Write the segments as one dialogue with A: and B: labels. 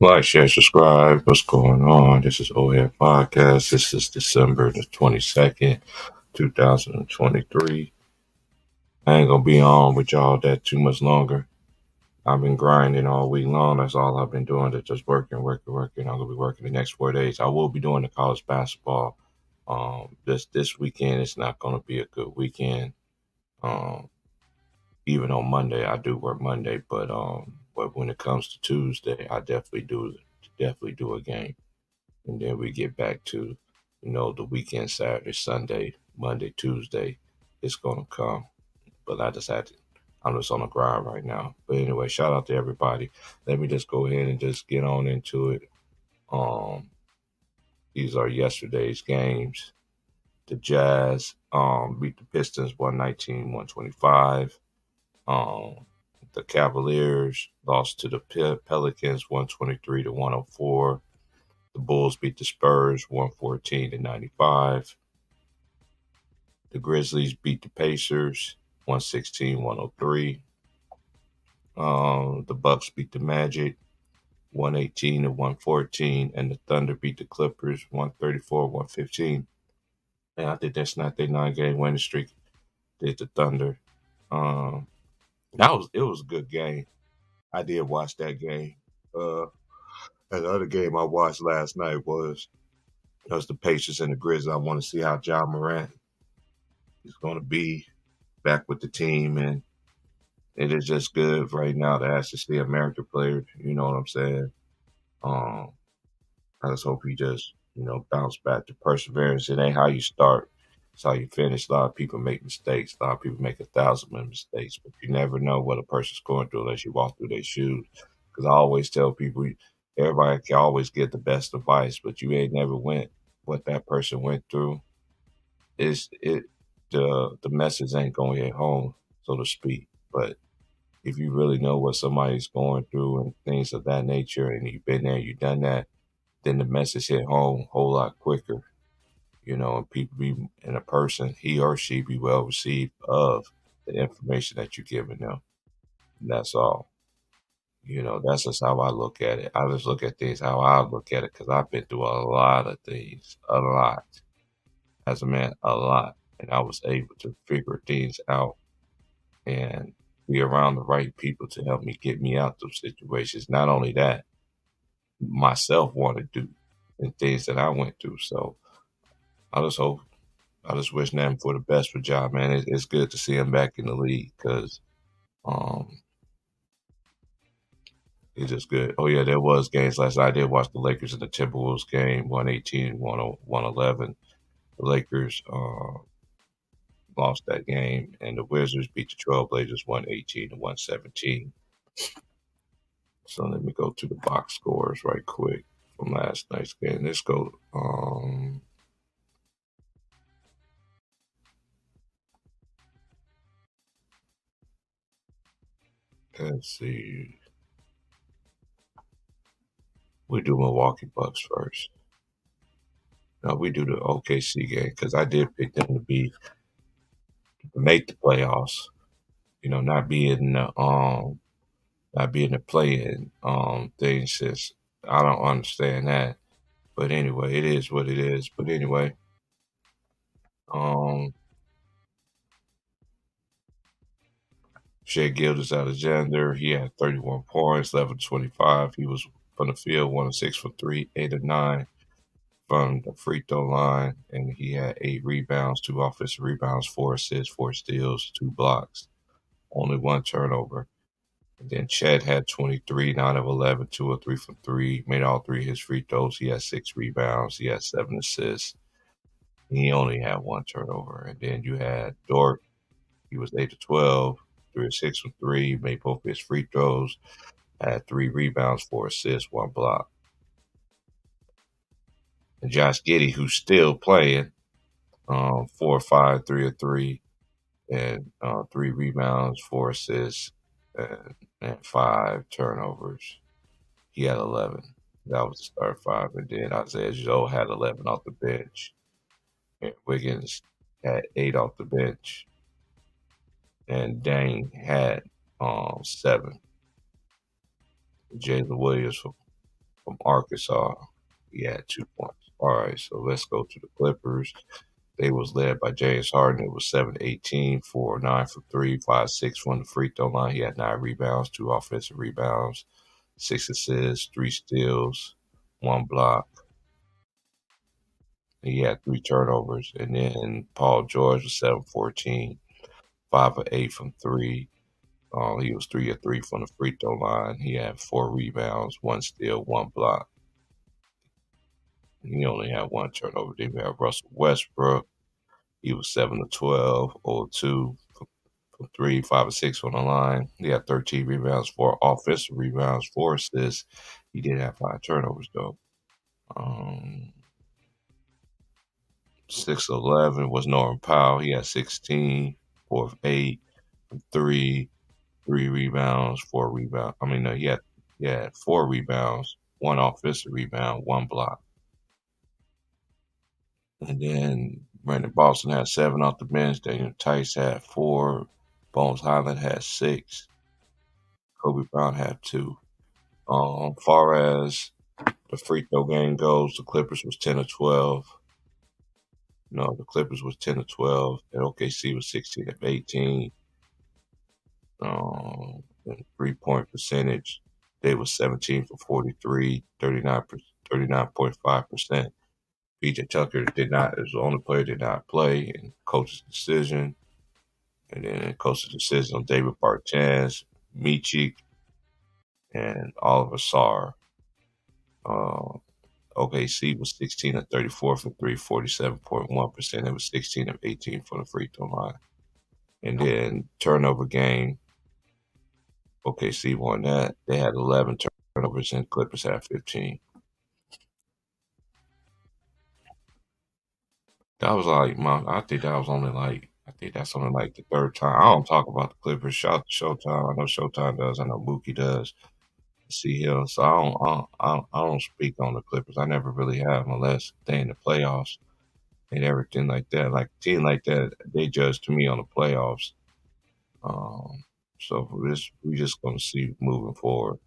A: Like, share, subscribe. What's going on? This is OHEad Podcast. This is December the 22nd, 2023. I ain't going to be on with y'all that too much longer. I've been grinding all week long. That's all I've been doing. Just working. I'm going to be working the next 4 days. I will be doing the college basketball. This weekend is not going to be a good weekend. Um, Even on Monday, I do work Monday, but when it comes to Tuesday, I definitely do a game. And then we get back to, the weekend, Saturday, Sunday, Monday, Tuesday. It's gonna come, but I'm just on the grind right now. But anyway, shout out to everybody. Let me just go ahead and just get on into it. Um, these are yesterday's games. The Jazz beat the Pistons 119-125. Um, the Cavaliers lost to the Pelicans 123 to 104. The Bulls beat the Spurs 114 to 95. The Grizzlies beat the Pacers 116-103. The Bucks beat the Magic 118 to 114, and the Thunder beat the Clippers 134-115. And I think that's not their 9 game winning streak. Did the Thunder? Um, it was a good game. I did watch that game. Uh, and the other game I watched last night was the Pacers and the Grizzlies. I want to see how John Morant is going to be back with the team, and it is just good right now to actually see American players. You know what I'm saying? Um, I just hope he just bounce back to perseverance. It ain't how you start; it's how you finish. A lot of people make mistakes. A lot of people make 1,000 mistakes, but you never know what a person's going through unless you walk through their shoes. Because I always tell people, everybody can always get the best advice, but you ain't never went what that person went through. Is it the message ain't going to hit home, so to speak. But if you really know what somebody's going through and things of that nature, and you've been there, you've done that, then the message hit home a whole lot quicker, and people be, and a person, he or she, be well received of the information that you're giving them. And that's all. That's just how I look at it. I just look at things how I look at it because I've been through a lot of things, a lot, as a man, a lot. And I was able to figure things out and be around the right people to help me get me out those situations. Not only that, myself want to do and things that I went through. So I just hope, I just wish them for the best for Ja, man. It's good to see him back in the league because um, it's just good. Oh yeah, there was games last night. I did watch the Lakers and the Timberwolves game, 118, 111. The Lakers lost that game, and the Wizards beat the Trailblazers 118 to 117. So let me go to the box scores right quick from last night's game. Let's go. Let's see. We do Milwaukee Bucks first. No, we do the OKC game because I did pick them to make the playoffs. Not be in the play-in things. Just I don't understand that. But anyway, it is what it is. But anyway, um, Shea Gildas-Alexander, he had 31 points, 11 to 25. He was from the field, 1 of 6 for 3, 8 of 9 from the free throw line, and he had 8 rebounds, 2 offensive rebounds, 4 assists, 4 steals, 2 blocks, only 1 turnover. And then Chet had 23, 9 of 11, 2 of 3 from 3, made all 3 his free throws. He had 6 rebounds, he had 7 assists. He only had 1 turnover. And then you had Dort, he was 8 to 12, 3 of 6 from 3, made both his free throws, had 3 rebounds, 4 assists, 1 block. And Josh Giddey, who's still playing, 4 or 5, 3 or 3, and 3 rebounds, 4 assists, and 5 turnovers. He had 11. That was the start 5. And then Isaiah Joe had 11 off the bench. And Wiggins had 8 off the bench. And Dane had 7. Jalen Williams from Arkansas. He had 2 points. All right, so let's go to the Clippers. They was led by James Harden. It was 7-18, 4 9 for 3, 5 6 from the free throw line. He had 9 rebounds, 2 offensive rebounds, 6 assists, 3 steals, 1 block. He had 3 turnovers. And then Paul George was 7-14, 5 of 8 from 3. He was 3 of 3 from the free throw line. He had 4 rebounds, 1 steal, 1 block. He only had 1 turnover. Then we have Russell Westbrook. He was 7 of 12, 0 from 3, 5 of 6 on the line. He had 13 rebounds, 4 offensive rebounds, 4 assists. He did have 5 turnovers though. 6 of 11 was Norman Powell. He had 16, 4 of 8 from 3, 3 rebounds, 4 rebounds. I mean, no, he had 4 rebounds, 1 offensive rebound, 1 block. And then Brandon Boston had 7 off the bench. Daniel Tice had 4. Bones Highland had 6. Kobe Brown had 2. Far as the free throw game goes, the Clippers was 10 of 12. No, the Clippers was 10 of 12, and OKC was 16 of 18. And 3-point percentage, they was 17 for 43, 39.5%. PJ Tucker is the only player did not play, and coach's decision. And then coach's decision on David Bartans, Michik, and Oliver Sarr. OKC was 16 of 34 for 3, 47.1%. It was 16 of 18 from the free throw line. And then turnover game, OKC won that. They had 11 turnovers and Clippers had 15. That was like I think that's only like the third time. I don't talk about the Clippers. Shout out to Showtime. I know Showtime does. I know Mookie does. See him. So I don't speak on the Clippers. I never really have unless they in the playoffs and everything like that. Like a team like that, they judge to me on the playoffs. So for this, we just gonna see moving forward.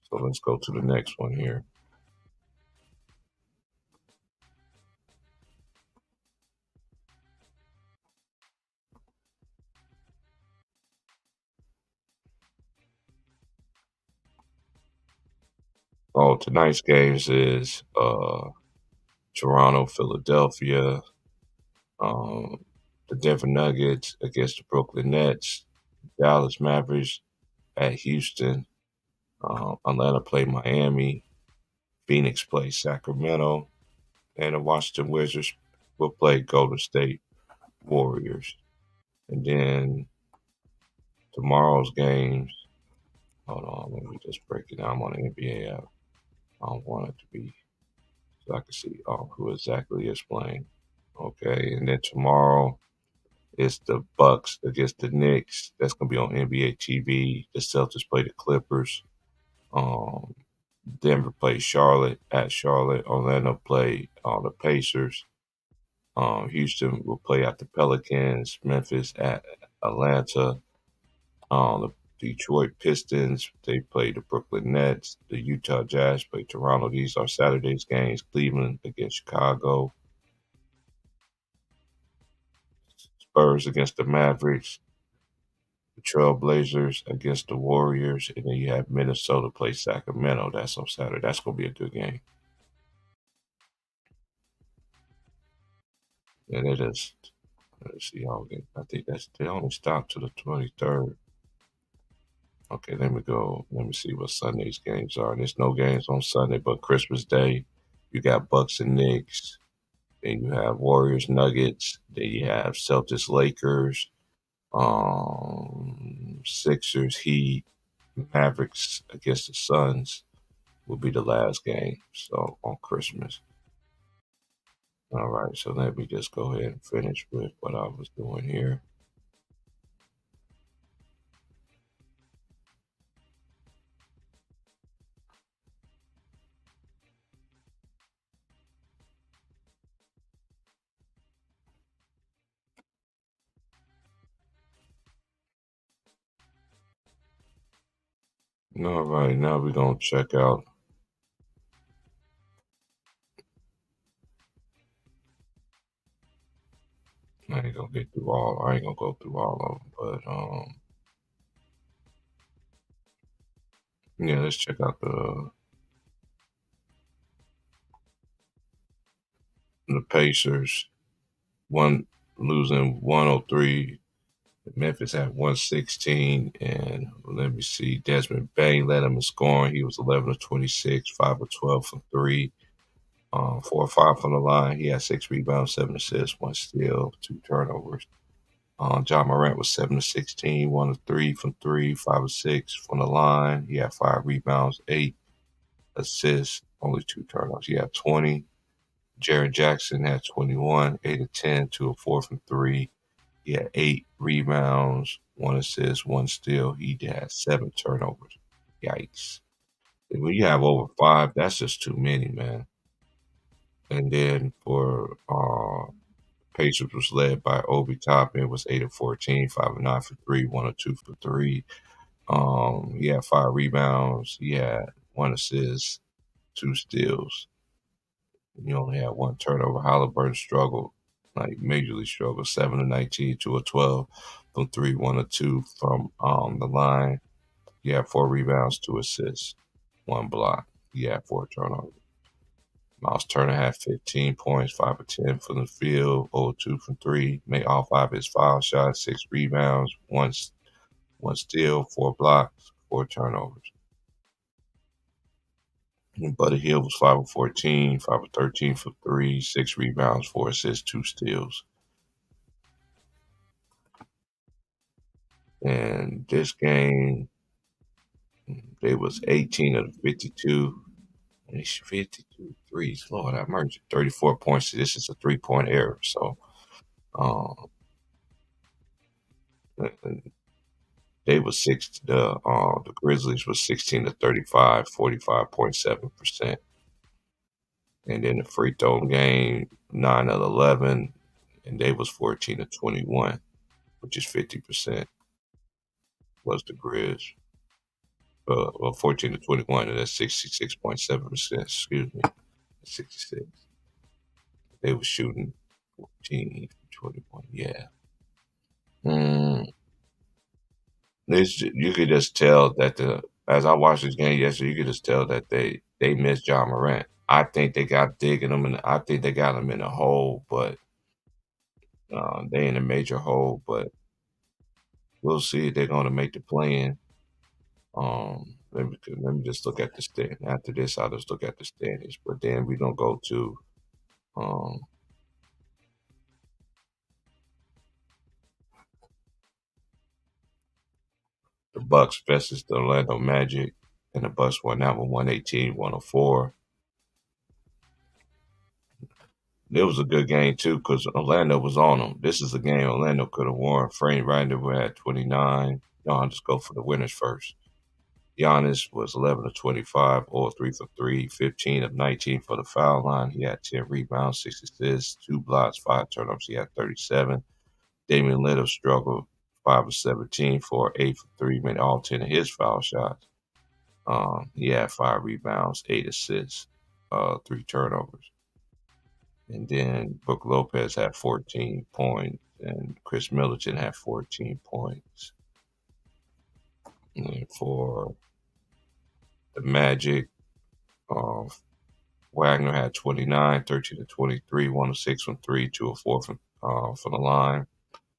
A: So let's go to the next one here. Oh, tonight's games is Toronto, Philadelphia, um, the Denver Nuggets against the Brooklyn Nets, Dallas Mavericks at Houston, Atlanta play Miami, Phoenix play Sacramento, and the Washington Wizards will play Golden State Warriors. And then tomorrow's games, hold on, let me just break it down. I'm on the NBA app. I don't want it to be so I can see who exactly is playing. Okay, and then tomorrow it's the Bucks against the Knicks. That's gonna be on NBA TV. The Celtics play the Clippers. Um, Denver plays Charlotte at Charlotte. Orlando play the Pacers. Houston will play at the Pelicans. Memphis at Atlanta. The Detroit Pistons, they play the Brooklyn Nets. The Utah Jazz play Toronto. These are Saturday's games. Cleveland against Chicago. Spurs against the Mavericks. The Trailblazers against the Warriors. And then you have Minnesota play Sacramento. That's on Saturday. That's going to be a good game. And it is. Let's see how I think they only stop to the 23rd. Okay, let me go. Let me see what Sunday's games are. There's no games on Sunday, but Christmas Day, you got Bucks and Knicks. Then you have Warriors Nuggets. Then you have Celtics Lakers. Sixers Heat. Mavericks against the Suns will be the last game. So on Christmas. All right, so let me just go ahead and finish with what I was doing here. All right, now we're going to check out get through all. I ain't gonna go through all of them, but yeah, let's check out the Pacers. One losing 103. Memphis had 116, and let me see. Desmond Bain led him in scoring. He was 11 of 26, 5 of 12 from three, 4 or 5 from the line. He had 6 rebounds, 7 assists, 1 steal, 2 turnovers. John Morant was 7 of 16, 1 of 3 from three, 5 of 6 from the line. He had 5 rebounds, 8 assists, only 2 turnovers. He had 20. Jaren Jackson had 21, 8 of 10, 2 of 4 from three. He had 8 rebounds, 1 assist, 1 steal. He had 7 turnovers. Yikes. And when you have over five, that's just too many, man. And then for Pacers was led by Obi Toppin, was 8 of 14, 5 of 9 for three, 1 of 2 for three. He had 5 rebounds. He had 1 assist, 2 steals. He only had 1 turnover. Halliburton struggled, like majorly struggled. 7 of 19, 2 of 12 from three, 1 of 2 from the line. He had 4 rebounds, 2 assists, 1 block. He had 4 turnovers. Miles Turner had 15 points, 5 of 10 from the field, 0 of 2 from three, made all 5 of his foul shots, 6 rebounds, one steal, 4 blocks, 4 turnovers. And Buddy Hield was 5 of 14, 5 of 13 for three, 6 rebounds, 4 assists, 2 steals. And this game, they was 18 of the 52. And it's 52 threes. Lord have mercy. 34 points. This is a 3-point error. So um, they was the Grizzlies was 16 to 35, 45.7%. And then the free throw game, 9 of 11, and they was 14 to 21, which is 50% was the Grizz. Well, 14 to 21, and that's 66.7%. Excuse me, 66. They were shooting 14 to 21. Yeah. Mm, you could just tell that as I watched this game yesterday, you could just tell that they missed John Morant. I think they got digging him, and I think they got him in a hole, but they in a major hole. But we'll see if they're going to make the play-in. Let me just look at the stand. After this, I'll just look at the standings. But then we don't go to um, the Bucks versus the Orlando Magic, and the Bucks won that one 118-104. It was a good game too because Orlando was on them. This is a game Orlando could have won. Frank Vogel had 29. No, I'll just go for the winners first. Giannis was 11 of 25, all 3 for 3, 15 of 19 for the foul line. He had 10 rebounds, 6 assists, 2 blocks, 5 turnovers. He had 37. Damian Lillard struggled, 5 of 17, 4 8 for 3, made all 10 of his foul shots. He had 5 rebounds, 8 assists, 3 turnovers. And then Brook Lopez had 14 points, and Chris Middleton had 14 points. And for the Magic, Wagner had 29, 13 to 23, 1 of 6 from three, 2 of 4 from the line,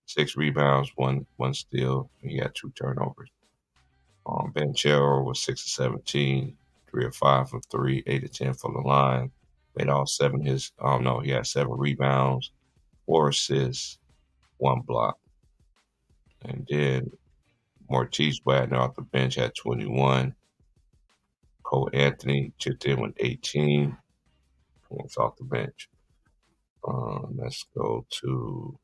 A: 6 rebounds, one steal. He had 2 turnovers. Banchero was 6 of 17, 3 of 5 from three, 8 of 10 from the line. Made all 7 his. No, he had 7 rebounds, 4 assists, 1 block. And then Marquise Wagner off the bench had 21. Cole Anthony chipped in with 18 points off the bench. Let's go to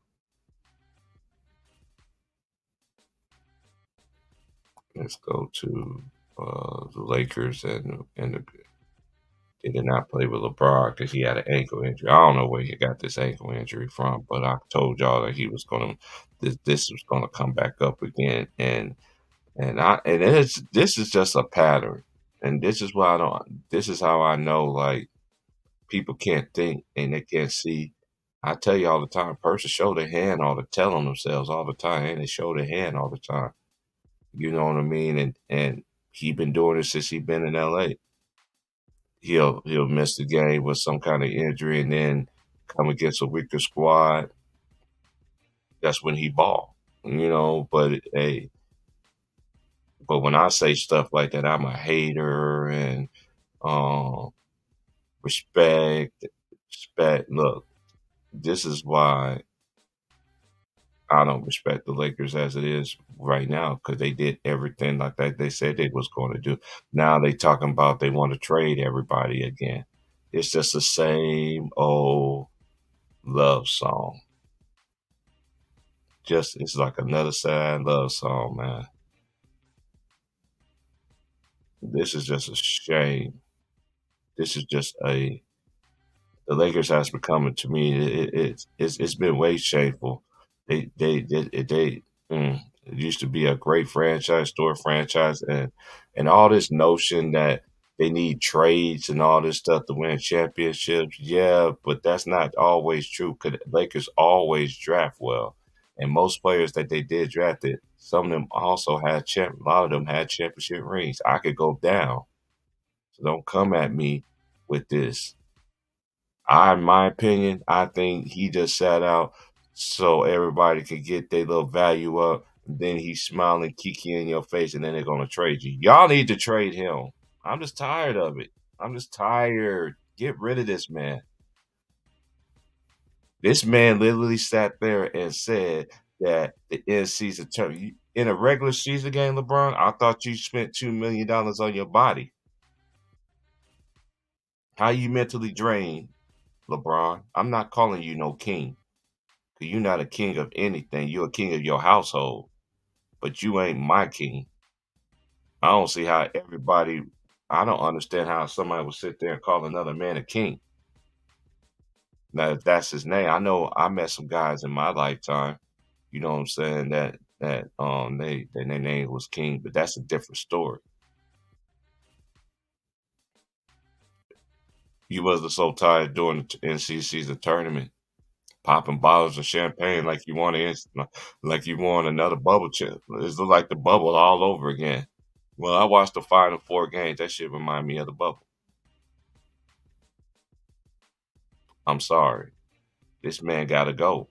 A: the Lakers, and they did not play with LeBron because he had an ankle injury. I don't know where he got this ankle injury from, but I told y'all that he was gonna this was gonna come back up again, this is just a pattern, and this is why I don't. This is how I know like people can't think and they can't see I tell you all the time, persons show their hand all the tell on themselves all the time, and they show their hand all the time. You know what I mean? And he been doing it since he been in LA. He'll miss the game with some kind of injury and then come against a weaker squad. That's when he ball. But hey, but when I say stuff like that, I'm a hater and um respect, respect. Look, this is why I don't respect the Lakers as it is right now because they did everything like that they said they was going to do. Now they talking about they want to trade everybody again. It's just the same old love song. Just it's like another sad love song, man. This is just a shame. This is just a the Lakers has become to me. It's been way shameful. It used to be a great franchise, store franchise, and all this notion that they need trades and all this stuff to win championships. Yeah, but that's not always true. Cause Lakers always draft well, and most players that they did drafted, some of them also had a lot of them had championship rings. I could go down, so don't come at me with this. In my opinion, I think he just sat out so everybody could get their little value up. And then he's smiling, kiki in your face, and then they're gonna trade you. Y'all need to trade him. I'm just tired of it. I'm just tired. Get rid of this man. This man literally sat there and said that the end season term in a regular season game, LeBron. I thought you spent $2 million on your body. How you mentally drained, LeBron? I'm not calling you no king. You're not a king of anything. You're a king of your household, but you ain't my king. I don't see how everybody. I don't understand how somebody would sit there and call another man a king. Now, if that's his name, I know I met some guys in my lifetime. You know what I'm saying? Their name was King, but that's a different story. You wasn't so tired during the NC season tournament, popping bottles of champagne like you won another bubble chip. It's like the bubble all over again. Well, I watched the final four games. That shit remind me of the bubble. I'm sorry. This man gotta go.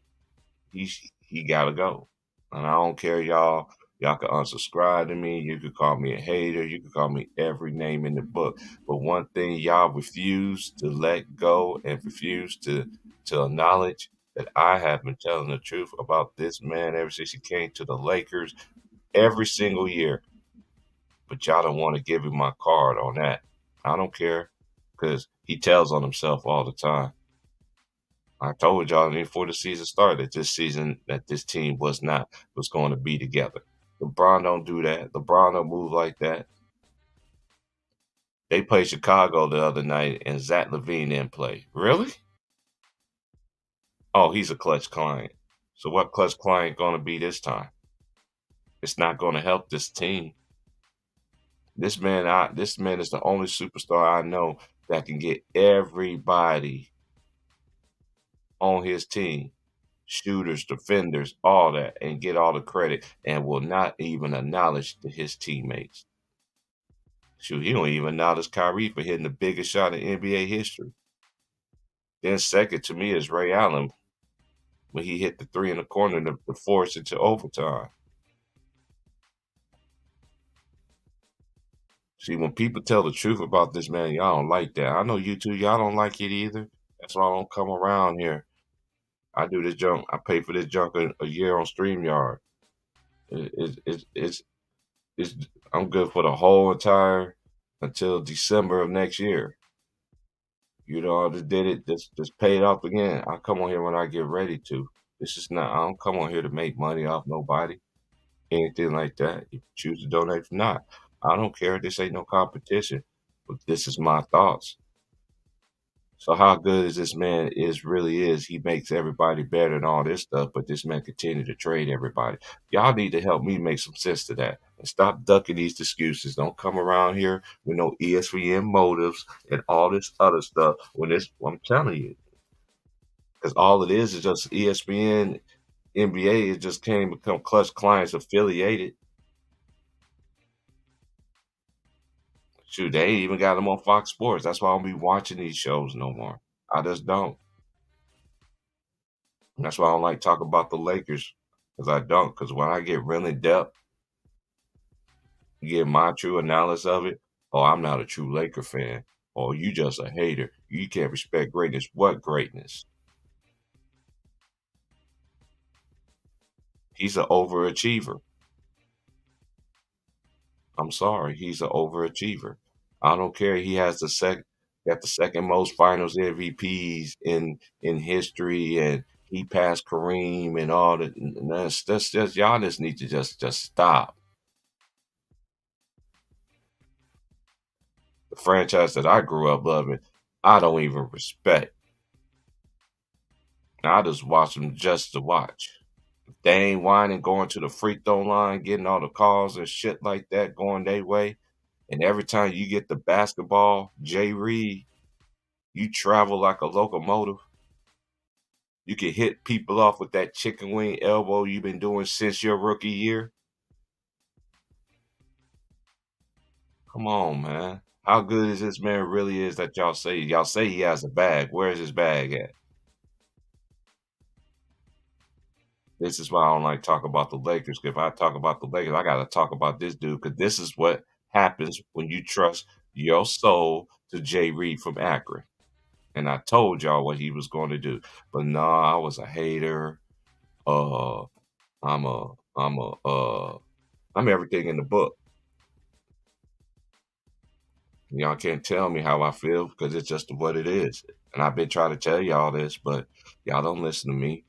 A: He gotta go. And I don't care, y'all. Y'all can unsubscribe to me. You could call me a hater. You could call me every name in the book. But one thing y'all refuse to let go and refuse to acknowledge that I have been telling the truth about this man ever since he came to the Lakers every single year. But y'all don't want to give him my card on that. I don't care because he tells on himself all the time. I told y'all before the season started this season that this team was going to be together. LeBron don't do that. LeBron don't move like that. They played Chicago the other night and Zach LaVine didn't play. Really? Oh, he's a clutch client. So what clutch client going to be this time? It's not going to help this team. This man is the only superstar I know that can get everybody on his team, shooters, defenders, all that, and get all the credit and will not even acknowledge his teammates. Shoot, he don't even acknowledge Kyrie for hitting the biggest shot in NBA history. Then second to me is Ray Allen when he hit the three in the corner to force it to overtime. See, when people tell the truth about this man, y'all don't like that. I know you two, y'all don't like it either. That's why I don't come around here. I do this junk. I pay for this junk a year on StreamYard. It, it, it, it's it's I'm good for the whole entire until December of next year. I just did it, just pay it off again. I come on here when I get ready to. This is not I don't come on here to make money off nobody, anything like that. If you choose to donate or not. I don't care. This ain't no competition. But this is my thoughts. So how good is this man is really is? He makes everybody better and all this stuff, but this man continue to trade everybody. Y'all need to help me make some sense to that and stop ducking these excuses. Don't come around here with no ESPN motives and all this other stuff. I'm telling you, Because all it is just ESPN, NBA. It just can't become Clutch Clients affiliated. Shoot, they ain't even got them on Fox Sports. That's why I don't be watching these shows no more. I just don't. That's why I don't like talking about the Lakers. Because I don't. Because when I get real in depth, get my true analysis of it, oh, I'm not a true Laker fan. Oh, you just a hater. You can't respect greatness. What greatness? He's an overachiever. I'm sorry, he's an overachiever. I don't care. He has got the second most Finals MVPs in history, and he passed Kareem and all that. And that's just y'all just need to just stop. The franchise that I grew up loving, I don't even respect. I just watch them just to watch. They ain't whining, going to the free throw line, getting all the calls and shit like that going their way. And every time you get the basketball, Jay Reed, you travel like a locomotive. You can hit people off with that chicken wing elbow you've been doing since your rookie year. Come on, man. How good is this man really is that y'all say? Y'all say he has a bag. Where's his bag at? This is why I don't like talk about the Lakers. If I talk about the Lakers, I gotta talk about this dude because this is what happens when you trust your soul to Jay Reed from Akron. And I told y'all what he was going to do. But nah, I was a hater. Uh I'm a I'm a I'm everything in the book. Y'all can't tell me how I feel because it's just what it is. And I've been trying to tell y'all this, but y'all don't listen to me.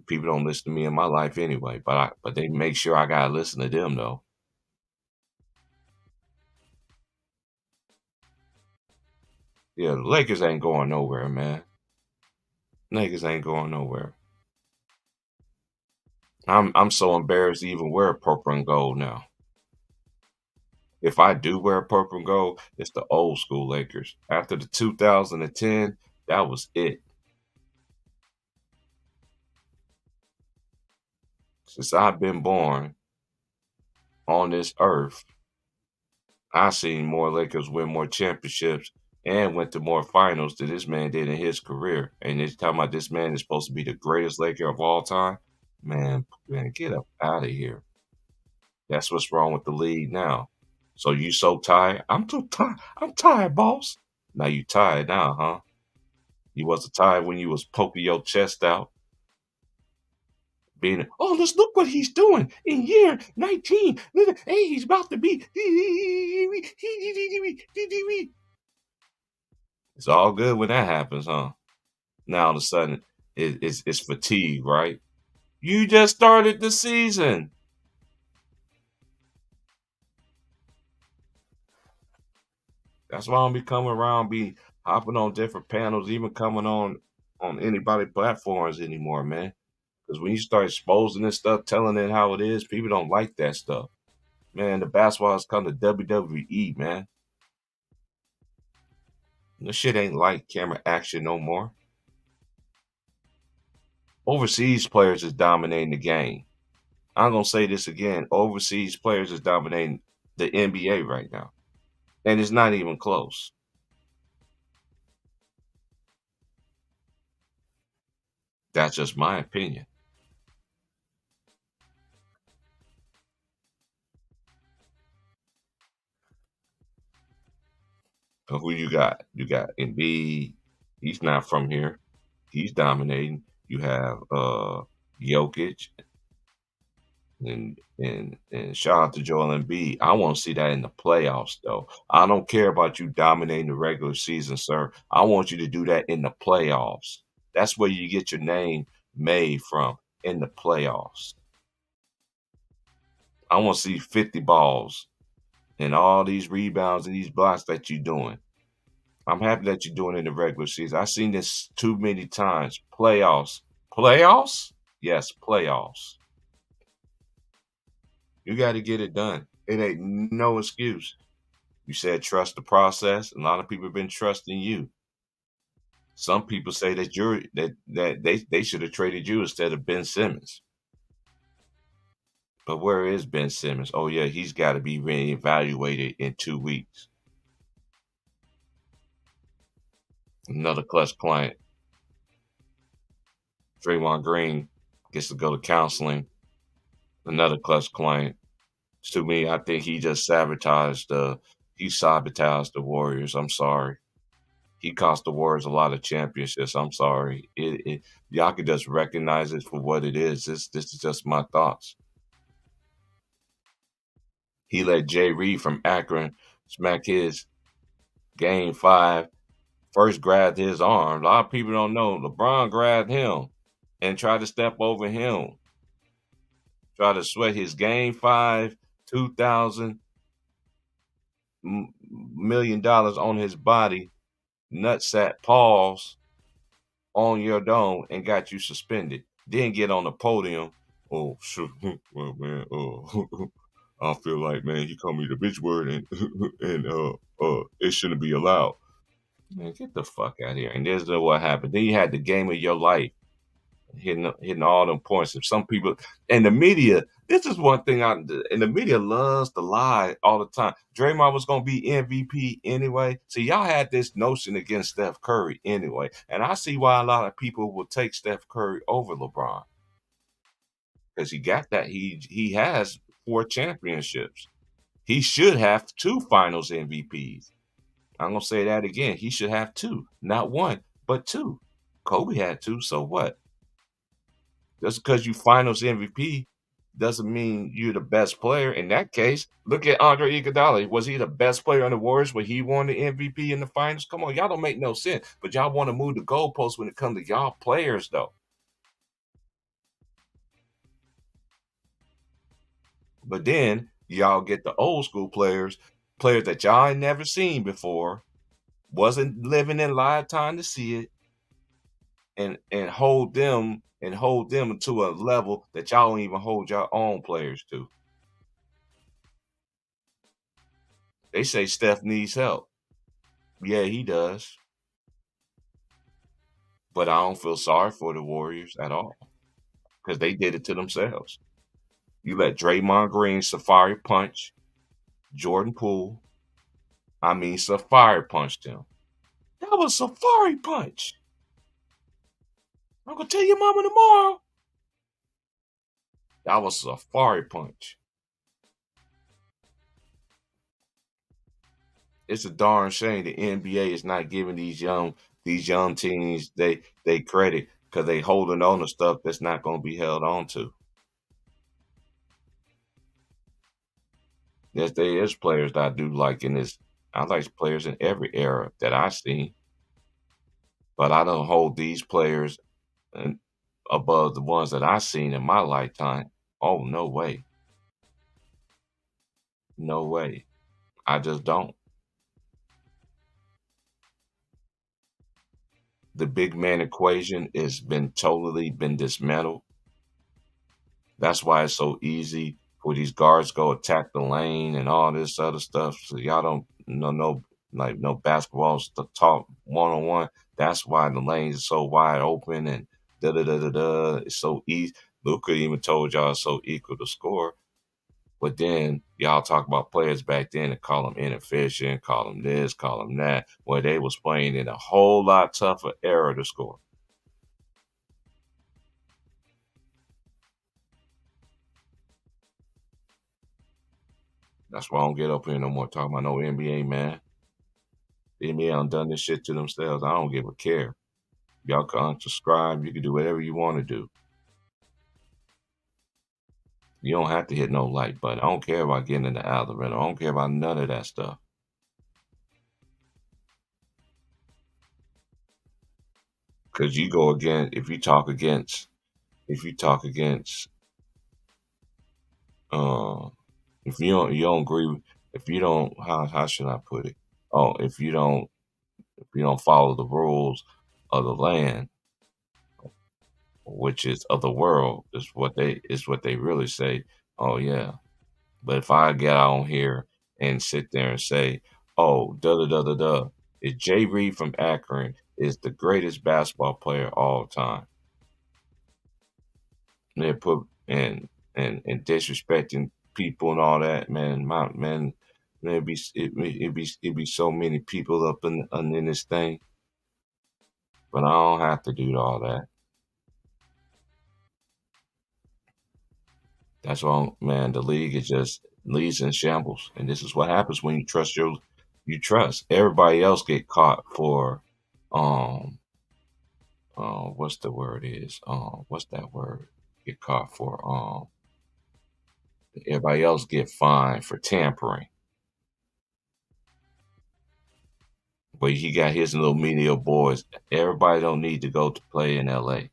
A: People don't listen to me in my life anyway. But they make sure I gotta listen to them though. Yeah, the Lakers ain't going nowhere, man. Lakers ain't going nowhere. I'm so embarrassed to even wear purple and gold now. If I do wear purple and gold, it's the old school Lakers. After the 2010, that was it. Since I've been born on this earth, I've seen more Lakers win more championships and went to more finals than this man did in his career. And it's talking about this man is supposed to be the greatest Laker of all time. Man, get up out of here. That's what's wrong with the league now. So you so tired? I'm too tired. I'm tired, boss. Now you tired now, huh? You wasn't tired when you was poking your chest out, being, oh, let's look what he's doing in year 19. Hey, he's about to be. It's all good when that happens, huh? Now all of a sudden, it's fatigue, right? You just started the season. That's why I don't be coming around, be hopping on different panels, even coming on anybody platforms anymore, man. Because when you start exposing this stuff, telling it how it is, people don't like that stuff. Man, the basketball has come to WWE, man. This shit ain't like camera action no more. Overseas players is dominating the game. I'm gonna say this again. Overseas players is dominating the NBA right now. And it's not even close. That's just my opinion. So who you got? You got Embiid. He's not from here. He's dominating. You have Jokic and shout out to Joel Embiid. I want to see that in the playoffs though. I don't care about you dominating the regular season, sir. I want you to do that in the playoffs. That's where you get your name made from, in the playoffs. I want to see 50 balls and all these rebounds and these blocks that you're doing. I'm happy that you're doing it in the regular season. I've seen this too many times. Playoffs. Playoffs? Yes, playoffs. You got to get it done. It ain't no excuse. You said trust the process. A lot of people have been trusting you. Some people say that they should have traded you instead of Ben Simmons. But where is Ben Simmons? Oh yeah, he's got to be reevaluated in 2 weeks. Another clutch client. Draymond Green gets to go to counseling. Another clutch client. To me, I think he sabotaged the Warriors. I'm sorry. He cost the Warriors a lot of championships. I'm sorry. Y'all can just recognize it for what it is. This is just my thoughts. He let Jay Reed from Akron smack his game five. First grabbed his arm. A lot of people don't know. LeBron grabbed him and tried to step over him. Tried to sweat his game five, 2,000 million dollars on his body. Nutsack pause on your dome and got you suspended. Then get on the podium. Oh, sure. Well, man, I feel like, man, he called me the bitch word and it shouldn't be allowed. Man, get the fuck out of here. And there's what happened. Then you had the game of your life, hitting all them points. And some people and the media, this is one thing and the media loves to lie all the time. Draymond was gonna be MVP anyway. So y'all had this notion against Steph Curry anyway. And I see why a lot of people will take Steph Curry over LeBron. Because he got that. He has 4 championships. He should have 2 finals MVPs. I'm gonna say that again. He should have two, not one, but two. Kobe had two, so what? Just because you finals MVP doesn't mean you're the best player. In that case, look at Andre Iguodala. Was he the best player on the Warriors when he won the MVP in the finals? Come on, y'all don't make no sense. But y'all want to move the goalposts when it comes to y'all players, though. But then y'all get the old school players that y'all ain't never seen before, wasn't living in live time to see it, and hold them to a level that y'all don't even hold your own players to. They say Steph needs help. Yeah, he does. But I don't feel sorry for the Warriors at all because they did it to themselves. You let Draymond Green safari punch Jordan Poole. I mean, safari punched him. That was safari punch. I'm gonna tell your mama tomorrow. That was safari punch. It's a darn shame the NBA is not giving these young teams they credit because they holding on to stuff that's not going to be held on to. Yes, there is players that I do like in this. I like players in every era that I see, but I don't hold these players and above the ones that I seen in my lifetime. Oh no way, no way. I just don't. The big man equation has been totally been dismantled. That's why it's so easy for these guards go attack the lane and all this other stuff. So y'all don't no like no basketballs to talk 1-on-1. That's why the lanes are so wide open and da da da da da. It's so easy. Luca even told y'all it's so equal to score. But then y'all talk about players back then and call them inefficient, call them this, call them that, where they was playing in a whole lot tougher era to score. That's why I don't get up here no more talking about no NBA, man. The NBA done this shit to themselves. I don't give a care. Y'all can unsubscribe. You can do whatever you want to do. You don't have to hit no like button. I don't care about getting in the algorithm. I don't care about none of that stuff. Cause you go against if you talk against uh if you don't agree if you don't how should I put it? Oh, if you don't follow the rules of the land, which is of the world, is what they really say. Oh yeah. But if I get on here and sit there and say, "Oh, da da da da da," it's Jay Reed from Akron is the greatest basketball player of all time. And they put and disrespecting people and all that, man. Man, it be so many people up in this thing, but I don't have to do all that. That's why, man. The league is just leads in shambles, and this is what happens when you trust. Everybody else get caught for, um, what's the word is, what's that word? Get caught for, everybody else get fined for tampering. But he got his little media boys. Everybody don't need to go to play in LA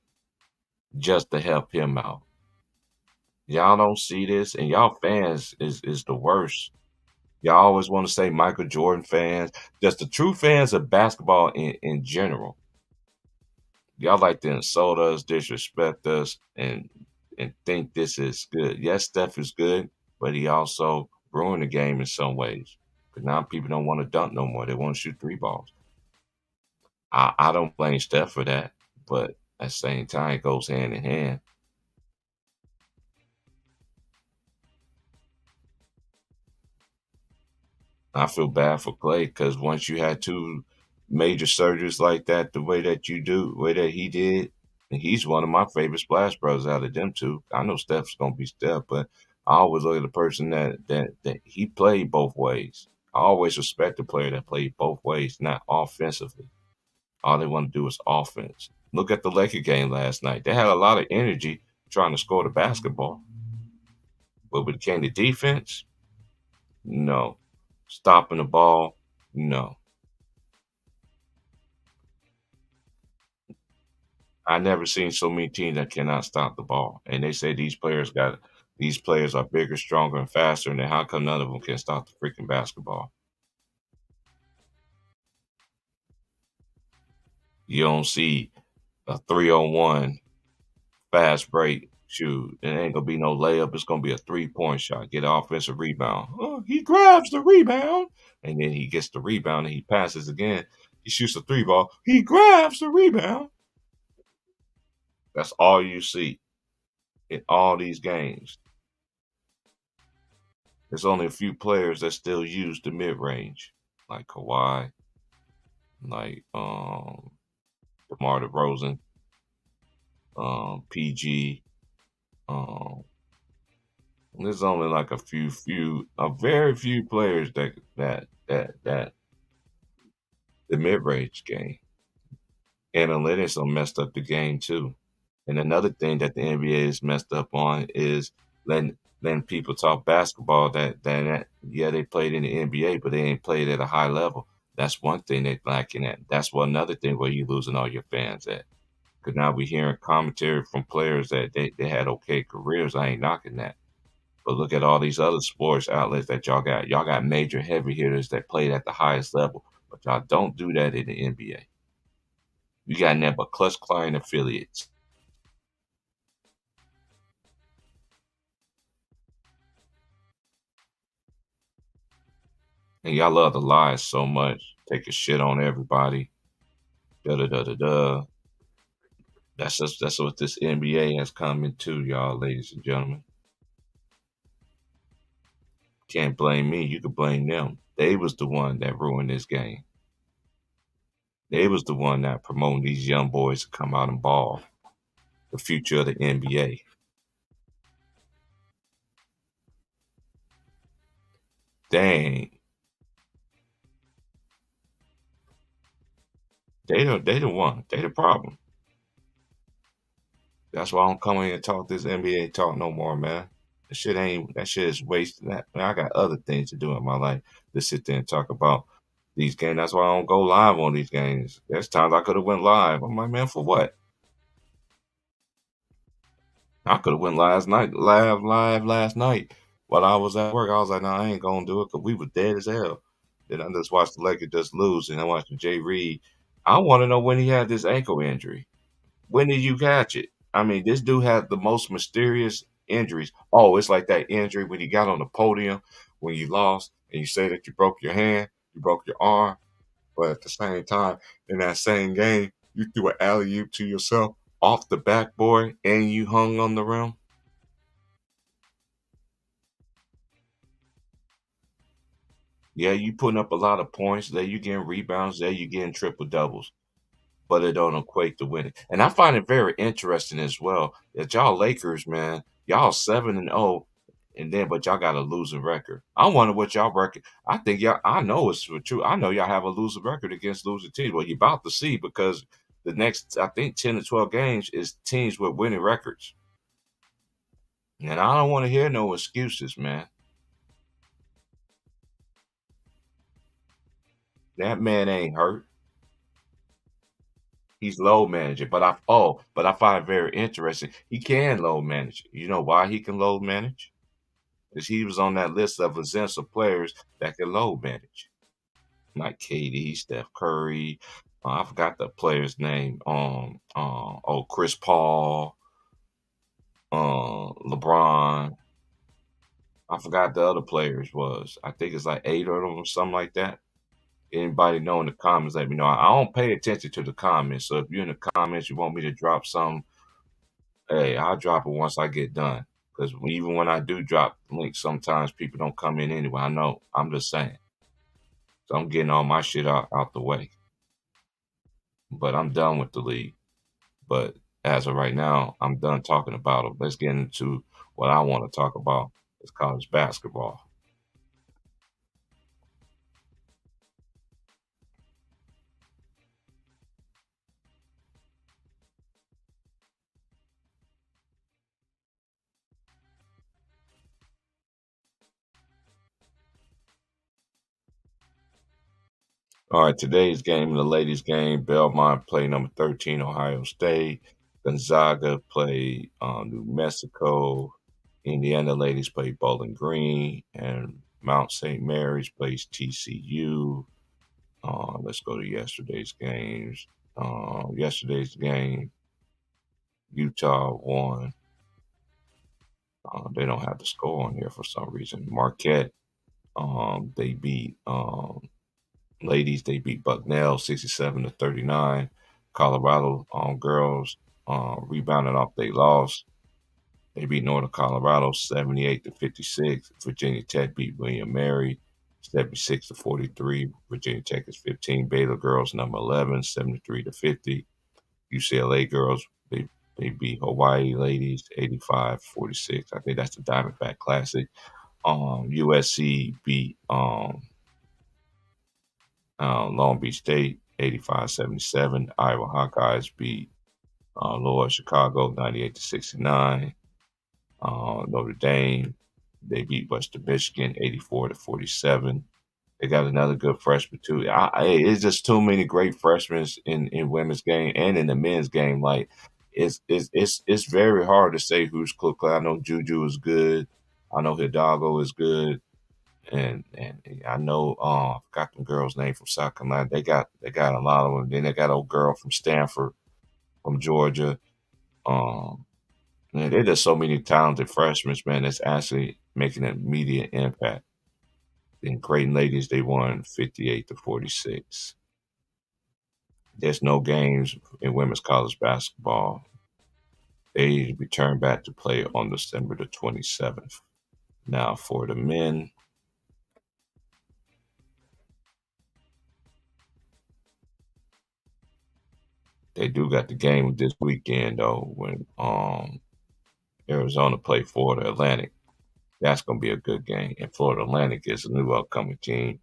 A: just to help him out. Y'all don't see this, and y'all fans is the worst. Y'all always want to say Michael Jordan fans, just the true fans of basketball in general. Y'all like to insult us, disrespect us, and think this is good. Yes, Steph is good, but he also ruined the game in some ways. Because now people don't want to dunk no more. They want to shoot three balls. I don't blame Steph for that, but at the same time, it goes hand in hand. I feel bad for Clay because once you had two major surgeries like that, the way that you do, the way that he did, and he's one of my favorite Splash Brothers out of them two. I know Steph's gonna be Steph, but I always look at the person that he played both ways. I always respect the player that played both ways, not offensively. All they want to do is offense. Look at the Laker game last night. They had a lot of energy trying to score the basketball, but when it came to defense, no. Stopping the ball, no. I never seen so many teams that cannot stop the ball. And they say these players are bigger, stronger, and faster. And then how come none of them can stop the freaking basketball? You don't see a 3-on-1 fast break shoot. It ain't gonna be no layup. It's gonna be a 3-point shot. Get an offensive rebound. Oh, he grabs the rebound, and then he gets the rebound and he passes again. He shoots a three ball. He grabs the rebound. That's all you see in all these games. There's only a few players that still use the mid range, like Kawhi, like DeMar DeRozan, PG. Um, there's only like a very few players that the mid range game. Analytics are messed up the game too. And another thing that the NBA is messed up on is letting people talk basketball that yeah, they played in the NBA, but they ain't played at a high level. That's one thing they're lacking at. That's one another thing where you're losing all your fans at. Because now we're hearing commentary from players that they had okay careers. I ain't knocking that. But look at all these other sports outlets that y'all got. Y'all got major heavy hitters that played at the highest level, but y'all don't do that in the NBA. You got nothing but Clutch Client affiliates. And y'all love to lie so much, take a shit on everybody. Da da da da da. That's what this NBA has come into, y'all, ladies and gentlemen. Can't blame me. You can blame them. They was the one that ruined this game. They was the one that promoting these young boys to come out and ball. The future of the NBA. Dang, they the one. They the problem. That's why I don't come in here and talk this NBA talk no more, man. That shit is wasted. I got other things to do in my life to sit there and talk about these games. That's why I don't go live on these games. There's times I could have went live. I'm like, man, for what? I could have went live last night while I was at work. I was like, no, I ain't gonna do it because we were dead as hell. Then I just watched the Lakers just lose, and I watched Jay Reed. I want to know when he had this ankle injury. When did you catch it? I mean, this dude had the most mysterious injuries. Oh, it's like that injury when you got on the podium when you lost and you say that you broke your hand, you broke your arm. But at the same time, in that same game, you threw an alley oop to yourself off the backboard and you hung on the rim. Yeah, you putting up a lot of points. There you getting rebounds. There you getting triple doubles. But it don't equate to winning. And I find it very interesting as well that y'all Lakers, man, y'all 7-0, and then but y'all got a losing record. I wonder what y'all record. I think y'all. I know it's true. I know y'all have a losing record against losing teams. Well, you're about to see because the next, I think, 10 to 12 games is teams with winning records. And I don't want to hear no excuses, man. That man ain't hurt. He's load managing, but I find it very interesting. He can load manage. You know why he can load manage? Because he was on that list of essential players that can load manage, like KD, Steph Curry. I forgot the player's name. Chris Paul, LeBron. I forgot the other players was. I think it's like 8 of them or something like that. Anybody know in the comments, let me know. I don't pay attention to the comments, so if you're in the comments, you want me to drop some, hey, I'll drop it once I get done. Because even when I do drop links, sometimes people don't come in anyway. I know. I'm just saying. So I'm getting all my shit out the way. But I'm done with the league. But as of right now, I'm done talking about it. Let's get into what I want to talk about. It's college basketball. All right, today's game, the ladies' game, Belmont played number 13, Ohio State. Gonzaga played New Mexico. Indiana ladies played Bowling Green. And Mount St. Mary's plays TCU. Let's go to yesterday's games. Yesterday's game, Utah won. They don't have the score on here for some reason. Marquette, they beat ladies. They beat Bucknell 67-39. Colorado girls rebounded off they loss. They beat Northern Colorado 78-56. Virginia Tech beat William Mary 76-43. Virginia Tech is 15. Baylor girls number 11 73-50. UCLA girls they beat Hawaii ladies 85-46. I think that's the Diamondback Classic. USC beat Long Beach State 85-77. Iowa Hawkeyes beat Loyola Chicago 98-69. Notre Dame they beat Western Michigan 84-47. They got another good freshman too. It's just too many great freshmen in women's game and in the men's game. Like it's very hard to say who's cool. I know Juju is good. I know Hidalgo is good, and I know I forgot the girl's name from South Carolina. They got a lot of them. Then they got a girl from Stanford, from Georgia. Um, Man, there's just so many talented freshmen, man, that's actually making an immediate impact. In Creighton ladies, they won 58-46. There's no games in women's college basketball. They return back to play on December the 27th. Now, for the men, they do got the game this weekend, though, when Arizona play Florida Atlantic. That's going to be a good game. And Florida Atlantic is a new upcoming team.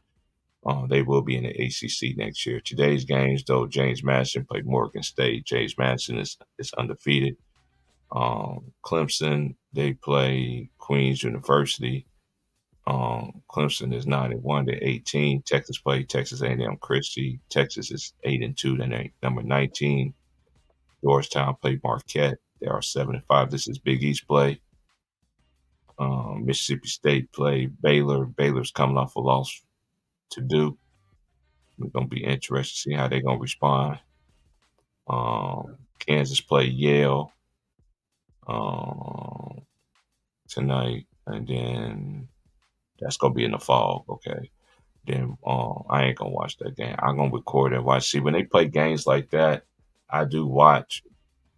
A: They will be in the ACC next year. Today's games, though, James Madison played Morgan State. James Madison is undefeated. Clemson, they play Queens University. Clemson is 9-1. They're 18. Texas play Texas A&M Christie. Texas is 8-2. Then they number 19. Georgetown play Marquette. They are 7-5. This is Big East play. Mississippi State play Baylor. Baylor's coming off a loss to Duke. We're gonna be interested to see how they're gonna respond. Kansas play Yale um, tonight, and then that's gonna be in the fall. Okay. then I ain't gonna watch that game. I'm gonna record and watch. See, when they play games like that, I do watch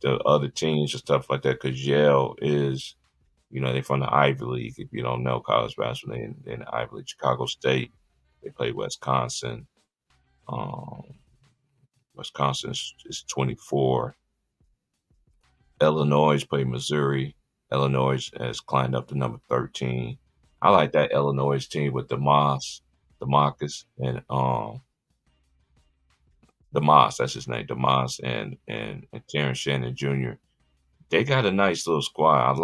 A: the other teams and stuff like that because Yale is, they from the Ivy League. If you don't know college basketball, in the Ivy League, Chicago State, they play Wisconsin. Um, Wisconsin is 24. Illinois play Missouri. Illinois has climbed up to number 13. I like that Illinois team with Demarcus, and Demas, that's his name, Demas and Terrence Shannon Jr. They got a nice little squad.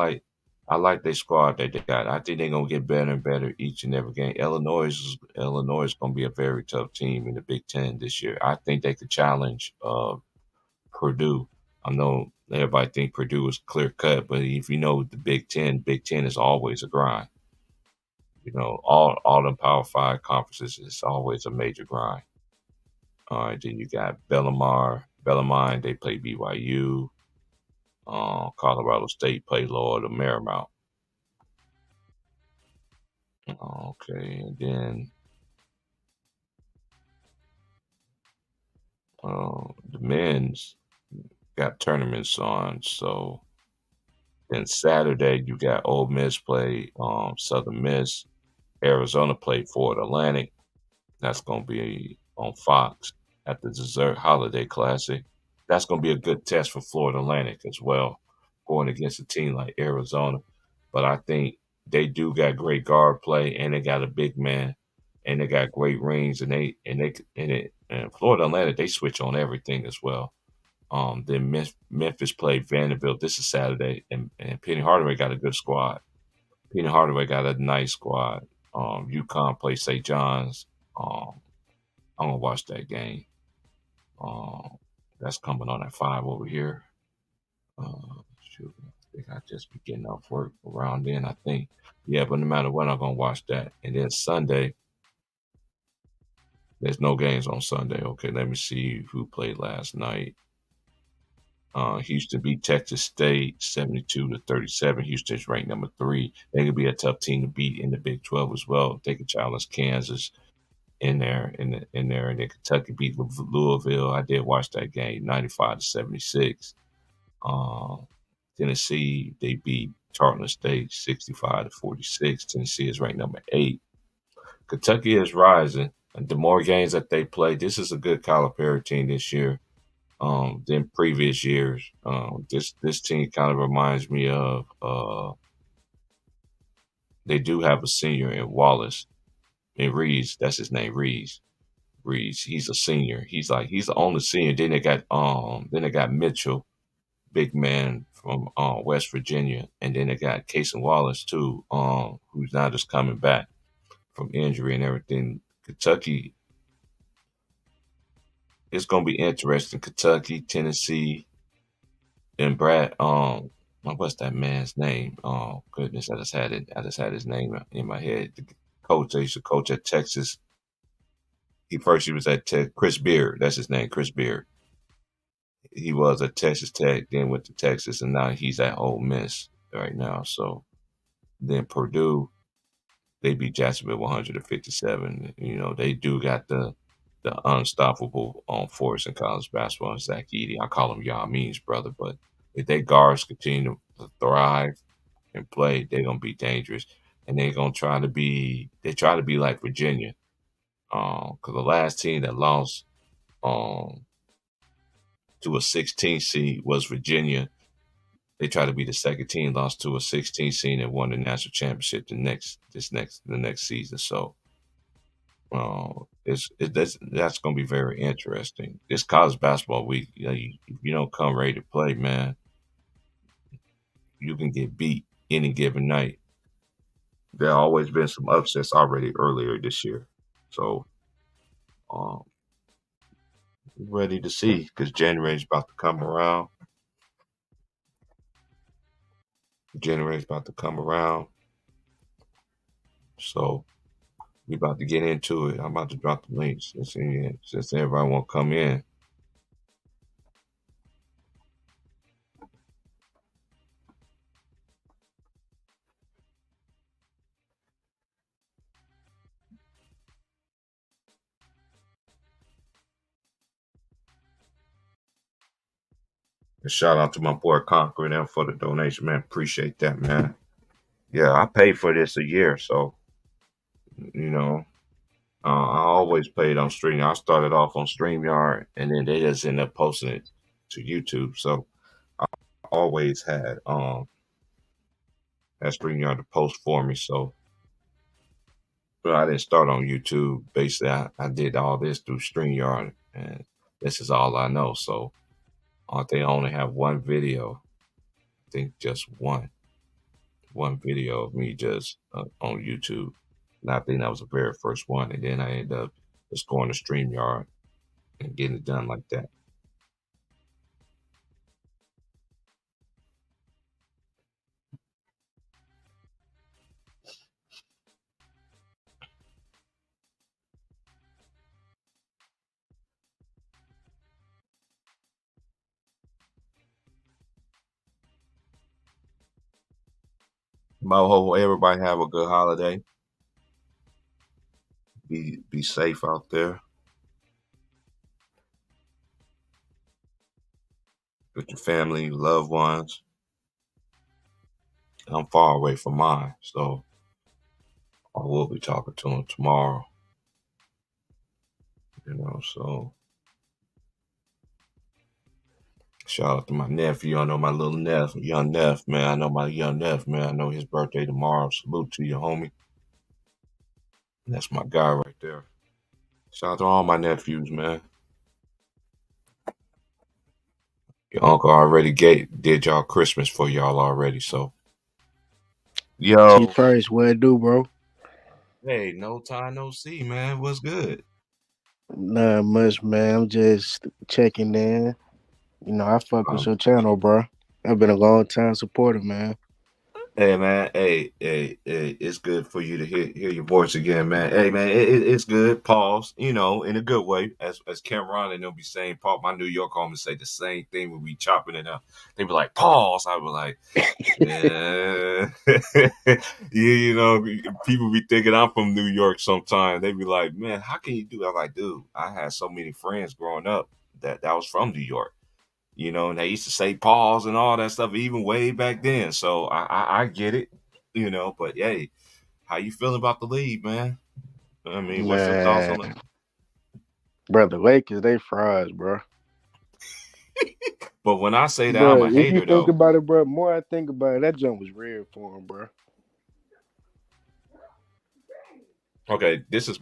A: I like their squad that they got. I think they're gonna get better and better each and every game. Illinois is gonna be a very tough team in the Big Ten this year. I think they could challenge Purdue. I know everybody think Purdue is clear cut, but if you know the Big Ten is always a grind. All them Power Five conferences is always a major grind. All right, then you got Bellarmine. They play BYU. Colorado State play Loyola Marymount. Okay, and then the men's got tournaments on. So then Saturday you got Ole Miss play Southern Miss. Arizona play Florida Atlantic. That's going to be on Fox at the Dessert Holiday Classic. That's going to be a good test for Florida Atlantic as well, going against a team like Arizona. But I think they do got great guard play, and they got a big man, and they got great rings, and Florida Atlantic they switch on everything as well. Then Memphis played Vanderbilt. This is Saturday, and Penny Hardaway got a good squad. Penny Hardaway got a nice squad. UConn play St. John's. Um, I'm gonna watch that game. Um, that's coming on at 5 over here. Shoot, I think I just be getting off work around then. I think, yeah. But no matter what, I'm gonna watch that. And then Sunday, there's no games on Sunday. Okay, let me see who played last night. Houston beat Texas State 72-37. Houston's ranked number 3. They could be a tough team to beat in the Big 12 as well. They could challenge Kansas and then Kentucky beat Louisville. I did watch that game, 95-76. Um, Tennessee they beat Tarleton State 65-46. Tennessee is ranked number 8. Kentucky is rising. And the more games that they play, this is a good Calipari team this year. Than previous years. This team kind of reminds me of they do have a senior in Wallace and Reeves. That's his name, Reeves. Reeves. He's a senior. He's the only senior. Then they got Mitchell, big man from West Virginia, and then they got Casey Wallace too, who's now just coming back from injury and everything. Kentucky, it's gonna be interesting. Kentucky, Tennessee, and Brad. What's that man's name? Oh goodness, I just had it. I just had his name in my head. The coach. They used to coach at Texas. He was at Chris Beard. That's his name, Chris Beard. He was at Texas Tech, then went to Texas, and now he's at Ole Miss right now. So then Purdue, they beat Jacksonville 157. They do got the unstoppable force in college basketball. Zach Edey. I call him Yao Means brother, but if they guards continue to thrive and play, they're gonna be dangerous. And they're gonna try to be like Virginia. Because the last team that lost um to a 16 seed was Virginia. They tried to be the second team, lost to a 16 seed, and won the national championship the next season. So that's going to be very interesting. This college basketball week, if you don't come ready to play, man, you can get beat any given night. There always been some upsets already earlier this year, so um, ready to see because January is about to come around. January is about to come around, so we about to get into it. I'm about to drop the links since everybody won't come in. And shout out to my boy Conquer them for the donation, man. Appreciate that, man. Yeah, I paid for this a year, so you know, I always played on Stream. I started off on StreamYard, and then they just ended up posting it to YouTube. So I always had StreamYard to post for me. So, but I didn't start on YouTube. Basically, I did all this through StreamYard, and this is all I know. So they only have one video. I think just one video of me just on YouTube. And I think that was the very first one. And then I ended up just going to StreamYard and getting it done like that. But I hope everybody have a good holiday. Be safe out there with your family, your loved ones. I'm far away from mine, so I will be talking to them tomorrow. So shout out to my nephew. I know my little young Neff, man. I know my young Neff, man. I know his birthday tomorrow. Salute to you, homie. That's my guy right there. Shout out to all my nephews, man. Your uncle already did y'all Christmas for y'all already, so
B: T
A: yo,
B: Price, what it do, bro?
A: hey, no time, no see, man. What's good?
B: Not much, man. I'm just checking in. I fuck with
A: Um,
B: your channel, bro. I've been a long time supporter, man.
A: Hey man, hey, it's good for you to hear your voice again, man. Hey man, it's good. Pause, in a good way. As Cameron and they'll be saying, Paul, my New York homies say the same thing when we chopping it up. They be like, pause. I be like, yeah, people be thinking I'm from New York sometimes. They be like, man, how can you do that? I'm like, dude, I had so many friends growing up that was from New York. And they used to say pause and all that stuff even way back then. So I get it, but hey, how you feeling about the league, man? I mean, what's your thoughts on it?
B: Man, bro, the Lakers, they frauds, bro.
A: But when I say that I'm
B: Bro,
A: a
B: if you
A: hater
B: think
A: though,
B: about it, bro, more I think about it, that jump was real for him, bro.
A: okay, this is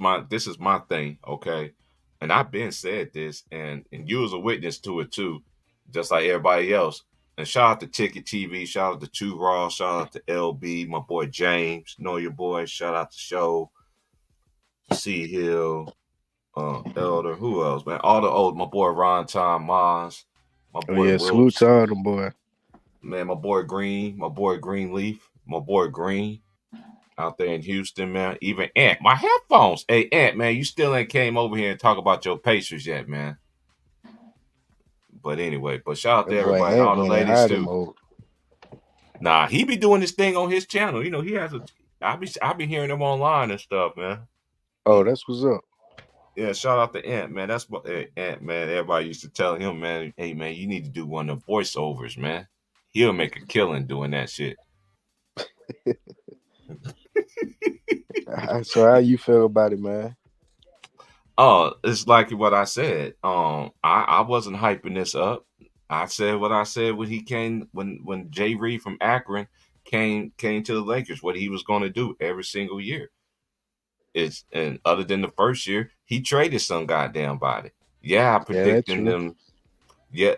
A: my thing, okay? And I've been said this and you was a witness to it too, just like everybody else. And shout out to Ticket TV, shout out to Two Raw, shout out to LB, my boy James, know your boy, shout out to Show, C Hill, Elder, who else, man? All the old, my boy Ron Tom Mons, my
B: Oh,
A: boy
B: yeah, salute to
A: Wilkes,
B: all them, boy.
A: man, my boy Greenleaf, my boy Green out there in Houston, man. Even Ant, my headphones. Hey, Ant, man, you still ain't came over here and talk about your Pacers yet, man. But anyway, shout out
B: That
A: to
B: boy
A: everybody and
B: Ant
A: all the
B: went in
A: ladies
B: hiding
A: too.
B: mode.
A: Nah, he be doing this thing on his channel. He has a. I be hearing him online and stuff, man.
B: Oh, that's what's up.
A: Yeah, shout out to Ant, man. That's what Ant, man. Everybody used to tell him, man, hey, man, you need to do one of the voiceovers, man. He'll make a killing doing that shit.
B: So how you feel about it, man?
A: Oh, it's like what I said. I wasn't hyping this up. I said what I said when he came when Jay Reed from Akron came to the Lakers. What he was going to do every single year. And other than the first year, he traded some goddamn body. Yeah, I
B: Yeah, that's
A: predicting
B: true.
A: them. Yeah,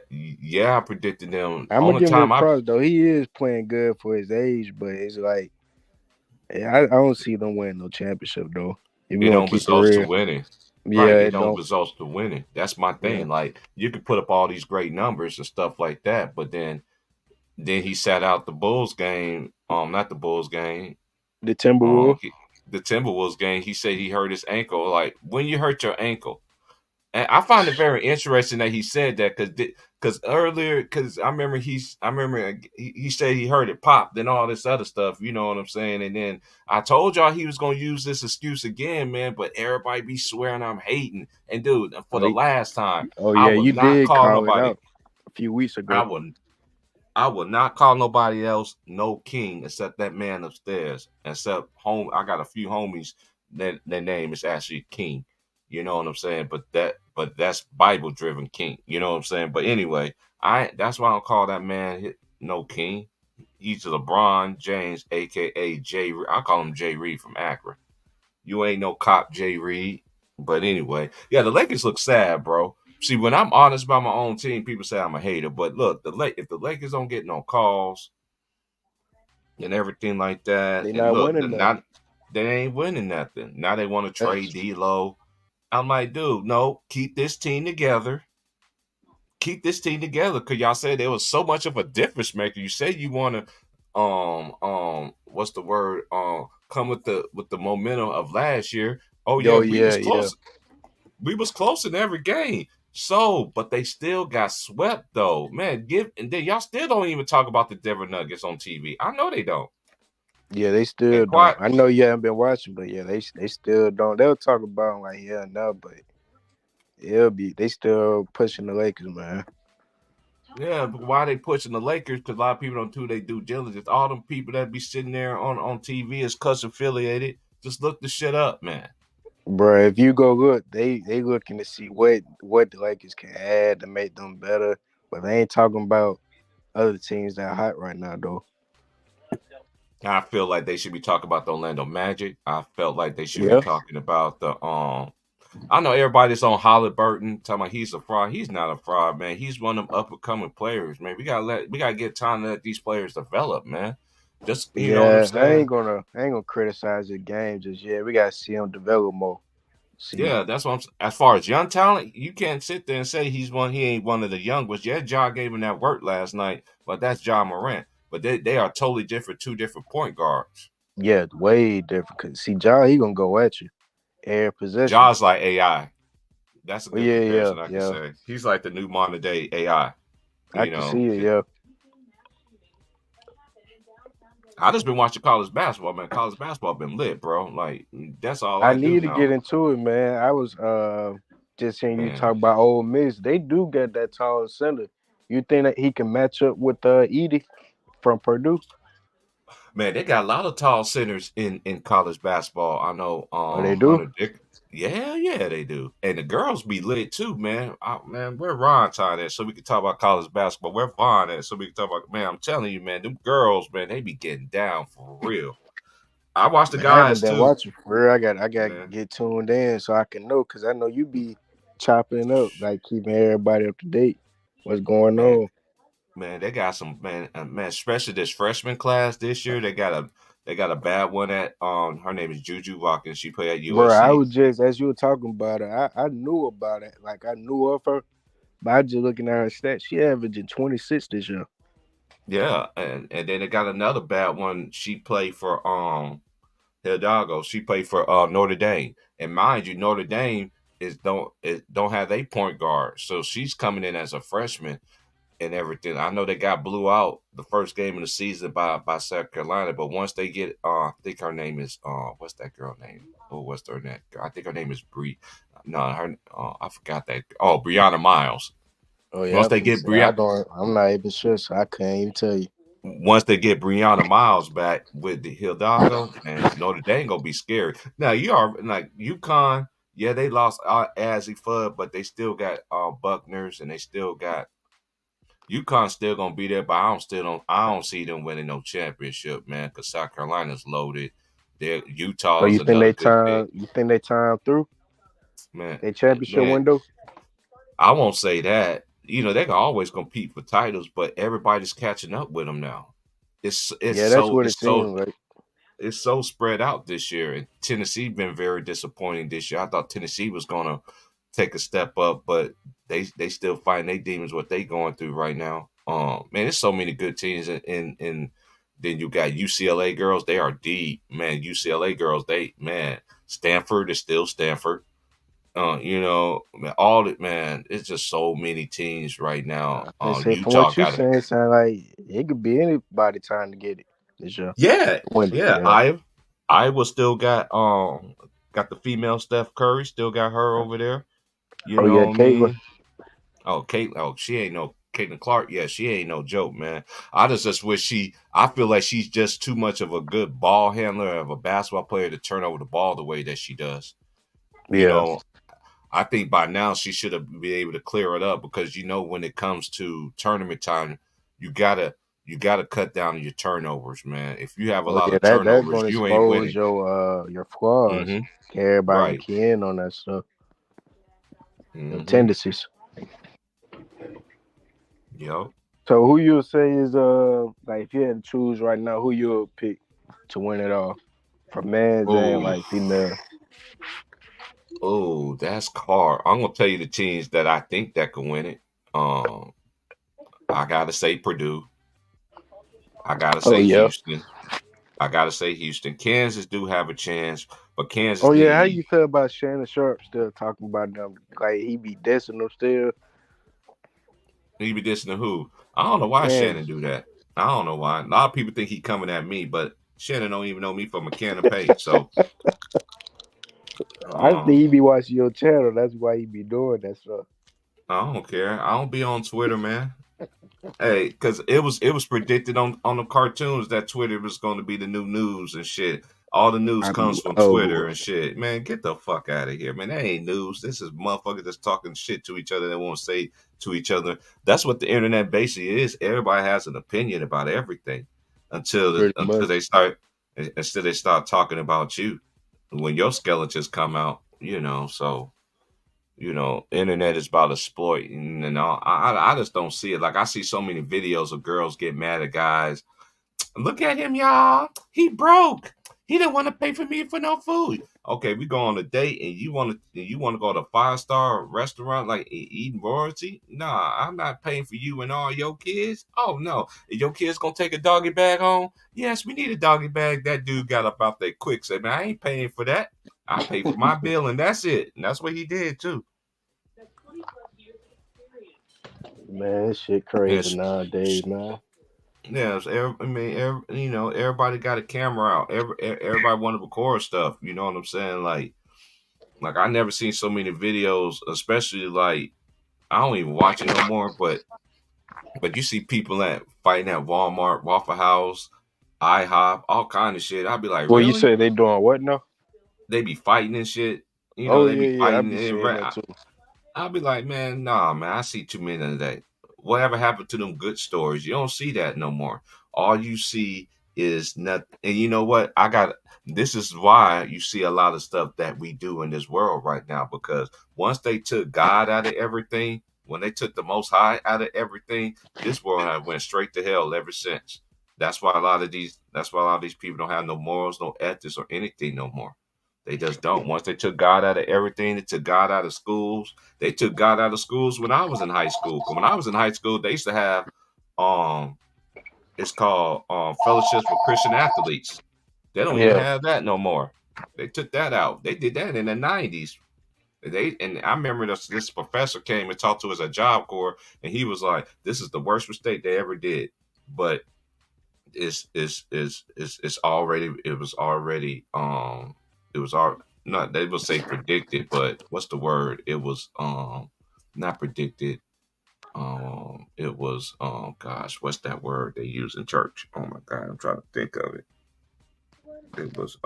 A: I predicted them.
B: I'm gonna
A: Only
B: give him his
A: time I
B: props though. He is playing good for his age, but it's like I don't see them winning no championship though. If you
A: it
B: gonna
A: don't
B: keep it
A: results to
B: real,
A: winning.
B: yeah,
A: Right. It
B: it
A: don't
B: don't.
A: results to winning. That's my
B: Yeah,
A: thing. Like you could put up all these great numbers and stuff like that, but then he sat out the Bulls game. Not the Bulls game.
B: the Timberwolves.
A: The Timberwolves game. He said he hurt his ankle. Like when you hurt your ankle, and I find it very interesting that he said that because earlier because I remember he said he heard it pop, then all this other stuff. You know what I'm saying? And then I told y'all he was gonna use this excuse again, man. But everybody be swearing I'm hating. And dude, for
B: Oh,
A: the last time,
B: oh
A: I
B: yeah,
A: was
B: you
A: not
B: did
A: calling
B: call it
A: nobody.
B: out few weeks
A: I
B: ago.
A: will I will not call nobody else no king except that man upstairs. Except home, I got a few homies that their name is actually King. You know what I'm saying? But that's Bible driven king. You know what I'm saying? But anyway, I that's why I don't call that man no king. He's LeBron James, aka Jay. I call him Jay Reed from Akron. You ain't no cop, Jay Reed. But anyway, yeah, the Lakers look sad, bro. See, when I'm honest about my own team, people say I'm a hater. But look, if the Lakers don't get no calls and everything like that,
B: They
A: and
B: not
A: look,
B: winning nothing.
A: they ain't winning nothing. Now they want to
B: That's
A: trade D'Lo. I'm like, dude, no, keep this team together. Keep this team together, because y'all said there was so much of a difference maker. You say you want to, what's the word? Come with the momentum of last year. Oh yeah,
B: yo,
A: we was
B: yeah.
A: close. We was close in every game. So, but they still got swept though. Man, and then y'all still don't even talk about the Denver Nuggets on TV. I know they don't.
B: Yeah, they
A: And
B: still don't.
A: quite
B: I know you haven't been watching, but yeah, they still don't. They'll talk about 'em like yeah, no, but they still pushing the Lakers, man.
A: yeah, but why they pushing the Lakers? Because a lot of people don't do their due diligence. All them people that be sitting there on TV is cuss affiliated. Just look the shit up, man.
B: Bro, if you go look, they looking to see what the Lakers can add to make them better, but they ain't talking about other teams that are hot right now, though.
A: I feel like they should be talking about the Orlando Magic. I felt like they should be
B: Yeah,
A: talking about the I know everybody's on Halliburton talking about he's a fraud. He's not a fraud, man. He's one of them up and coming players, man. We gotta get time to let these players develop, man. Just you know what I'm
B: yeah.
A: saying?
B: I ain't gonna criticize the game just yet. We gotta see him develop more. See,
A: Yeah, that's what as far as young talent, you can't sit there and say he ain't one of the young ones. Yeah, Ja gave him that work last night, but that's Ja Morant. But they are totally different, two different point guards.
B: yeah, way different. Cause see, Ja, he gonna go at you every possession.
A: Ja's like AI. That's a
B: Oh
A: good
B: yeah,
A: comparison I can
B: yeah.
A: say. He's like the new modern day AI.
B: I
A: You
B: can
A: know,
B: see it. Yeah,
A: I just been watching college basketball, man. College basketball been lit, bro. Like that's all
B: I
A: I do
B: need to get
A: now,
B: into it, man. I was just hearing you
A: man.
B: talk about Ole Miss. They do get that tall center. You think that he can match up with Edie from Purdue?
A: Man, they got a lot of tall centers in college basketball. I know,
B: Oh, they do.
A: Hunter Dick. Yeah, they do. And the girls be lit too, man. Man, where Ron tied at so we can talk about college basketball? Where Vaughn at so we can talk about? Man, I'm telling you, man, them girls, man, they be getting down for real. I watch the
B: Man, I haven't
A: guys
B: been
A: too,
B: watching for real. I got to
A: man.
B: get tuned in so I can know because I know you be chopping up, like keeping everybody up to date. What's going
A: Man,
B: on,
A: man, they got some man, especially this freshman class this year. They got a bad one at her name is Juju Watkins. She played at
B: bro? I
A: USC.
B: was just as you were talking about it, I knew about it. Like I knew of her, but I just looking at her stats. She averaging 26 this year.
A: Yeah, and then they got another bad one. She played for Hidalgo. She played for Notre Dame. And mind you, Notre Dame don't have a point guard. So she's coming in as a freshman and everything. I know they got blew out the first game of the season by South Carolina, but once they get I think her name is what's that girl name? Oh, what's her name? I think her name is Bree. No, her I forgot that. Oh, Brianna Miles.
B: Oh
A: Once
B: yeah,
A: they get
B: I
A: Brianna
B: don't. I'm not even sure, so I can't even tell you.
A: once they get Brianna Miles back with the Hidalgo, and Notre Dame gonna be scary. Now you are like UConn, yeah, they lost Azzy Fudd, but they still got Buckners, and they still got UConn still gonna be there, but I don't see them winning no championship, man, because South Carolina's loaded.
B: So
A: Utah is
B: you think
A: another good pick,
B: they time through
A: man.
B: their championship
A: Man,
B: window?
A: I won't say that. You know they can always compete for titles, but everybody's catching up with them now.
B: Yeah, that's what it seems like.
A: It's so spread out this year. And Tennessee been very disappointing this year. I thought Tennessee was gonna take a step up, but they still fighting their demons what they going through right now. Man, there's so many good teams in then you got UCLA girls, they are deep. Man, UCLA girls, they man, Stanford is still Stanford. You know, man, all it man, it's just so many teams right now.
B: I say from
A: Utah
B: what you
A: got it.
B: saying, it sound like it could be anybody trying to get it this year.
A: Yeah,
B: Window,
A: yeah.
B: yeah.
A: Iowa still got the female Steph Curry, still got her over there. You
B: Oh yeah,
A: know what I
B: Caitlin.
A: mean? Oh, Kate. Oh, she ain't no. Caitlin Clark, yeah, she ain't no joke, man. I just wish I feel like she's just too much of a good ball handler of a basketball player to turn over the ball the way that she does. You
B: Yeah.
A: know, I think by now she should have been able to clear it up because when it comes to tournament time, you gotta cut down your turnovers, man. If you have a
B: Oh
A: lot
B: yeah,
A: of
B: that's
A: turnovers,
B: gonna
A: you ain't
B: expose
A: winning.
B: your flaws.
A: Mm-hmm.
B: Everybody can
A: Right.
B: key in on that stuff. Your
A: Mm-hmm.
B: tendencies.
A: Yep.
B: So who you say is like if you had to choose right now, who you would pick to win it all? For men's and
A: Oh,
B: like female.
A: that's hard. I'm gonna tell you the teams that I think that can win it. Um, I gotta say Purdue. I gotta
B: Oh
A: say
B: yeah.
A: Houston. I gotta say Houston. Kansas do have a chance, but
B: Oh
A: Kansas
B: yeah, how
A: need
B: you feel about Shannon Sharp still talking about them? Like he be dissing them still.
A: he be dissing the who. I don't know why Shannon
B: Kansas.
A: do that. I don't know why. A lot of people think he coming at me, but Shannon don't even know me from a can of paint. So
B: I think
A: um,
B: he be watching your channel. That's why he be doing that stuff.
A: I don't care. I don't be on Twitter, man. Hey, because it was predicted on the cartoons that Twitter was going to be the new news and shit. All the news
B: I be
A: comes from Twitter
B: over.
A: and shit. Man, get the fuck out of here, man. That ain't news. This is motherfuckers that's talking shit to each other that won't say to each other. That's what the internet basically is. Everybody has an opinion about everything
B: Pretty
A: until
B: much.
A: they start talking about you when your skeletons come out. So internet is about exploiting and all. I just don't see it. Like I see so many videos of girls get mad at guys. Look at him, y'all. He broke. He didn't want to pay for me for no food. Okay, we go on a date and you want to go to a 5-star restaurant like eating royalty? Nah, I'm not paying for you and all your kids. Oh no, is your kids gonna take a doggy bag home? Yes, we need a doggy bag. That dude got up out there quick. Said, man, I ain't paying for that. I pay for my bill and that's it. And that's what he did too.
B: Man, this shit crazy
A: Yes.
B: nowadays, man.
A: Yes, everybody got a camera out. Everybody want to record stuff. You know what I'm saying? Like I never seen so many videos, especially like I don't even watch it no more. But you see people fighting at Walmart, Waffle House, IHOP, all kind of shit. I'd be like,
B: Well, you
A: really?
B: say they doing what now?
A: They be fighting and shit.
B: Oh
A: They
B: yeah,
A: be
B: yeah, I
A: fighting
B: be
A: and
B: seeing that too.
A: I'll be like, man, nah, man, I see too many of that. Whatever happened to them good stories? You don't see that no more. All you see is nothing. And you know what? This is why you see a lot of stuff that we do in this world right now, because once they took God out of everything, when they took the Most High out of everything, this world has went straight to hell ever since. That's why a lot of these people don't have no morals, no ethics, or anything no more. They just don't. Once they took God out of everything, they took God out of schools. They took God out of schools when I was in high school. 'Cause when I was in high school, they used to have um it's called fellowships with Christian athletes. They don't even
B: Yeah.
A: have that no more. They took that out. They did that in the 90s. And I remember this professor came and talked to us at Job Corps, and he was like, "This is the worst mistake they ever did." But it's already it was all not they will say predicted, but what's the word? It was not predicted. It was gosh, what's that word they use in church? Oh my god, I'm trying to think of it. It was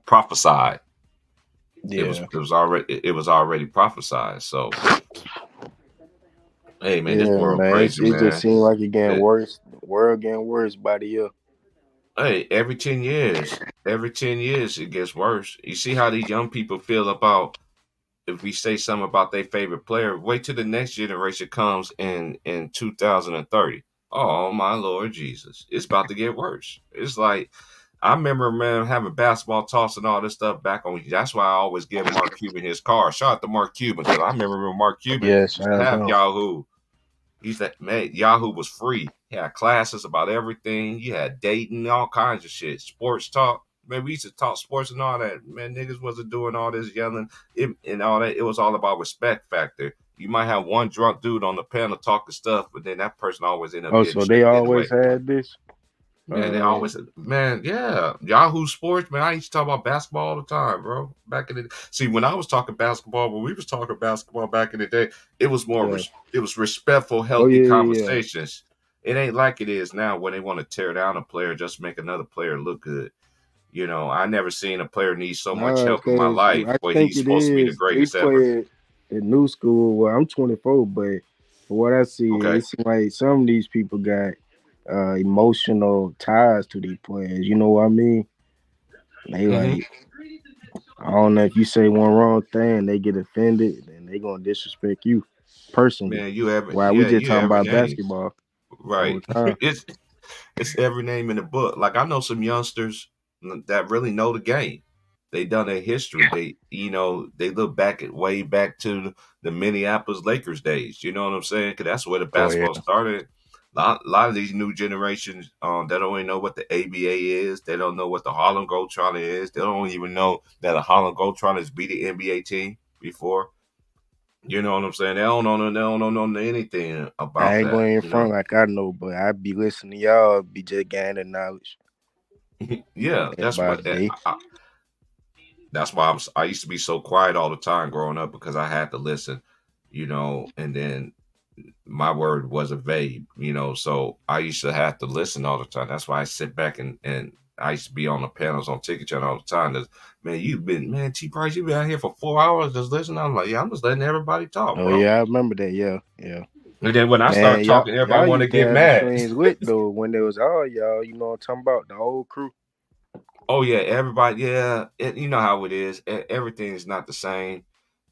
A: prophesied.
B: Yeah.
A: It was already prophesied. So hey man, this
B: Yeah,
A: world
B: man.
A: crazy,
B: It just
A: man.
B: seems like it getting
A: It,
B: worse. The world getting worse by the year.
A: Hey, every 10 years it gets worse. You see how these young people feel about if we say something about their favorite player, wait till the next generation comes in 2030. Oh my Lord Jesus. It's about to get worse. It's like I remember, man, having basketball toss and all this stuff back on. That's why I always give Mark Cuban his car. Shout out to Mark Cuban because I remember when Mark Cuban
B: Yes,
A: used to
B: I
A: have
B: know.
A: Yahoo. He's that man. Yahoo was free. He had classes about everything. You had dating, all kinds of shit, sports talk. Man, we used to talk sports and all that. Man, niggas wasn't doing all this yelling and all that. It was all about respect factor. You might have one drunk dude on the panel talking stuff, but then that person always end up
B: Oh,
A: getting
B: so they
A: shit
B: always
A: anyway.
B: had this.
A: Man, they always, man, yeah. Yahoo Sports, man. I used to talk about basketball all the time, bro. Back in the see, when I was talking basketball, when we was talking basketball back in the day, it was more,
B: Yeah.
A: it was respectful,
B: Oh
A: healthy
B: yeah.
A: conversations. It ain't like it is now when they want to tear down a player just to make another player look good. You know, I never seen a player need so much
B: Nah,
A: help in my
B: cause
A: life,
B: I
A: but
B: think
A: he's
B: it
A: supposed to be the
B: is. They
A: greatest ever.
B: play at new school. Well, I'm 24, but for what I see,
A: Okay.
B: it seems like some of these people got emotional ties to these players. You know what I mean? They
A: Mm-hmm.
B: like, I don't know if you say one wrong thing, they get offended, and they gonna disrespect you personally.
A: Man, you have
B: Why we
A: yeah,
B: just
A: you
B: talking
A: every
B: about
A: name.
B: basketball the whole
A: Right.
B: time?
A: It's every name in the book. Like I know some youngsters that really know the game. They done their history. They look back at way back to the Minneapolis Lakers days. You know what I'm saying? Because that's where the
B: Oh yeah.
A: basketball started. A lot of these new generations, they don't even know what the ABA is. They don't know what the Harlem Globetrotter is. They don't even know that a Harlem Globetrotters beat the NBA team before. You know what I'm saying? They don't know anything
B: I
A: about
B: ain't
A: that.
B: going in front like I know, but I be listening to y'all, be just gaining knowledge
A: Yeah,
B: day by day.
A: that's why I used to be so quiet all the time growing up because I had to listen, and then my word wasn't vague, so I used to have to listen all the time. That's why I sit back and I used to be on the panels on Ticket Channel all the time. Man, T Price, you've been out here for 4 hours just listening. I'm like, yeah, I'm just letting everybody talk,
B: Oh
A: bro.
B: yeah, I remember that. Yeah, yeah.
A: And then when I
B: Man,
A: start talking,
B: y'all
A: everybody want to
B: used to
A: get
B: have the
A: mad.
B: streams lit though when there was all y'all. You know what I'm talking about? The old crew.
A: Oh yeah, everybody. Yeah, you know how it is. Everything is not the same.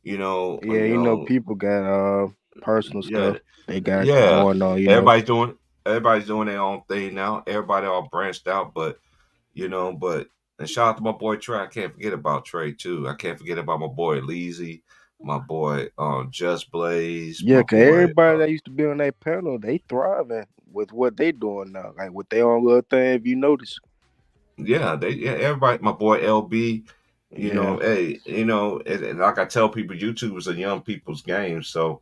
A: You know.
B: Yeah, you know, people got personal
A: Yeah,
B: stuff they got
A: yeah.
B: going on. You know.
A: Everybody's doing their own thing now. Everybody all branched out, but and shout out to my boy Trey. I can't forget about Trey too. I can't forget about my boy Leezy, my boy Just Blaze,
B: Yeah,
A: my
B: cause
A: boy.
B: everybody that used to be on that panel, they thriving with what they doing now, like with their own little thing. If you notice,
A: Everybody, my boy LB.
B: yeah,
A: Hey, and like I tell people, YouTube is a young people's game. So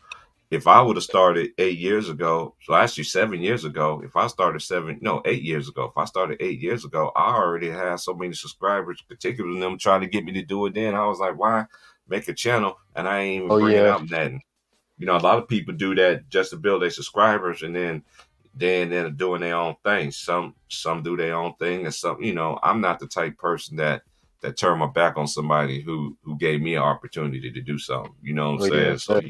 A: if I would have started 8 years ago, so actually 7 years ago, if I started 8 years ago, if I started 8 years ago, I already had so many subscribers, particularly them trying to get me to do it. Then I was like, why make a channel and I ain't even
B: oh
A: bringing
B: yeah,
A: out nothing? A lot of people do that just to build their subscribers, and then they're doing their own thing. Some do their own thing, and some, I'm not the type person that turn my back on somebody who gave me an opportunity to do something. You know what I'm
B: oh yeah,
A: saying? So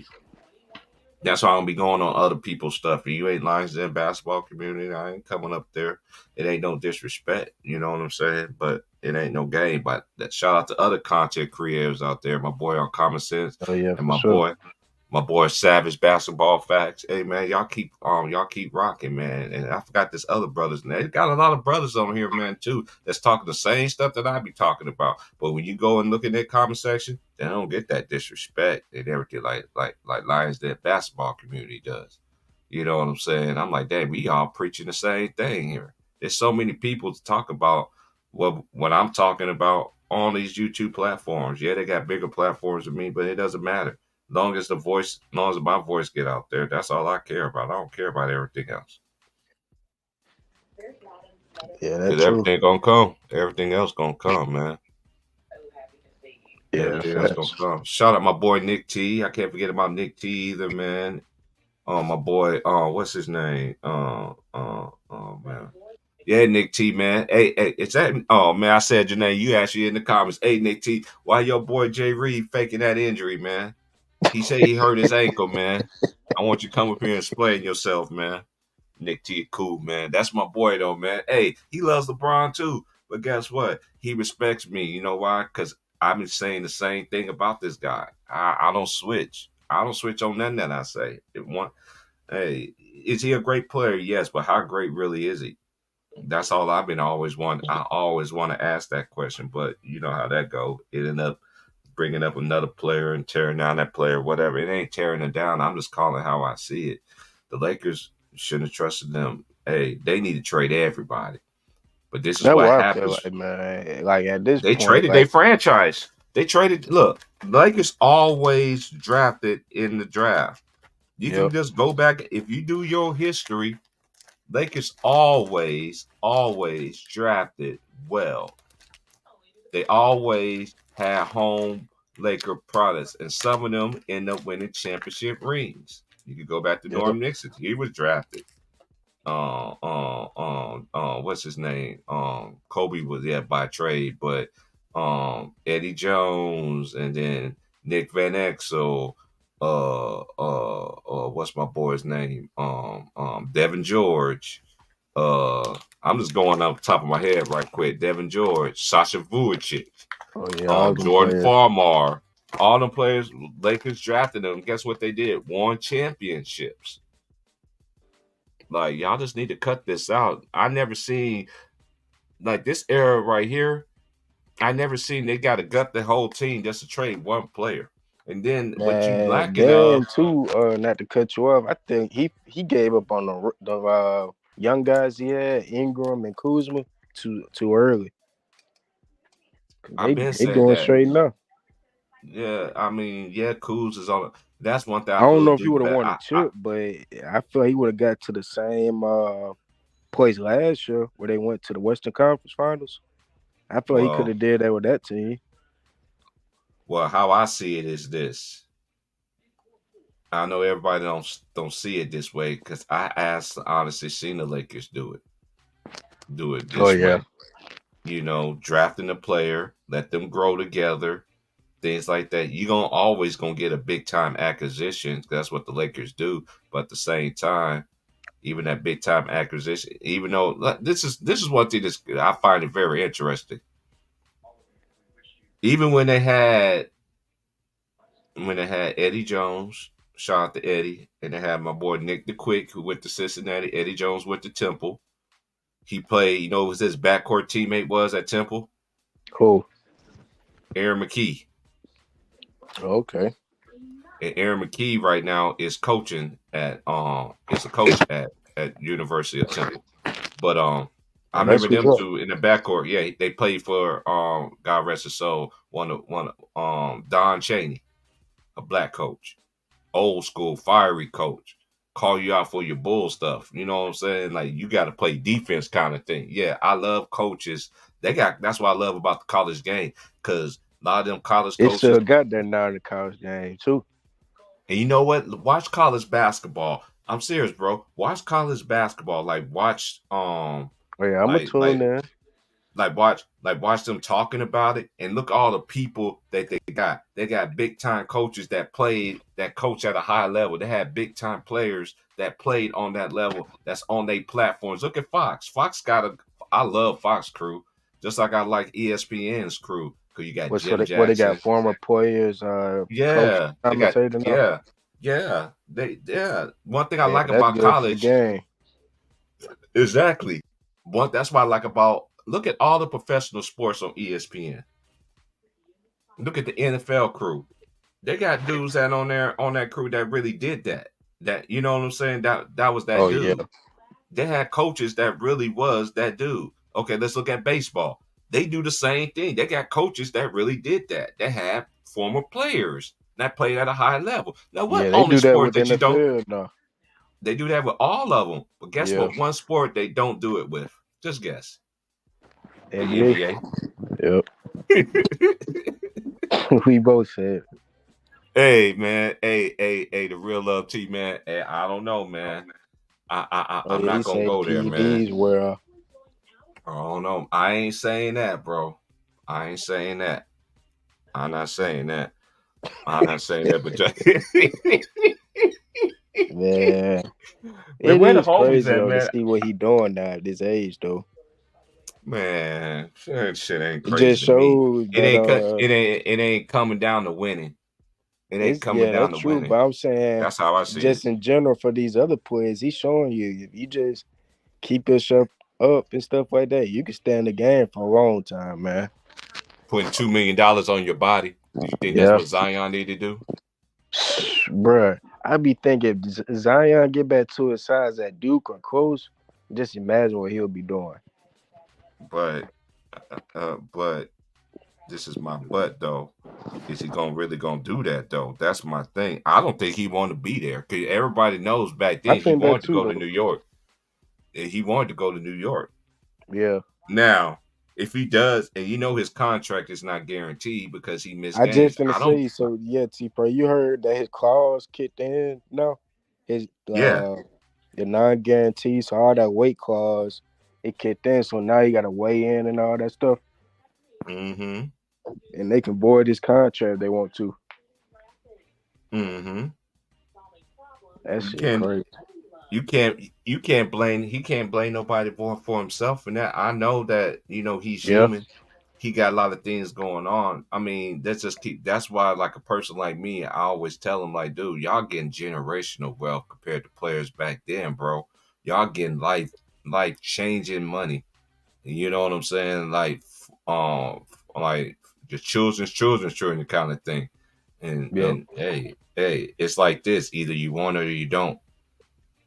A: that's why I don't be going on other people's stuff. If you ain't Lions Den basketball community, I ain't coming up there. It ain't no disrespect, you know what I'm saying? But it ain't no game. But that shout out to other content creators out there. My boy on Common Sense
B: oh yeah,
A: and
B: for sure.
A: my boy Savage Basketball Facts. Hey man, y'all keep rocking, man. And I forgot this other brothers. Man, they got a lot of brothers on here, man, too, that's talking the same stuff that I be talking about. But when you go and look in their comment section, they don't get that disrespect and everything like Lions Den basketball community does. You know what I'm saying? I'm like, dang, we all preaching the same thing here. There's so many people to talk about what I'm talking about on these YouTube platforms. Yeah, they got bigger platforms than me, but it doesn't matter long as my voice get out there, that's all I care about. I don't care about everything else.
B: Yeah, that's
A: Cause
B: true.
A: everything gonna come. Everything else gonna come, man.
B: Yeah,
A: Everything else gonna
B: facts.
A: come. Shout out my boy Nick T. I can't forget about Nick T either, man. My boy, what's his name? Oh man. Yeah, Nick T, man. Hey, it's that. Oh man, I said your name. You actually in the comments. Hey, Nick T, why your boy Jay Reed faking that injury, man? He said he hurt his ankle, man. I want you to come up here and explain yourself, man. Nick T, cool, man. That's my boy, though, man. Hey, he loves LeBron too, but guess what? He respects me. You know why? Because I've been saying the same thing about this guy. I don't switch. I don't switch on nothing that I say. Hey, is he a great player? Yes, but how great really is he? That's all I've been always want. I always want to ask that question, but you know how that go. It end up bringing up another player and tearing down that player, whatever. It ain't tearing it down. I'm just calling how I see it. The Lakers shouldn't have trusted them. Hey, they need to trade everybody. But this is
B: That's
A: what
B: what I feel
A: happens.
B: like, man. Like at this
A: They
B: point,
A: traded their
B: like
A: franchise. They traded. Look, Lakers always drafted in the draft. You can
B: yep,
A: just go back if you do your history. Lakers always drafted well. They always had home Laker products, and some of them end up winning championship rings. You could go back to
B: Yep.
A: Norm Nixon. He was drafted. What's his name? Kobe was by trade, but Eddie Jones, and then Nick Van Exel. What's my boy's name? Devin George. I'm just going off the top of my head right quick. Devin George, Sasha Vujacic,
B: Oh yeah, all them
A: Jordan
B: players.
A: Farmar. All them players, Lakers drafted them. Guess what they did? Won championships. Like, y'all just need to cut this out. I never seen like this era right here. I never seen they got to gut the whole team just to trade one player. And then what you
B: Man,
A: lacking of,
B: then too, not to cut you off, I think he gave up on the young guys he had, Ingram and Kuzma, too early.
A: I've
B: They
A: been
B: they
A: said
B: going
A: that.
B: straight now.
A: Yeah, I mean, yeah, Kuz is on. That's one thing I
B: I don't
A: feel
B: know if he
A: do
B: would have
A: better.
B: won a chip, but I feel he would have got to the same place last year where they went to the Western Conference Finals. I feel he could
A: Well,
B: have did that with that team.
A: how I see it is this. I know everybody don't see it this way because I asked honestly seen the Lakers do it
B: Oh
A: this
B: yeah.
A: way. Drafting a player, let them grow together, things like that. You're always gonna get a big time acquisition. That's what the Lakers do. But at the same time, even that big time acquisition, even though this is one thing that I find it very interesting. Even when they had Eddie Jones, shout out to Eddie, and they had my boy Nick the Quick, who went to Cincinnati. Eddie Jones went to Temple. He played, who his backcourt teammate was at Temple?
B: Cool.
A: Aaron McKee.
B: Okay.
A: And Aaron McKee right now is coaching is a coach at University of Temple. But I
B: Oh, that's
A: remember
B: what's
A: them
B: up.
A: two in the backcourt. Yeah, they played for God rest his soul, one Don Chaney, a black coach, old school, fiery coach. Call you out for your bull stuff. You know what I'm saying? Like, you got to play defense kind of thing. Yeah, I love coaches. That's what I love about the college game, because a lot of them college
B: It
A: coaches.
B: still got that now in the college game too.
A: And you know what? Watch college basketball. I'm serious, bro. Watch college basketball. Like, watch
B: Oh yeah, I'm gonna
A: like
B: tune
A: like
B: in.
A: watch them talking about it, and look all the people that they got. They got big time coaches that coach at a high level. They had big time players that played on that level. That's on their platforms. Look at Fox. I love Fox crew, just like I like ESPN's crew. Cause you got Jim
B: What they got
A: Jackson.
B: former players, coach
A: Yeah, they got
B: commentator now.
A: yeah. One thing I
B: Yeah,
A: like
B: that's
A: about
B: good for the
A: college,
B: game.
A: exactly. That's what I like about. Look at all the professional sports on ESPN. Look at the NFL crew. They got dudes that on that crew that really did that. That, you know what I'm saying? That was that
B: Oh yeah.
A: dude. They had coaches that really was that dude. Okay, let's look at baseball. They do the same thing. They got coaches that really did that. They have former players that played at a high level. Now, what
B: Yeah, they
A: only
B: do that
A: sport
B: with
A: that you don't?
B: NFL now.
A: They do that with all of them. But guess
B: Yeah.
A: what? One sport they don't do it with. Just guess. The
B: NBA.
A: NBA.
B: Yep. We both said.
A: Hey, man. Hey, the real love T, man. Hey, I don't know, man.
B: Oh
A: I'm
B: yeah, he
A: not gonna
B: said
A: go there, man.
B: PEDs were
A: I don't know. I ain't saying that, bro. I ain't saying that. I'm not saying that. I'm not saying that, but just
B: man.
A: man,
B: It
A: where the
B: is
A: homies
B: crazy
A: at,
B: though to
A: man?
B: see what he doing now at this age though.
A: Man, shit ain't
B: It just
A: crazy to me.
B: shows that
A: It ain't coming down to winning. It ain't
B: it's
A: coming
B: yeah,
A: down
B: that's
A: to
B: true.
A: winning.
B: But I'm saying
A: That's how I see it.
B: just in general for these other players, he's showing you if you just keep yourself up and stuff like that, you can stay in the game for a long time, man.
A: Putting $2 million on your body. Do you think that's
B: Yeah.
A: what Zion need to do?
B: Bruh, I be thinking if Zion get back to his size at Duke or close, just imagine what he'll be doing.
A: But this is my butt though. Is he really gonna do that though? That's my thing. I don't think he want to be there because everybody knows back
B: I
A: then he
B: think that
A: wanted to
B: too
A: go to
B: though.
A: New York. he wanted to go to New York.
B: Yeah.
A: Now, if he does, and his contract is not guaranteed because he missed
B: I just
A: games.
B: gonna
A: I don't.
B: say, so yeah, T-Pro, you heard that his clause kicked in? No, his
A: Yeah.
B: the non-guarantee, so all that weight clause it kicked in. So now you got to weigh in and all that stuff,
A: Mm-hmm.
B: and they can void his contract if they want to.
A: Mm-hmm.
B: That
A: You
B: shit
A: can't.
B: crazy.
A: You can't blame. He can't blame nobody for himself. And that I know that he's
B: Yeah,
A: human. He got a lot of things going on. I mean, that's why like a person like me, I always tell him like, dude, y'all getting generational wealth compared to players back then, bro. Y'all getting life changing money. You know what I'm saying? Like the children's children kind of thing. And
B: yeah.
A: and hey, it's like this. Either you want it or you don't.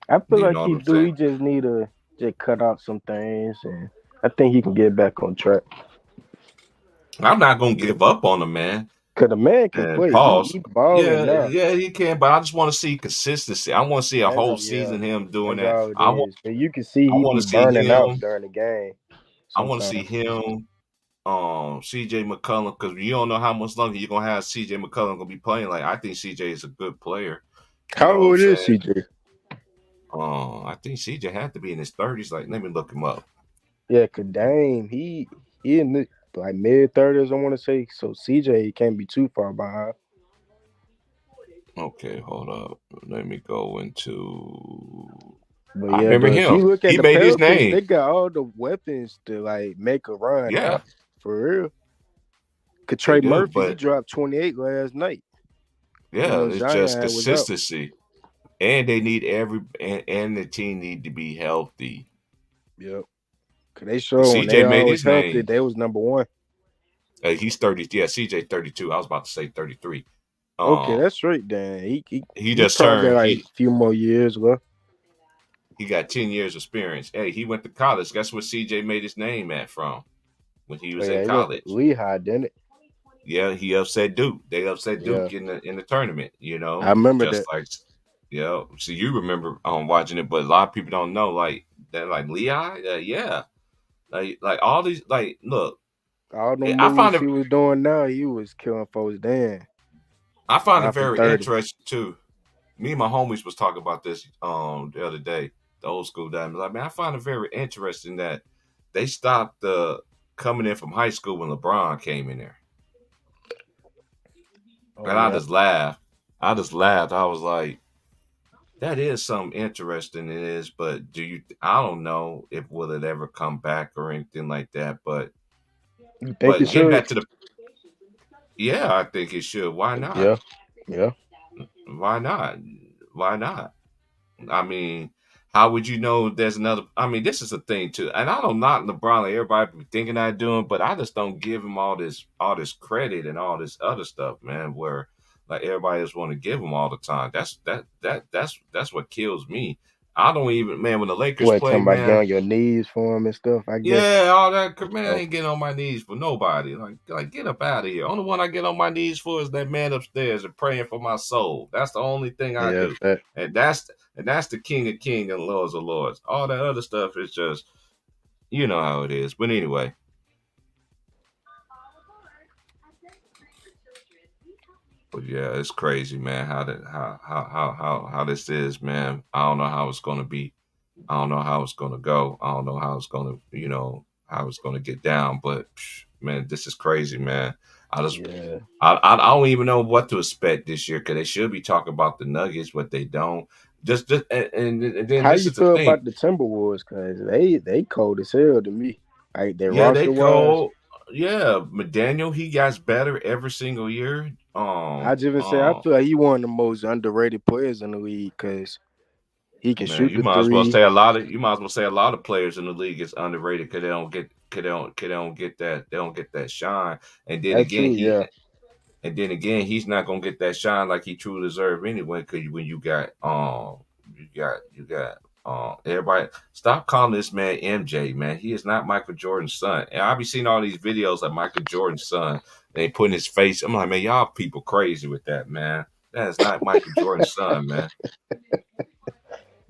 B: I feel
A: You
B: like
A: know what
B: he
A: I'm
B: do.
A: saying?
B: He just need to just cut out some things, and I think he can get back on track.
A: I'm not gonna give up on the man.
B: Cause the man can
A: And
B: play.
A: pause.
B: He balling
A: Yeah,
B: now.
A: yeah, he can, but I just want to see consistency. I want to see a
B: That's
A: whole
B: yeah.
A: season him doing
B: That's
A: that.
B: all it
A: I want
B: is. But you can see
A: I
B: he
A: want
B: be
A: to see
B: burning out
A: him.
B: during the game
A: I want to see
B: sometimes.
A: him. CJ McCollum, because you don't know how much longer you're gonna have CJ McCollum gonna be playing. Like I think CJ is a good player. You
B: How
A: know what I'm
B: old is
A: saying?
B: CJ?
A: I think CJ had to be in his 30s. Like, let me look him up.
B: Yeah, cause Dame, he in the like mid-30s, I want to say. So CJ can't be too far behind.
A: Okay, hold up. Let me go into.
B: But
A: I
B: yeah,
A: remember
B: though, if
A: him.
B: you look at
A: He
B: the
A: made his
B: Pelicans,
A: name.
B: they got all the weapons to like make a run
A: Yeah,
B: now. For real. Cause
A: they
B: Trey
A: do.
B: Murphy, he
A: But
B: dropped 28 last night.
A: yeah,
B: When
A: it's just
B: Zion was out.
A: consistency. And they need and the team need to be healthy.
B: Yep. Cause they showed when they
A: CJ made
B: all was
A: his
B: healthy,
A: name.
B: they was number one.
A: He's 30. Yeah, CJ 32. I was about to say 33.
B: Okay,
A: Um,
B: that's right then.
A: he
B: He
A: just
B: probably got
A: turned.
B: like a few more years left.
A: He got 10 years experience. Hey, he went to college. Guess what CJ made his name at from when he
B: Oh
A: was in
B: yeah, he went to
A: college.
B: Lehigh, didn't it?
A: Yeah, he upset Duke. They upset
B: Yeah.
A: Duke in the tournament.
B: I remember
A: Just
B: that.
A: like so you remember watching it, but a lot of people don't know like that. Like Lehigh, yeah, like all these look.
B: All them
A: I
B: moves
A: find
B: he
A: it
B: was doing now, he was killing folks then.
A: I find it
B: After
A: very
B: 30.
A: interesting too. Me and my homies was talking about this the other day, the old school diamonds. I mean, I find it very interesting that they stopped coming in from high school when LeBron came in there.
B: Oh
A: And I
B: yeah.
A: just laughed. I just laughed. I was like, that is something interesting. It is, but I don't know if will it ever come back or anything like that.
B: You think it
A: But getting
B: should?
A: back to the yeah, I think it should. Why not?
B: Yeah. Yeah.
A: Why not? Why not? I mean, how would you know there's another? I mean, this is a thing too, and I don't knock LeBron like everybody be thinking I do him, but I just don't give him all this credit and all this other stuff, man. Where like everybody just want to give him all the time. That's what kills me. I don't even man when the Lakers
B: What,
A: play,
B: talking about getting
A: man.
B: on your knees for him and stuff, I guess.
A: Yeah, all that man, I
B: Oh,
A: ain't getting on my knees for nobody. Like get up out of here. Only one I get on my knees for is that man upstairs and praying for my soul. That's the only thing I
B: yeah,
A: do.
B: fact.
A: And that's the King of Kings and Lords of Lords. All that other stuff is just you know how it is. But anyway, but yeah, it's crazy, man. How this is, man. I don't know how it's gonna be. I don't know how it's gonna go. I don't know how it's gonna, how it's gonna get down. But man, this is crazy, man. I just,
B: Yeah.
A: I don't even know what to expect this year because they should be talking about the Nuggets, but they don't. Just and then
B: How
A: this
B: you
A: is the
B: feel
A: thing.
B: about the Timberwolves? Cause they cold as hell to me. Like their
A: Yeah, they
B: roster wise.
A: cold. Yeah, McDaniel, he gets better every single year.
B: I just even say I feel like he one of the most underrated players in the league because he can
A: Man,
B: shoot the three.
A: you might as well say a lot of players in the league is underrated because they don't get that shine. And then
B: That's
A: again,
B: true, yeah.
A: he's not gonna get that shine like he truly deserves anyway. Because when you got everybody stop calling this man MJ, man. He is not Michael Jordan's son. And I be seeing all these videos of Michael Jordan's son. And they putting his face. I'm like, man, y'all people crazy with that, man. That is not Michael Jordan's son, man.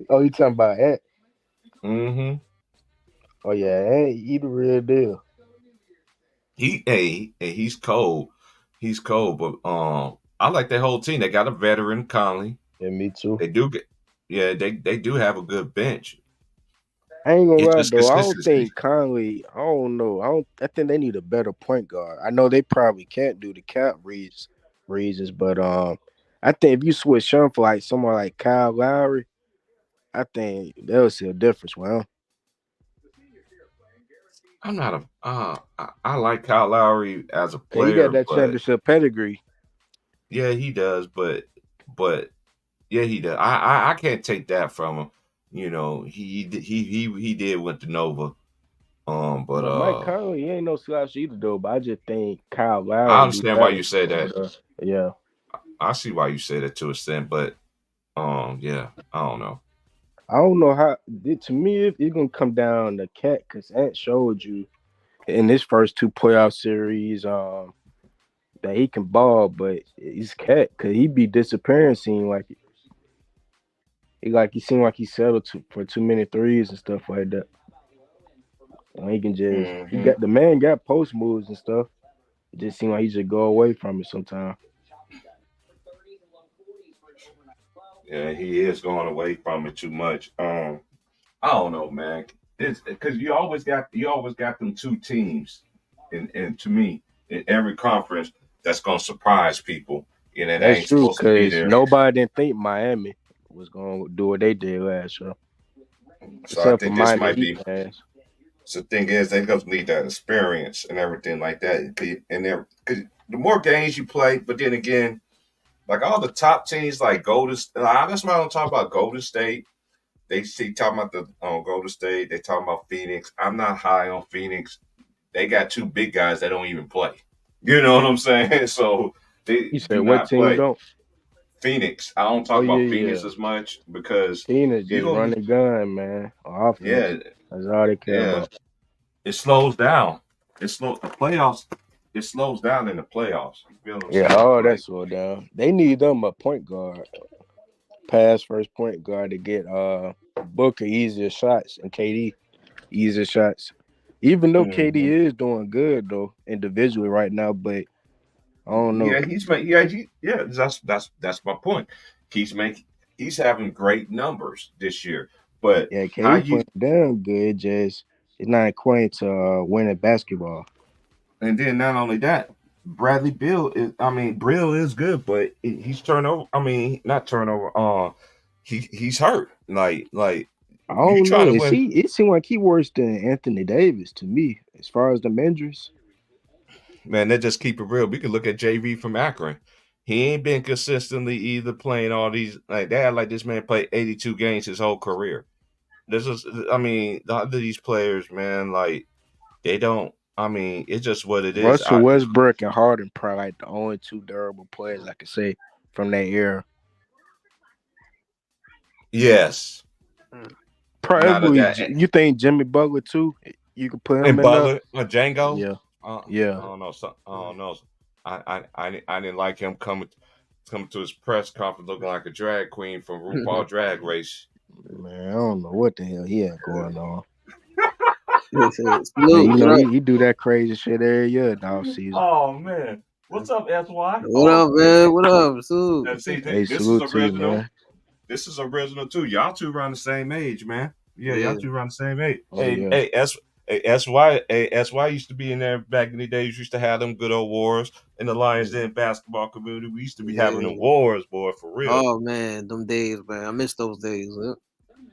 B: Oh, you talking about that?
A: Mm-hmm.
B: Oh yeah, he the real deal.
A: He's cold. He's cold, but I like that whole team. They got a veteran Conley.
B: Yeah, me too.
A: They do get, yeah, they do have a good bench.
B: I ain't gonna
A: It's
B: lie
A: just
B: though. I don't
A: consistency.
B: think Conley. I don't know. I think they need a better point guard. I know they probably can't do the cap reasons, but I think if you switch on for like someone like Kyle Lowry, I think they'll see a difference. Well,
A: I'm not a. I like Kyle Lowry as a
B: cause he got
A: player,
B: that
A: but
B: championship pedigree.
A: yeah, he does. But yeah, he does. I can't take that from him. You know, he did with the Nova. But
B: But Mike Conley, he ain't no slouch either though. But I just think Kyle
A: I
B: Lowry do
A: understand why
B: better
A: you say
B: over
A: that.
B: there. Yeah.
A: I see why you say that to a extent, but yeah, I don't know.
B: I don't know how. To me, it's gonna come down to Cat because Ant showed you in his first two playoff series that he can ball, but he's Cat because he be disappearing. Seem like he seemed like he settled for too many threes and stuff like that. And he can just he
A: Hmm.
B: got the man got post moves and stuff. It just seemed like he just go away from it sometimes.
A: Yeah, he is going away from it too much. I don't know, man. It's because you always got them two teams, and to me, in every conference that's gonna surprise people. You know, they
B: That's
A: ain't
B: true
A: supposed to be
B: because
A: there.
B: nobody didn't think Miami was gonna do what they did last year,
A: So I
B: except for
A: think this
B: Miami
A: might
B: Heat
A: be.
B: fans.
A: So the thing is, they just need that experience and everything like that. And then, cause the more games you play, but then again, like all the top teams, like Golden. That's why I don't talk about Golden State. They see talking about the Golden State. They talking about Phoenix. I'm not high on Phoenix. They got two big guys that don't even play. You know what I'm saying? So they
B: You said
A: do
B: what
A: not
B: team
A: play.
B: don't?
A: Phoenix. I don't
B: Oh
A: talk
B: yeah,
A: about Phoenix
B: yeah.
A: as much because
B: Phoenix
A: you
B: just
A: gonna
B: run
A: get,
B: the gun, man. On offense.
A: yeah,
B: That's all they care
A: yeah.
B: about.
A: It slows down. It slow the playoffs. It slows down in the playoffs. You feel what I'm
B: Yeah,
A: saying?
B: all that
A: Like
B: slow down. They need them a point guard, pass first point guard to get Booker easier shots and KD easier shots. Even though KD
A: mhm.
B: is doing good though individually right now, but I don't know.
A: Yeah, yeah. That's my point. He's making he's having great numbers this year, but
B: Yeah,
A: how
B: KD
A: you
B: playing damn good. Just it's not equating to winning basketball.
A: and then not only that, Bradley Bill is. I mean, Brill is good, but he's turnover. I mean, not turnover. He's hurt. Like
B: I
A: you
B: don't know.
A: trying to
B: Is
A: win,
B: he? It seemed like he worse than Anthony Davis to me as far as the injuries.
A: man. They just keep it real. We can look at JV from Akron. He ain't been consistently either playing all these. Like they had like this man played 82 games his whole career. This is. I mean, the other these players, man, like they don't. I mean, it's just what it is.
B: Russell Westbrook and Harden probably like the only two durable players I could say from that era.
A: Yes. Not of
B: Probably,
A: that.
B: you think Jimmy Butler too? You could put him
A: And
B: in there.
A: Butler, Django.
B: Yeah,
A: I
B: yeah,
A: don't know. I don't know. I didn't like him coming to his press conference looking like a drag queen from RuPaul Drag Race.
B: man. I don't know what the hell he had going on. Man,
C: Salute,
B: you
C: what
B: know
C: up?
B: he do that crazy shit every year in the off season.
A: Oh man, what's up, Sy?
C: What
A: Oh,
C: up, man? What up?
A: and
C: Salute.
A: see,
B: Hey,
A: this is
B: salute to you,
A: original.
B: man.
A: This is original too. Y'all two around the same age, man. Yeah, y'all
C: Yeah.
A: two around the same age.
B: Oh yeah,
A: SY used to be in there back in the days. Used to have them good old wars in the Lions Den basketball community. We used to be having the
C: Yeah.
A: wars, boy, for real.
C: Oh man, them days, man. I miss those days. Huh?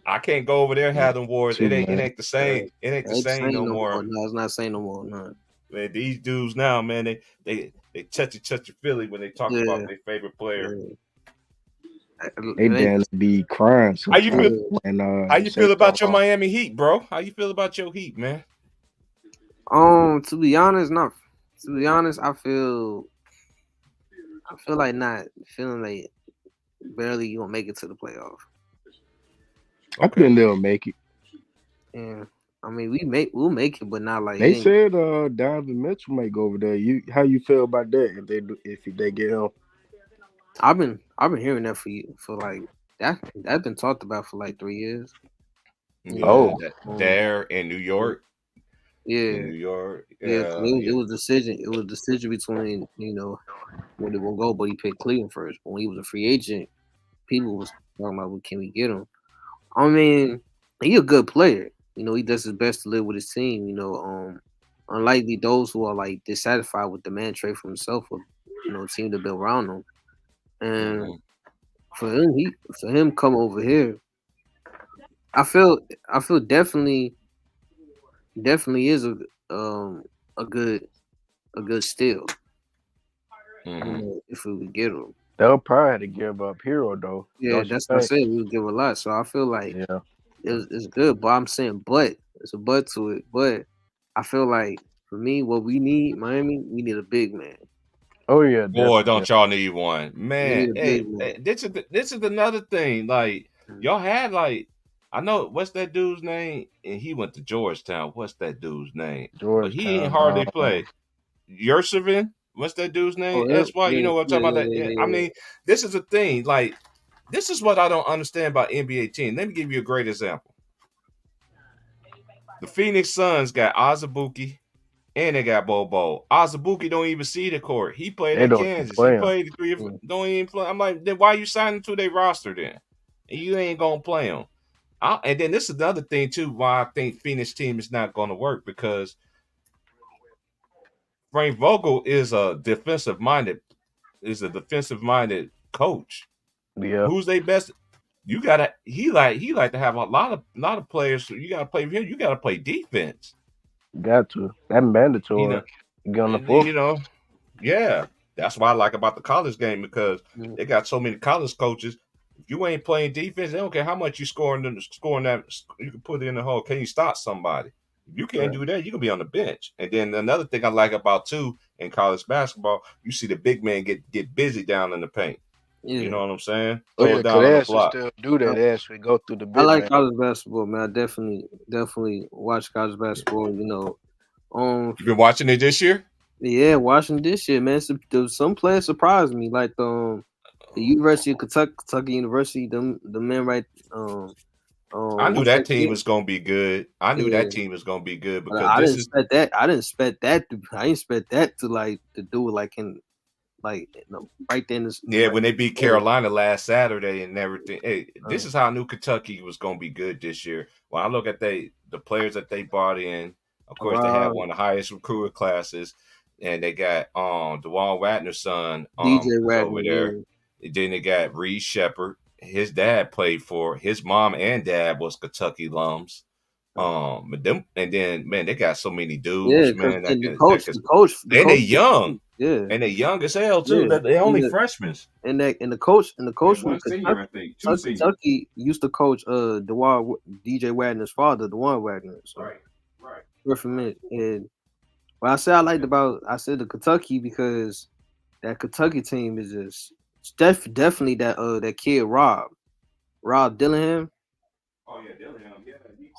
A: I can't go over there and
B: yeah,
A: have them wars.
B: too,
A: It
B: man.
A: ain't the same. It ain't
C: I
A: the
C: ain't
A: same
C: saying
A: no
C: no more.
A: more.
C: No, it's not saying no more. No.
A: Man, these dudes now, man, they touch your Philly when they talk about
C: Yeah.
A: their favorite player.
C: Yeah.
B: They
C: It ain't
B: damn be crying
A: How you
B: sometimes.
A: feel?
C: yeah.
B: And
A: How
B: the
A: you feel
B: second
A: about your
B: half.
A: Miami Heat, bro? How you feel about your Heat, man?
C: To be honest, not to be honest, I feel like not feeling like barely you gonna make it to the playoff.
B: I
A: Okay.
B: think they'll make it.
C: Yeah. I mean, we'll make it, but not like it
B: They
C: ain't.
B: said Donovan Mitchell might go over there. How you feel about that if they get him?
C: I've been hearing that for like that's been talked about for like 3 years.
A: Yeah,
B: Oh.
A: there in New York.
C: Yeah,
A: In New York.
C: yeah. 'Cause
A: Yeah,
C: it
A: yeah.
C: was decision. It was a decision between where they gonna go, but he picked Cleveland first. But when he was a free agent, people was talking about, well, can we get him? I mean, he a good player. He does his best to live with his team. Unlikely those who are like dissatisfied with the man trade for himself or team to build around him. And
A: Mhm.
C: for him come over here, I feel definitely is a good steal.
A: Mhm.
C: If we would get him.
B: They'll probably have to give up Hero though.
C: Yeah,
B: Don't you
C: that's what I
B: think?
C: said. We would give a lot. So I feel like
B: Yeah.
C: it's good, but I'm saying it's a but to it. But I feel like for me, what we need, Miami, we need a big man.
B: Oh yeah,
A: Boy,
B: definitely.
A: don't y'all need one,
C: We
A: man?
C: need a
A: Hey,
C: big man.
A: this is another thing. Like
C: Mhm.
A: y'all had like I know what's that dude's name, and he went to Georgetown. What's that dude's name? But he ain't
B: Georgetown.
A: hardly play. Yurcevin, what's that dude's name?
C: Oh,
A: That's why you
C: yeah,
A: know what I'm
C: yeah,
A: talking about.
C: yeah,
A: That
C: yeah,
A: I
C: yeah.
A: mean, this is a thing. Like this is what I don't understand about NBA teams. Let me give you a great example. The Phoenix Suns got Azubuike and they got Bobo. Azubuike don't even see the court. He played
B: They
A: at
B: don't even
A: Kansas. He
B: play him.
A: played three.
C: Mm.
A: Don't even play. I'm like, then why you signing to their roster then? And you ain't gonna play them. And then this is another thing too. Why I think Phoenix team is not going to work because Frank Vogel is a defensive minded coach.
B: Yeah,
A: Who's their best? You gotta he like to have a lot of players. So you gotta play with him. You gotta play defense.
B: got to. That's
A: You
B: mandatory.
A: know,
B: Get on the
A: and,
B: floor.
A: you know, yeah. That's what I like about the college game because
C: Mm.
A: they got so many college coaches. If you ain't playing defense, they don't care how much you scoring that you can put it in the hole. Can you stop somebody? If you can't
B: Right.
A: do that, you can be on the bench. And then another thing I like about too in college basketball, you see the big man get busy down in the paint. You
C: Yeah,
A: know what I'm saying?
B: Oh
A: Throw
B: yeah,
A: it
B: cause
A: down on
B: they
A: the
B: actually
A: block.
B: still do that.
C: I,
B: They actually go through the
C: I
B: big
C: like
B: man.
C: college basketball, man. I definitely watch college basketball.
A: You been watching it this year?
C: Yeah, watching this shit, man. Some players surprised me, like the University of Kentucky University. The men right.
A: I knew
C: What's
A: that
C: that
A: team
C: kid?
A: was gonna be good. I knew
C: Yeah,
A: that team was gonna be good
C: but
A: because this is
C: I didn't expect that. I didn't expect that to like to do it like right then.
A: yeah,
C: Right.
A: when they beat Carolina last Saturday and everything. Hey, this
C: Uh,
A: is how I knew Kentucky was gonna be good this year. When I look at the players that they brought in, of course they had
C: Rob,
A: one of the highest recruiter classes, and they got DeJuan Wagner's son
C: DJ
A: is over
C: Wagner,
A: there.
C: yeah.
A: And then they got Reed Shepard. His dad played for his mom and dad was Kentucky alums. But them and then man, they got so many
C: Yeah,
A: dudes,
C: because
A: man.
C: the
A: That
C: coach,
A: could,
C: the
A: and they
C: coach,
A: young,
C: yeah,
A: and they young as hell too.
C: yeah,
A: That they only
C: yeah.
A: freshmen.
C: And the coach
A: And
C: from
A: one senior, I think, two seniors.
C: Kentucky used to coach DJ Wagner's father, DeJuan Wagner. So
A: Right, right.
C: we're familiar. And what I said the Kentucky because that Kentucky team is just definitely that kid Rob Dillingham.
A: Oh yeah, Dillingham. Yeah,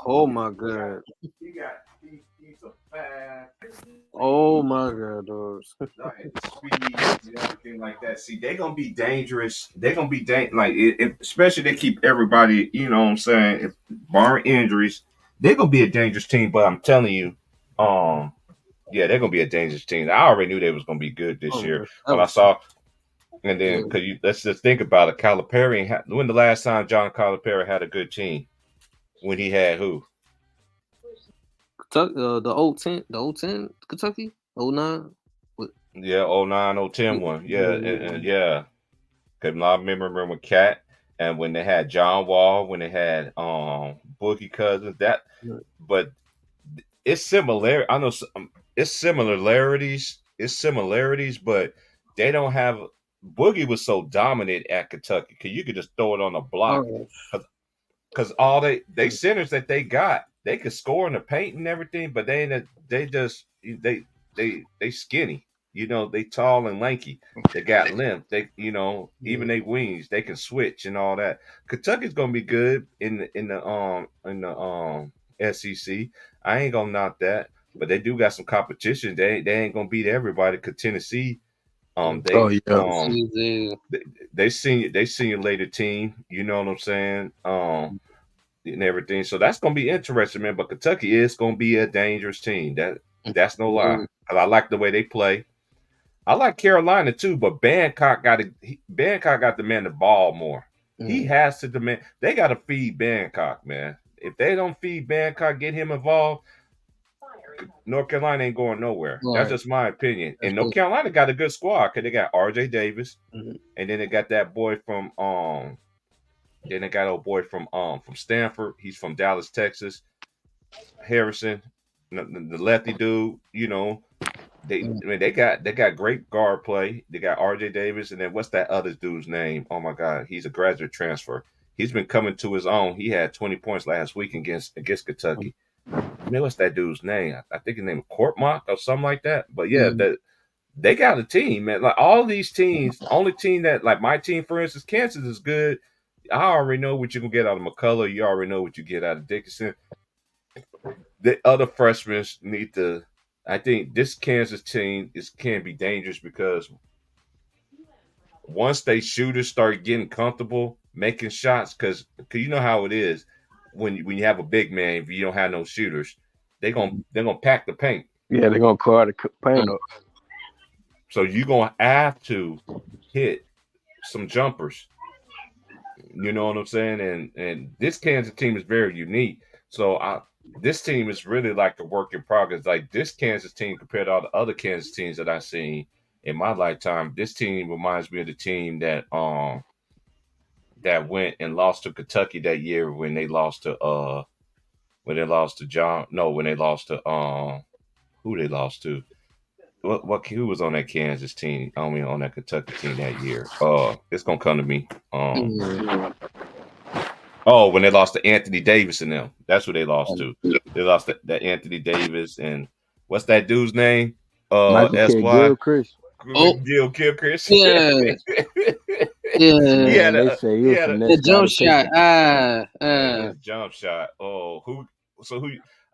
C: Oh my god.
A: he's a fast,
C: Oh my god, dogs.
A: like speed and everything like that. See, they're gonna be dangerous. They're gonna be like especially they keep everybody. You know what I'm saying? If barring injuries, they're gonna be a dangerous team. But I'm telling you, um, yeah, they're gonna be a dangerous team. I already knew they was gonna be good this
C: Oh,
A: year
C: that
A: when I
C: was
A: saw. And then,
C: yeah.
A: because let's just think about it, Calipari. When the last time John Calipari had a good team? When he had who?
C: Kentucky, the old ten Kentucky, 09. What-
A: Yeah, 09, 010
C: Yeah,
A: one. Yeah, and
C: yeah,
A: yeah. Because I remember when Cat and when they had John Wall, when they had Boogie Cousins, that
C: yeah.
A: but it's similar. I know it's similarities. It's similarities, but they don't have Boogie was so dominant at Kentucky because you could just throw it on the block.
C: Oh,
A: Because all they centers that they got, they could score in the paint and everything, but they just they skinny. You know, they tall and lanky. They got length. They
C: yeah.
A: even they wings, they can switch and all that. Kentucky's gonna be good in the SEC. I ain't gonna knock that, but they do got some competition. They ain't gonna beat everybody. Cause Tennessee,
B: Oh
A: they
B: yeah.
C: Yeah.
A: they senior later team. You know what I'm saying? and everything. So that's gonna be interesting, man. But Kentucky is gonna be a dangerous team. That's no lie. I like the way they play. I like Carolina too, but Bangkok got to demand the ball more. He has to demand. They got to feed Bangkok, man. If they don't feed Bangkok, get him involved, North Carolina ain't going nowhere.
C: Right.
A: That's just my opinion. And North Carolina got a good squad because they got R.J. Davis,
C: Mm-hmm.
A: and then they got that boy from then they got a boy from Stanford. He's from Dallas, Texas. Harrison, the lefty dude. You know, they got great guard play. They got R.J. Davis, and then what's that other dude's name? Oh my God, he's a graduate transfer. He's been coming to his own. He had 20 points last week against Kentucky. Man, what's that dude's name? I think his name is Courtmock or something like that. But yeah, they got a team, man. Like all these teams, only team that like my team, for instance, Kansas is good. I already know what you're gonna get out of McCullough. You already know what you get out of Dickinson. The other freshmen need to. I think this Kansas team can be dangerous because once they shooters start getting comfortable making shots, because you know how it is when you have a big man, if you don't have no shooters, they're gonna pack the paint.
B: Yeah, they're gonna clear the paint up.
A: So you're gonna have to hit some jumpers. You know what I'm saying? And this Kansas team is very unique. So this team is really like a work in progress. Like this Kansas team compared to all the other Kansas teams that I've seen in my lifetime, this team reminds me of the team that went and lost to Kentucky that year when they lost to when they lost to who they lost to. Who was on that Kansas team? I mean on that Kentucky team that year. It's gonna come to me. Oh, when they lost to Anthony Davis and them. That's who they lost to. They lost to Anthony Davis and what's that dude's name?
B: Gilchrist.
A: Gilchrist.
C: Yeah. Yeah.
B: They say he was
C: the jump shot.
A: Jump shot. Oh, who?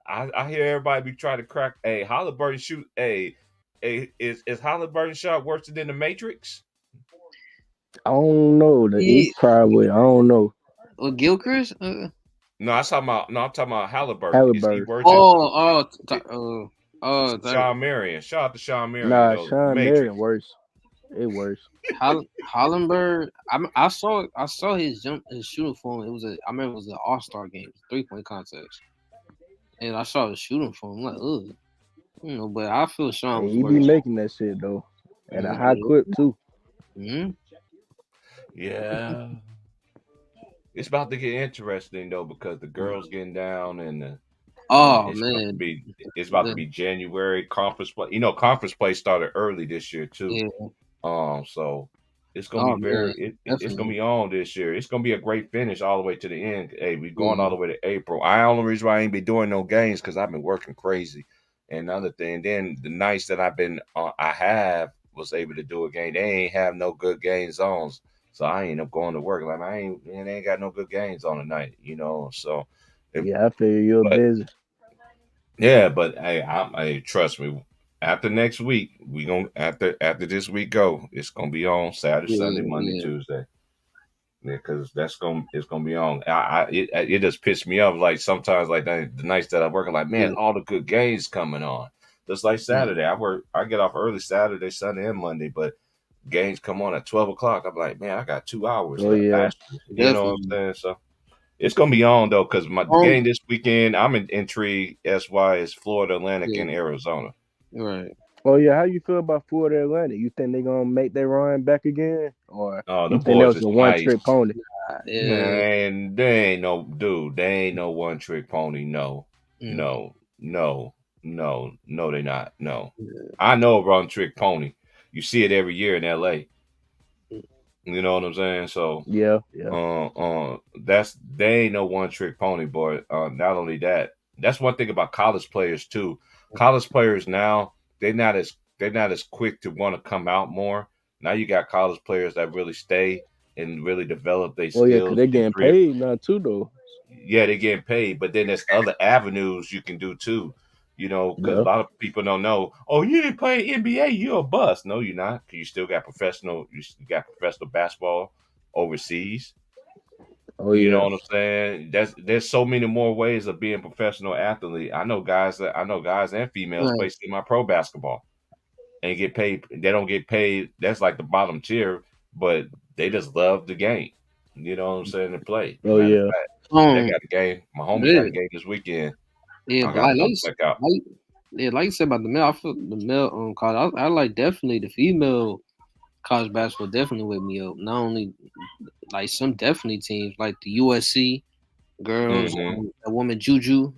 A: I hear everybody be trying to crack. Hey, Halliburton shoot. Is Halliburton shot worse than the Matrix?
B: I don't know. He's probably. I don't know.
C: Gilchrist?
A: No, I'm talking about Halliburton.
B: Halliburton.
A: Sean Marion. Shout out to Sean Marion.
B: Nah, Sean Marion worse. It worse.
C: Hollenberg. I saw his shooting form. I remember it was an All-Star game, 3-point contest, and I saw the shooting form. I'm like, ugh. You know, but I feel Sean.
B: He be making that shit though, at a high clip too.
C: Mm-hmm.
A: Yeah. It's about to get interesting though because the girls getting down and it's about to be January conference play. You know, conference play started early this year too.
C: Yeah.
A: So it's gonna be it's gonna be on this year. It's gonna be a great finish all the way to the end. Hey, we're going all the way to April. Only reason why I ain't been doing no games because I've been working crazy. And another thing, then the nights that I was able to do a game. They ain't have no good game zones. So I end up going to work like they ain't got no good games on the night, you know. So
B: I figure you're busy.
A: Yeah, but hey, trust me. After next week, we gonna after this week go, it's gonna be on Saturday, Sunday, Monday, Tuesday. Yeah, because it's gonna be on. It just pissed me off. Like sometimes, like the nights that I work, I'm like, man, all the good games coming on. Just like Saturday, I get off early Saturday, Sunday, and Monday, but games come on at 12 o'clock. I'm like, man, I got 2 hours.
B: Oh yeah,
A: you know what I'm saying? So it's gonna be on though, because my game this weekend, I'm intrigued. SY is Florida Atlantic and Arizona.
C: Right.
B: Oh yeah, how you feel about Florida Atlantic? You think they gonna make their run back again, or you think that was a one-trick pony?
A: Man, they ain't no dude. They ain't no one-trick pony. No, no, they not. No, I know a one-trick pony. You see it every year in LA. You know what I'm saying? So
B: yeah.
A: They ain't no one-trick pony, boy. Not only that, that's one thing about college players too. College players now, they're not as quick to want to come out more. Now you got college players that really stay and really develop their skills.
B: Oh yeah, because they're getting paid now too, though.
A: Yeah, they're getting paid, but then there's other avenues you can do too. You know, because a lot of people don't know. Oh, you didn't play NBA, you're a bust. No, you're not. Because you still got professional. You got professional basketball overseas.
B: Oh
A: You know
B: yeah.
A: what I'm saying? There's so many more ways of being a professional athlete. I know guys and females play
C: Right.
A: semi-pro basketball and get paid. They don't get paid. That's like the bottom tier, but they just love the game. You know what I'm saying? To play.
B: Oh
A: Matter of
B: yeah.
A: fact, they
C: Um,
A: got a game. My homie got
C: yeah,
A: a game this weekend.
C: yeah,
A: I
C: but
A: got to come check out.
C: like you said about the male, I feel the male college. I like definitely the female college basketball definitely wake me up. Not only like some definitely teams like the USC girls,
A: Hmm.
C: a woman Juju,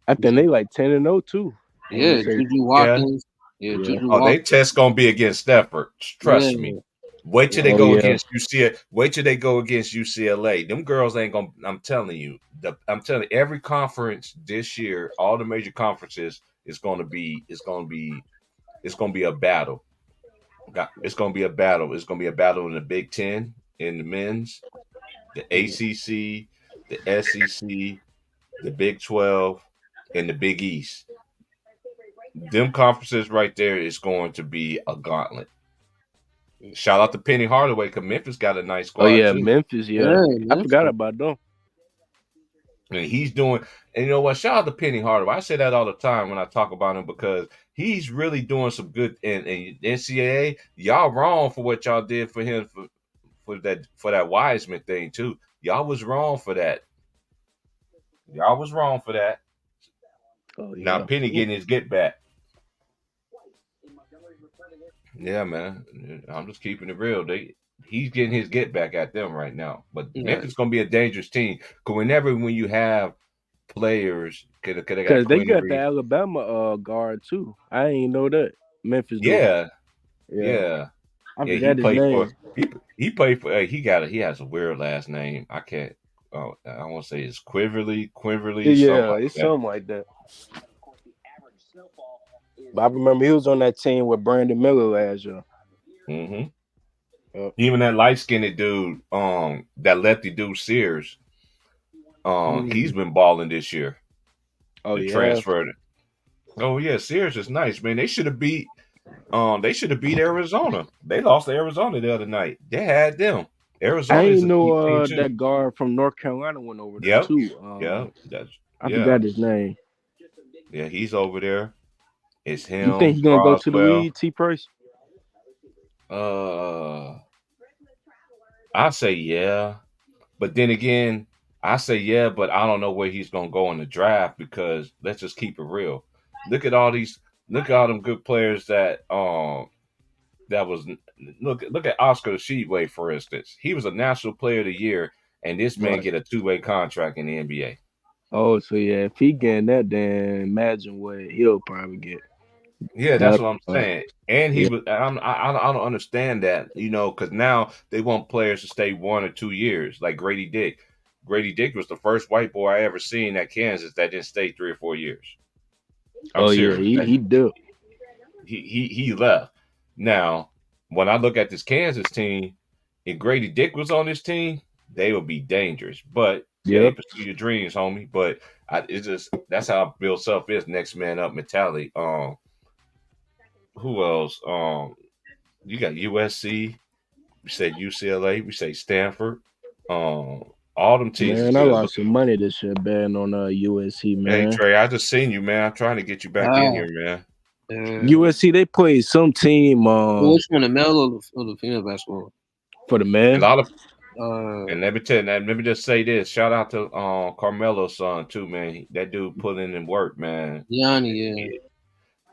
B: I think they like 10-0 too. I want
C: yeah,
B: to say.
C: Juju
A: Yeah.
C: Watkins, yeah,
B: Yeah.
C: Juju
A: Oh, they
C: Watkins,
A: test gonna be against Stafford. Trust me.
C: yeah,
A: Wait till they
B: Oh
A: go
B: yeah.
A: against UCLA. Wait till they go against UCLA. Them girls ain't gonna. I'm telling you. I'm telling you, every conference this year, all the major conferences, is gonna be. It's gonna be. It's gonna be a battle. It's gonna be a battle. It's gonna be a battle in the Big Ten, in the men's, the ACC, the SEC, the Big 12, and the Big East. Them conferences right there is going to be a gauntlet. Shout out to Penny Hardaway because Memphis got a nice
B: Oh
A: squad
B: yeah.
A: too.
B: Memphis. Yeah.
C: yeah,
B: I
C: Memphis.
B: forgot about them.
A: And he's doing, and you know what? Shout out to Penny Hardaway. I say that all the time when I talk about him because he's really doing some good. And NCAA, y'all wrong for what y'all did for him for that Wiseman thing too. Y'all was wrong for that. Y'all was wrong for that.
B: Oh
A: Now
B: yeah.
A: Penny getting his get back. Yeah, man. I'm just keeping it real. He's getting his get back at them right now. But
C: Yeah.
A: Memphis gonna be a dangerous team because when you have players, because they got
B: Because they
A: Quinn
B: got the
A: Reed.
B: Alabama guard too. I ain't know that. Memphis do.
A: Yeah,
B: Yeah.
A: yeah,
B: I
A: yeah. He
B: forgot his
A: played for
B: name.
A: he played for. He has a weird last name. I can't. Oh, I want to say it's Quiverly, something
B: Yeah,
A: like
B: it's
A: that.
B: something like that. But I remember he was on that team with Brandon Miller last year.
A: Hmm.
B: Yep.
A: Even that light skinned dude, that lefty dude Sears, he's been balling this year.
B: Oh
A: The
B: yeah.
A: transfer. Oh yeah, Sears is nice, man. They should have beat Arizona. They lost to Arizona the other night. They had them.
B: I
A: Arizona is
B: ain't
A: a deep team
B: know
A: too.
B: that guard from North Carolina went over there
A: Yep.
B: too.
A: Yeah. That's
B: I
A: yeah.
B: forgot his name.
A: Yeah, he's over there. It's
B: You think
A: him,
B: he gonna go to the
A: Roswell.
B: league, T Price?
A: Uh I say yeah. But then again, I say yeah, but I don't know where he's gonna go in the draft because let's just keep it real. Look at all these look at all them good players that was look at Oscar Sheetway, for instance. He was a National Player of the Year, and this man
B: Right.
A: get a 2-way contract in the NBA.
B: Oh, so yeah, if he getting that, then imagine what he'll probably get.
A: Yeah, that's
B: That
A: what I'm saying. And he
B: yeah.
A: was. I don't understand that, because now they want players to stay 1 or 2 years, like Grady Dick. Grady Dick was the first white boy I ever seen at Kansas that didn't stay 3 or 4 years. I'm
B: Oh yeah,
A: serious.
B: he do.
A: He left. Now, when I look at this Kansas team, if Grady Dick was on this team, they would be dangerous. But hey,
B: Yep.
A: pursue your dreams, homie. But it's just that's how Bill Self is, next man up mentality. Who else? You got USC. We say UCLA. We say Stanford. All them teams is
B: Man, I
A: good.
B: lost some money this year betting on USC,
A: Hey
B: man.
A: Trey, I just seen you, man. I'm trying to get you back in here, man.
B: USC they played some team
C: Which one, the male or the female basketball?
B: for the
A: A
B: men.
A: lot of
C: Uh,
A: And let me tell you, let me just say this. Shout out to Carmelo's son too, man. That dude put in work, man.
C: Yanni, yeah.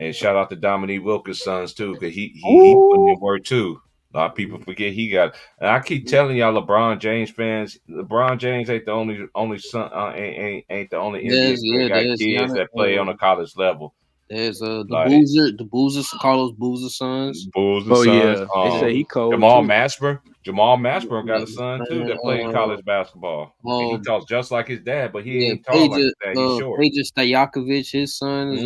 A: And shout out to Dominique Wilkins' sons too, because he put in work too. A lot of people forget he got. And I keep telling y'all, LeBron James fans, LeBron James ain't the only son, ain't the only NBA player got
C: There's
A: kids
C: Giannis,
A: that play on a college level.
C: there's
A: Like
C: the Boozer, Carlos Boozer sons.
A: Bulls and
B: Oh
A: Sons.
B: yeah, they say he cold
A: Jamal
B: too.
A: Mashburn. Jamal Mashburn got a son too that played college basketball. And he talks just like his dad, but he ain't tall like his dad. He's short.
C: Peja Stojakovic, his son is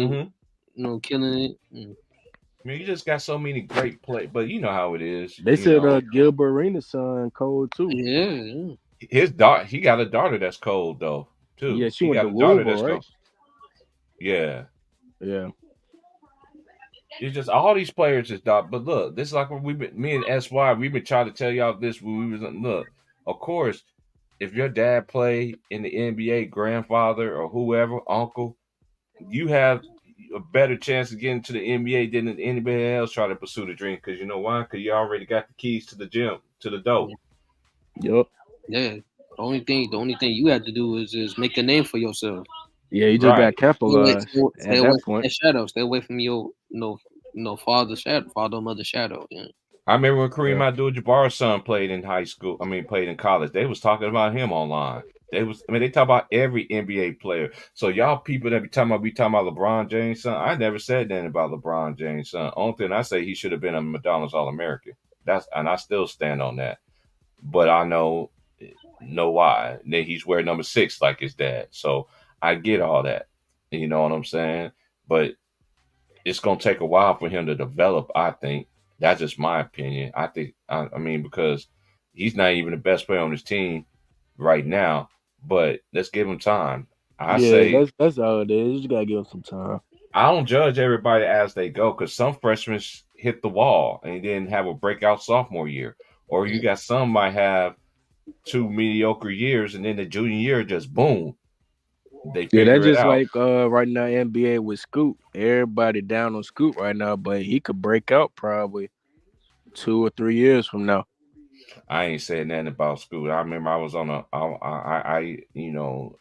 C: killing it.
A: I mean, you just got so many great play, but you know how it is.
B: They said Gilbert Arenas' son cold too.
C: Yeah.
A: His daughter, he got a daughter that's cold though too.
B: Yeah, she
A: he
B: went
A: got
B: to
A: a daughter
B: Louisville,
A: that's
B: right?
A: cold. Yeah.
B: Yeah.
A: It's just all these players is dog. But look, this is like when me and SY, we've been trying to tell y'all this when we was look. Of course, if your dad played in the NBA, grandfather or whoever, uncle, you have a better chance of getting to the NBA than anybody else try to pursue the dream. Because you know why? Because you already got the keys to the gym, to the dope.
B: Yup.
C: Yeah. The only thing you have to do is just make a name for yourself.
B: Yeah, you just got
A: Right.
B: capitalized
C: Stay
B: at
C: away
B: that
C: from
B: point.
C: that shadow. Stay away from your father's shadow, father mother shadow. Yeah.
A: I remember when Kareem
B: Yeah.
A: Abdul-Jabbar's son played in high school. I mean, played in college. They was talking about him online. They talk about every NBA player. So y'all people that be talking about LeBron James' son. I never said anything about LeBron James' son. Only thing I say he should have been a McDonald's All-American. And I still stand on that. But I know why. Then he's wearing number 6 like his dad. So I get all that. You know what I'm saying? But it's gonna take a while for him to develop. I think that's just my opinion. I think I mean because he's not even the best player on his team right now. But let's give him time. I
B: Yeah,
A: say
B: that's all it is. You just gotta give him some time.
A: I don't judge everybody as they go because some freshmen hit the wall and then have a breakout sophomore year, or you got some might have 2 mediocre years and then the junior year just boom, they
B: Yeah, that's
A: figure it
B: just
A: out.
B: like right now NBA with Scoot. Everybody down on Scoot right now, but he could break out probably 2 or 3 years from now.
A: I ain't saying nothing about school. I remember I was on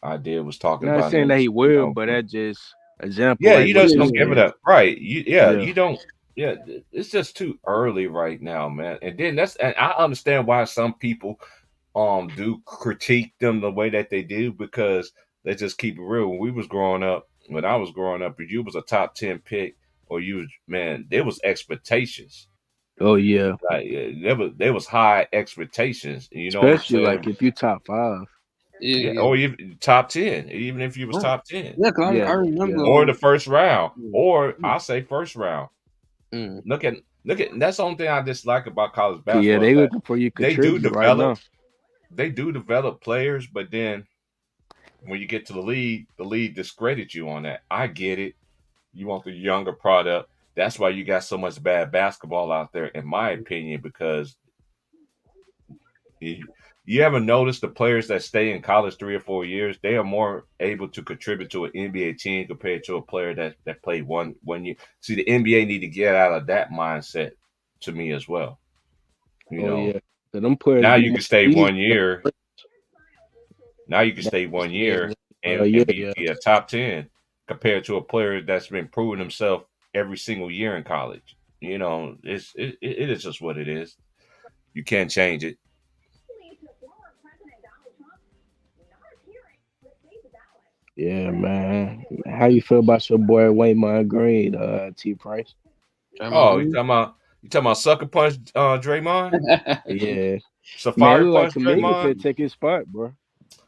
A: I did was talking
B: Not
A: about
B: saying
A: him,
B: that he will, but that just example
A: yeah,
B: like
A: you
B: what
A: just
B: you
A: don't
C: Yeah.
A: give it
B: said.
A: up. Right.
B: Yeah.
A: You don't, yeah, it's just too early right now, man. And then and I understand why some people do critique them the way that they do because they just keep it real. When I was growing up, if you was a top 10 pick or you was man, there was expectations.
B: Oh yeah.
A: Like there was high expectations. You know what I'm
B: Especially like
A: saying?
B: if you top 5.
C: Yeah.
A: Yeah,
C: Yeah.
A: or even top 10, even if you was
C: Right.
A: top 10,
C: Yeah. 'Cause I
B: Yeah.
C: remember.
B: Yeah.
A: or the first round,
C: Mm,
A: or I say first round.
C: mm,
A: Look at that's the only thing I dislike about college
B: Yeah,
A: basketball is
B: they
A: that
B: looking for you
A: they do
B: contribute right
A: develop
B: now.
A: they do develop players, but then when you get to the league discredits you on that. I get it. You want the younger product. That's why you got so much bad basketball out there, in my opinion, because you ever notice the players that stay in college 3 or 4 years, they are more able to contribute to an NBA team compared to a player that played one year. See, the NBA need to get out of that mindset to me as well. You
B: Oh
A: know,
B: yeah. So them players
A: now
B: be
A: you
B: more
A: can stay
B: seasoned.
A: 1 year. Now you can
B: That
A: stay one
B: stay
A: year
B: yeah,
A: and be
B: yeah.
A: a top 10 compared to a player that's been proving himself every single year in college. You know, it is just what it is. You can't change it.
B: Yeah, man. How you feel about your boy Waymond Green, T Price?
C: Draymond
A: Oh,
C: Green.
A: you talking about sucker punch Draymond?
B: Yeah. Man, it
A: Safari
B: look like
A: punch
B: Kaminga
A: Draymond?
B: could take his spot, bro.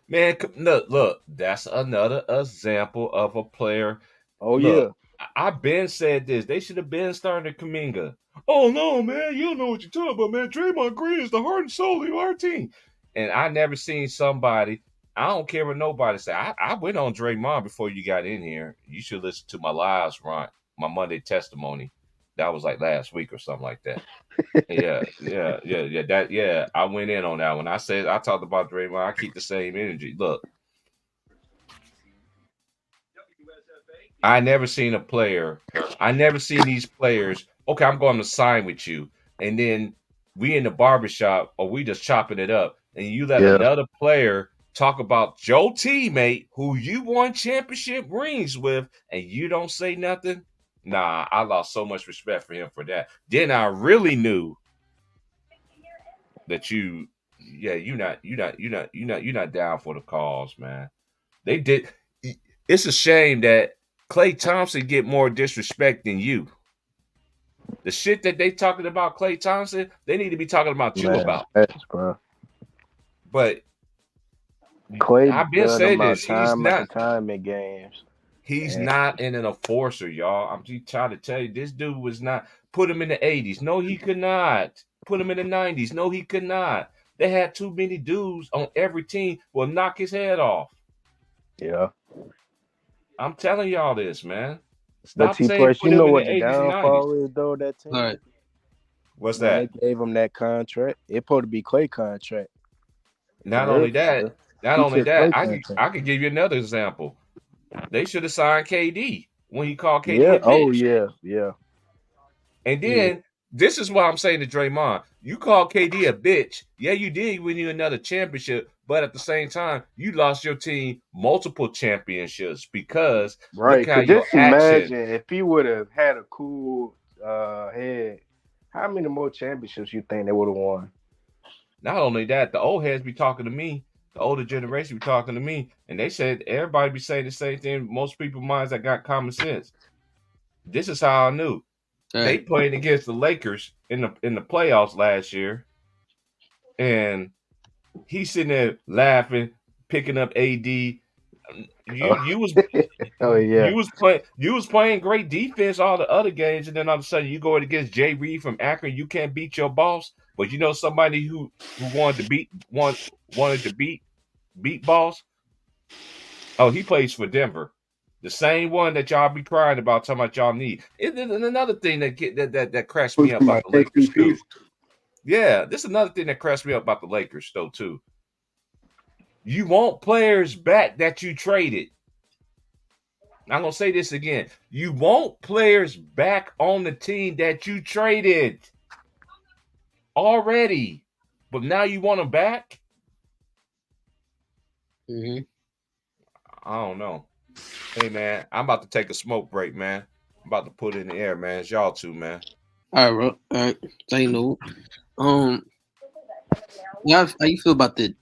A: Man, look, that's another example of a player.
B: Oh
A: Look,
B: yeah.
A: I've been said this. They should have been starting Kaminga. Oh no, man, you don't know what you're talking about, man. Draymond Green is the heart and soul of our team. And I never seen somebody. I don't care what nobody say. I went on Draymond before you got in here. You should listen to my lives, Ron, my Monday testimony. That was like last week or something like that. Yeah. I went in on that one. I talked about Draymond. I keep the same energy. Look, I never seen a player. I never seen these players. Okay, I'm going to sign with you, and then we in the barbershop or we just chopping it up, and you let
B: Yeah.
A: another player talk about your teammate who you won championship rings with, and you don't say nothing. Nah, I lost so much respect for him for that. Then I really knew that you're not down for the cause, man. They did. It's a shame that Klay Thompson get more disrespect than you. The shit that they talking about Klay Thompson, they need to be talking about you
B: Man,
A: about.
B: that's bro.
A: But
B: Clay
A: I've been
B: done
A: saying
B: them out
A: this.
B: time after time in games.
A: He's
B: And
A: not an enforcer, y'all. I'm just trying to tell you, this dude was not. Put him in the 80s. No, he could not. Put him in the 90s. No, he could not. They had too many dudes on every team will knock his head off.
B: yeah.
A: I'm telling y'all this, man.
B: But
A: Stop
B: T
A: saying
B: Price, you
A: put him
B: know
A: in
B: what
A: the
B: the
A: 80s and 90s.
B: downfall is though, that
C: All
B: team?
C: right.
A: What's
B: When they
A: that?
B: gave him that contract, it supposed to be Clay contract.
A: Not
B: Yeah,
A: only that, not
B: he
A: only
B: took
A: that,
B: place that time.
A: I could give you another example. They should have signed KD when he called KD
B: Yeah.
A: a
B: Oh
A: bitch.
B: yeah. Yeah.
A: And
C: Yeah.
A: then this is what I'm saying to Draymond. You call KD a bitch. Yeah, you did win you another championship, but at the same time, you lost your team multiple championships because look
B: Right.
A: how
B: Cause
A: your
B: just
A: action.
B: imagine if he would have had a cool head, how many more championships you think they would have won?
A: Not only that, the old heads be talking to me, the older generation be talking to me, and they said everybody be saying the same thing. Most people minds that got common sense. This is how I knew. They
C: Right.
A: played against the Lakers in the playoffs last year, and he's sitting there laughing, picking up AD.
B: Oh,
A: You was
B: oh yeah.
A: you was playing great defense all the other games, and then all of a sudden you go against Jay Reed from Akron. You can't beat your boss, but you know somebody who wanted to beat boss. Oh, he plays for Denver, the same one that y'all be crying about, talking about y'all need. And then another thing that cracks me
B: Who's
A: up
B: my
A: about the Lakers
B: KCP?
A: too. Yeah, this is another thing that cracks me up about the Lakers though too. You want players back that you traded. I'm gonna say this again. You want players back on the team that you traded already, but now you want them back.
C: Mm-hmm.
A: I don't know. Hey man, I'm about to take a smoke break, man. I'm about to put it in the air, man. It's y'all too, man.
C: All right, bro. All right. So you know, yeah, how you feel about the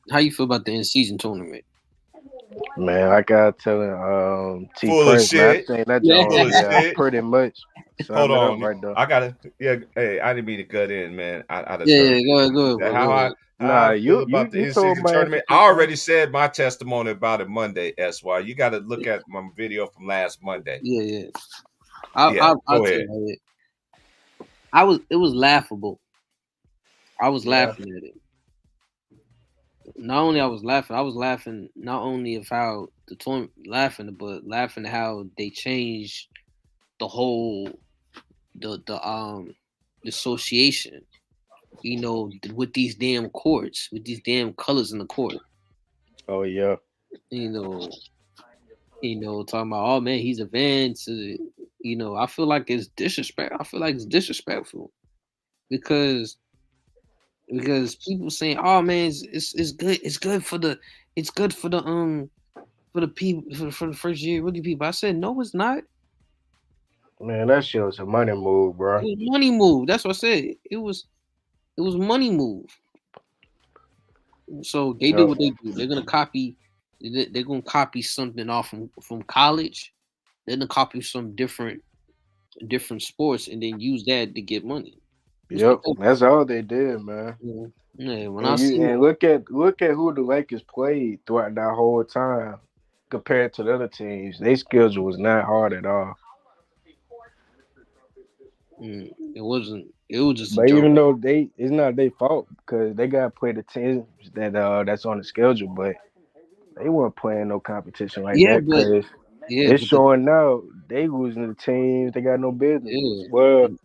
C: in season tournament?
B: Man, like I telling T
A: Full of
B: Prince, man, I
A: shit.
B: think that
C: Yeah.
A: Full
B: John,
A: of
B: yeah,
A: shit.
B: pretty much
A: Hold
B: sum it up
A: on.
B: right there.
A: I gotta hey, I didn't mean to cut in, man. I just
C: Yeah,
A: heard
C: go ahead, bro.
A: how
C: Go ahead.
A: how
B: Nah,
A: I feel
B: you
A: about the
B: you told
A: in-season
B: my answer,
A: tournament.
B: T
A: I
B: Prince.
A: already said my testimony about it Monday, SY. You gotta look at my video from last Monday.
C: Yeah, yeah.
A: Yeah,
C: I'll
A: go
C: tell
A: ahead.
C: you. It was laughable. I was
B: Yeah.
C: laughing at it. Not only I was laughing not only of how the tournament laughing, but laughing at how they changed the whole the association. You know, with these damn courts, with these damn colors in the court.
B: Oh yeah.
C: You know, talking about oh man, he's advanced. You know, I feel like it's disrespect. I feel like it's disrespectful because people saying, "Oh man, it's good. It's good for the people for the first year rookie people." I said, "No, it's not.
B: Man, that shit was a money move, bro.
C: It was money move." That's what I said. It was money move. So they do
B: Yep.
C: what they do. They're gonna copy. They're gonna copy something off from college. They're gonna copy some different sports and then use that to get money. That's what
B: Yep. That's all they did, man.
C: they do. Yeah, when I
B: And you
C: see
B: and look at who the Lakers played throughout that whole time compared to the other teams. Their schedule was not hard at all.
C: it wasn't. It was just a
B: But
C: joke.
B: even though it's not their fault because they got to play the teams that's on the schedule, but they weren't playing no competition like
C: Yeah,
B: that
C: but
B: because
C: yeah,
B: it's
C: but the
B: showing now they losing the teams they got no business losing.
C: yeah,
B: Well,
C: and,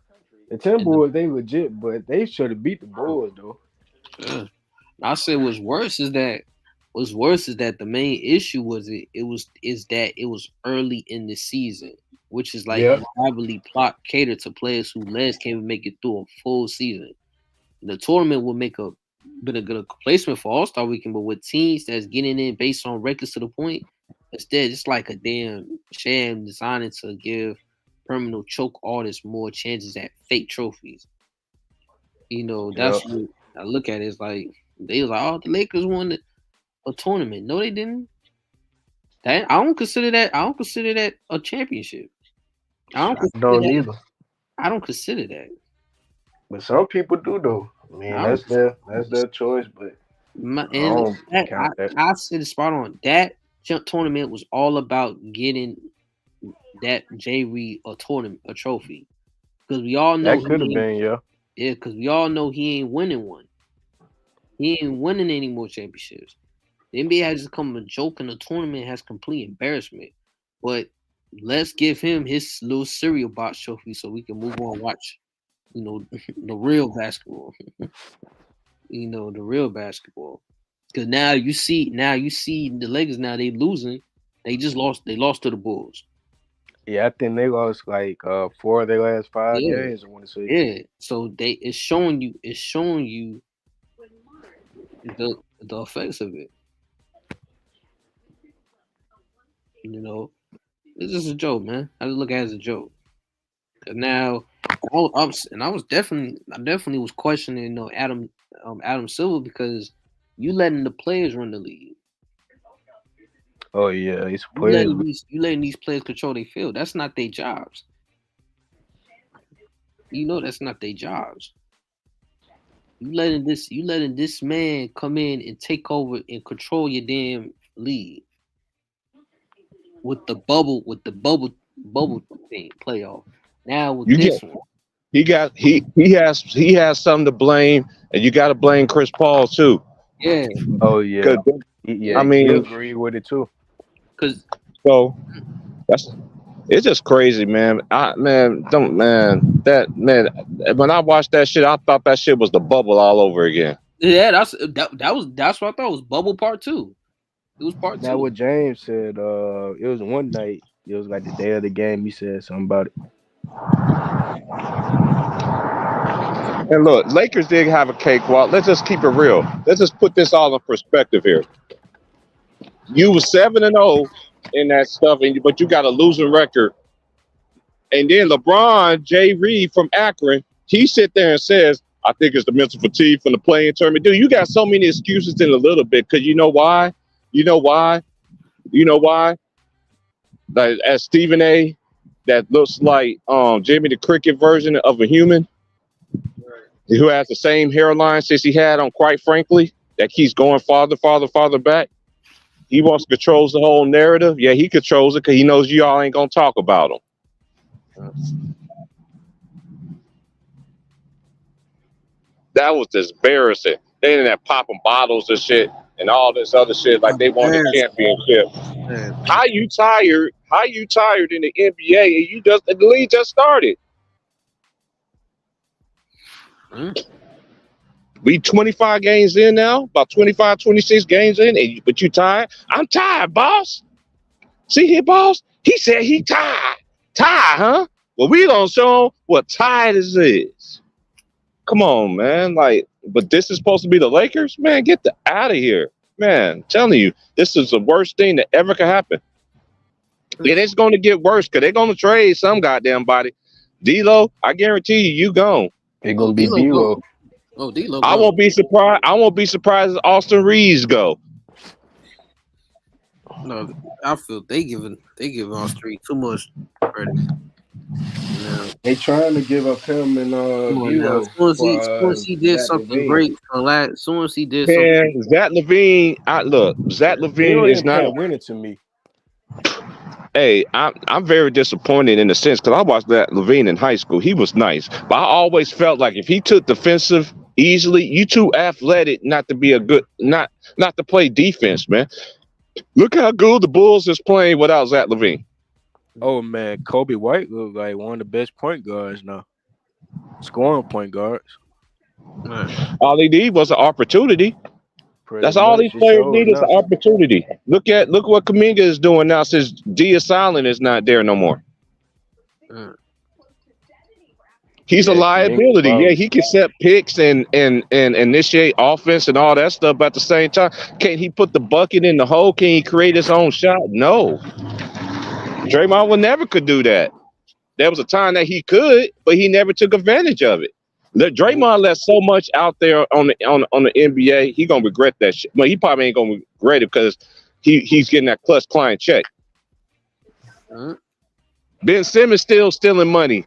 B: the
C: and the
B: Timberwolves they legit, but they should have beat the Bulls though.
C: yeah. I said what's worse is that the main issue was is that it was early in the season, which is like
B: Yeah.
C: you heavily plot cater to players who legs can't even make it through a full season. The tournament will make a been a good placement for All Star Weekend, but with teams that's getting in based on records to the point, instead it's like a damn sham designed to give permanent choke artists more chances at fake trophies. You know,
B: Yeah.
C: that's what I look at it. It's like they was like, oh, the Lakers won a tournament. No, they didn't. That I don't consider that. I don't consider that a championship. I don't
B: I
C: consider
B: don't
C: that.
B: either.
C: I don't consider that.
B: But some people do though. I mean,
C: I don't.
B: that's their choice, but I
C: And
B: don't
C: that,
B: count that.
C: I said the spot on. That tournament was all about getting that J Reed a tournament, a trophy, because we all know
B: That could have been, yeah.
C: yeah, because we all know he ain't winning one. He ain't winning any more championships. The NBA has become a joke, and the tournament has complete embarrassment. But let's give him his little cereal box trophy so we can move on and watch, you know, the real basketball. You know, the real basketball. Because now you see the Lakers now they losing. They lost to the Bulls.
B: Yeah, I think they lost like 4 of their last 5
C: Yeah.
B: games. I want to say.
C: Yeah. So it's showing you the effects of it. You know, it's just a joke, man. I just look at it as a joke. And now I definitely was questioning, Adam Silver, because you letting the players run the league.
B: Oh yeah, it's players.
C: You letting these players control their field. That's not their jobs. You know that's not their jobs. You letting this man come in and take over and control your damn league with the bubble thing playoff. Now with this one,
A: he has something to blame, and you got to blame Chris Paul too.
C: Yeah.
B: Oh yeah.
A: Yeah. I mean,
B: he agree with it too.
A: It's just crazy, man. When I watched that shit, I thought that shit was the bubble all over again.
C: Yeah, that's what I thought was bubble part 2. It was part 2.
B: That's what James said. It was one night. It was like the day of the game. He said something about it.
A: And look, Lakers did have a cakewalk. Let's just keep it real. Let's just put this all in perspective here. You were 7-0 in that stuff, but you got a losing record. And then LeBron, Jay Reed from Akron, he sit there and says, I think it's the mental fatigue from the playing tournament. Dude, you got so many excuses in a little bit, because you know why? Like, as Stephen A., that looks like Jimmy the Cricket version of a human, who has the same hairline since he had on, quite frankly, that keeps going farther back. He wants to control the whole narrative. Yeah, he controls it because he knows y'all ain't going to talk about him. That was just embarrassing. They ended up popping bottles and shit and all this other shit like they won the championship. How you tired in the NBA and the league just started? We 25 games in now, about 25, 26 games in, but you tired? I'm tired, boss. See here, boss? He said he tired. Tired, huh? Well, we gonna show him what tired is. Come on, man. But this is supposed to be the Lakers? Man, get out of here. Man, I'm telling you, this is the worst thing that ever could happen. And it's going to get worse because they're going to trade some goddamn body. D-Lo, I guarantee you gone.
B: It's going to be D-Lo.
C: Oh, D-Lo.
A: I won't be surprised if Austin Reeves go.
C: No, I feel they giving Austin Reeves too much credit.
B: Yeah. They trying to give up him and
C: as soon as he did something great as soon as he did something.
A: Zach LaVine, Zach LaVine is not
B: winning to me.
A: Hey, I'm very disappointed in a sense because I watched that LaVine in high school. He was nice, but I always felt like if he took defensive easily, you too athletic not to be not to play defense, man. Look how good the Bulls is playing without Zach LaVine.
B: Oh man, Kobe White looked like one of the best point guards now. Scoring point guards.
A: All he need was an opportunity. That's all these players need is an opportunity. Look what Kuminga is doing now since Diaz Allen is not there no more. He's a liability. Yeah, he can set picks and initiate offense and all that stuff, but at the same time, can't he put the bucket in the hole? Can he create his own shot? No. Draymond could do that. There was a time that he could, but he never took advantage of it. Draymond left so much out there on the NBA. He gonna regret that shit. Well, he probably ain't gonna regret it because he's getting that clutch client check. Ben Simmons still stealing money.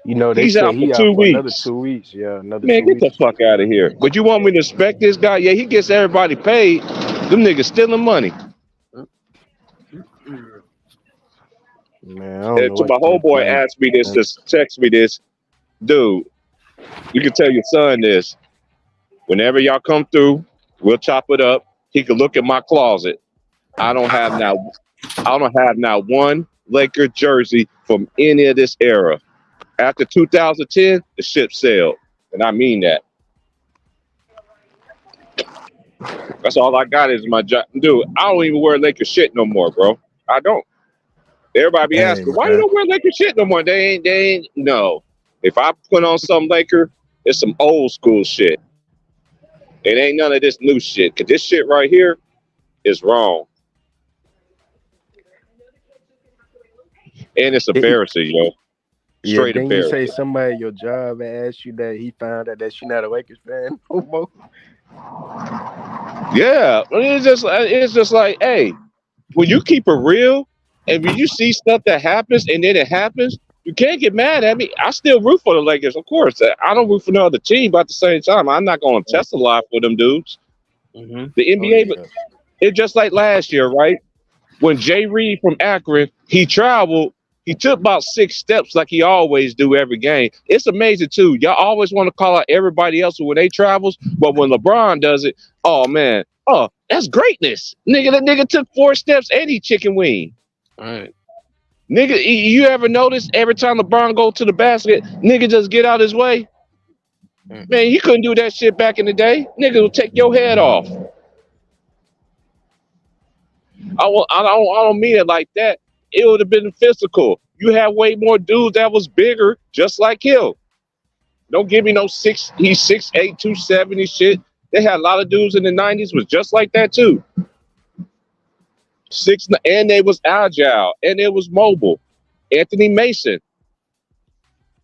B: You know, he's out for 2 weeks. Another 2 weeks. Yeah, another.
A: Man, get the fuck out of here. But you want me to respect this guy? Yeah, he gets everybody paid. Them niggas stealing money.
B: Man, I don't know
A: my homeboy asked me this, just text me this. Dude, you can tell your son this. Whenever y'all come through, we'll chop it up. He can look at my closet. I don't have now one Laker jersey from any of this era. After 2010, the ship sailed. And I mean that. That's all I got is my job. Dude, I don't even wear Lakers shit no more, bro. I don't. Everybody be
B: Hey,
A: asking, why you
B: man.
A: don't wear Lakers shit no more? They ain't, no. If I put on some Laker, it's some old school shit. It ain't none of this new shit. Cause this shit right here is wrong. And it's
B: It,
A: embarrassing, yo.
B: yeah,
A: Straight
B: then you say
A: embarrassing.
B: somebody at your job and asked you that he found out that you're not a Lakers fan no more.
A: Yeah. It's just like, hey, when you keep it real and when you see stuff that happens and then it happens, you can't get mad at me. I still root for the Lakers, of course. I don't root for no other team, but at the same time, I'm not going to test a lot for them dudes.
C: Mm-hmm.
A: The
B: Oh
A: NBA, but
B: yeah.
A: it's just like last year, right? When Jay Reed from Akron, he traveled, he took about 6 steps like he always do every game. It's amazing too. Y'all always want to call out everybody else when they travels, but when LeBron does it, oh man, oh that's greatness, nigga. That nigga took 4 steps and he chicken wing.
C: All right.
A: Nigga, you ever notice every time LeBron go to the basket, nigga just get out his way? Man, he couldn't do that shit back in the day. Nigga will take your head off. I don't mean it like that. It would have been physical. You have way more dudes that was bigger, just like him. Don't give me no six. He's 6'8", 270 shit. They had a lot of dudes in the 90s was just like that too. And they was agile and it was mobile. Anthony Mason,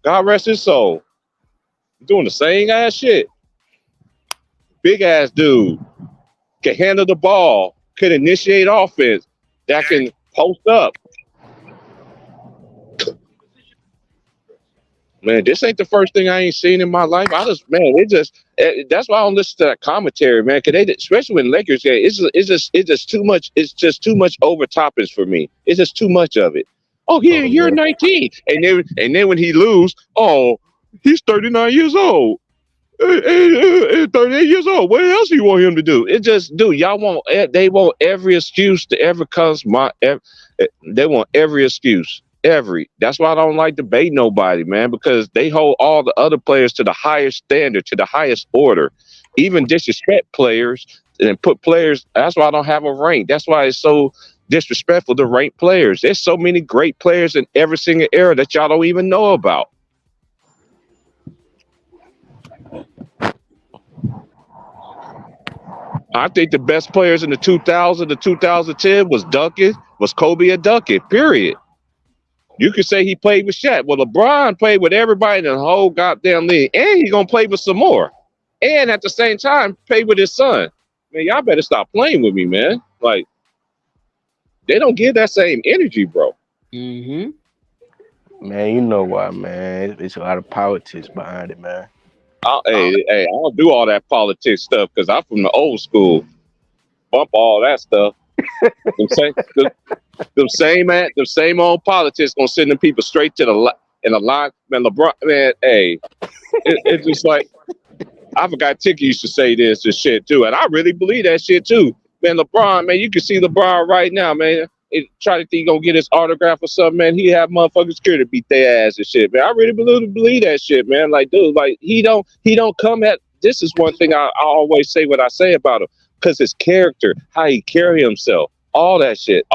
A: God rest his soul, doing the same ass shit. Big ass dude, can handle the ball, can initiate offense, that can post up. Man, this ain't the first thing I ain't seen in my life. That's why I don't listen to that commentary, man. Cause especially when Lakers game, it's just too much. It's just too much overtoppings for me. It's just too much of it. Oh, here
B: Oh
A: you're
B: yeah.
A: 19, and then when he lose, oh, he's 39 years old. 38 years old. What else do you want him to do? It just, dude, they want every excuse to ever comes they want every excuse. That's why I don't like debate nobody, man, because they hold all the other players to the highest standard, to the highest order, even disrespect players and put players. That's why I don't have a rank. That's why it's so disrespectful to rank players. There's so many great players in every single era that y'all don't even know about. I think the best players in the 2000 to 2010 was Kobe and Duncan, period. You could say he played with Shaq. Well, LeBron played with everybody in the whole goddamn league, and he's gonna play with some more. And at the same time, play with his son. Man, y'all better stop playing with me, man. Like, they don't give that same energy, bro.
C: Mm-hmm.
B: Man, you know why, man. It's a lot of politics behind it, man.
A: I don't do all that politics stuff because I'm from the old school. Bump all that stuff. The same old politics gonna send them people straight to the line. Man, LeBron, man, hey, it's just like I forgot Tiki used to say this and shit too, and I really believe that shit too. Man, LeBron, man, you can see LeBron right now, man. Try to think he gonna get his autograph or something, man. He have motherfucking security beat their ass and shit, man. I really believe that shit, man. Like, dude, like he don't come at. This is one thing I always say what I say about him, because his character, how he carry himself, all that shit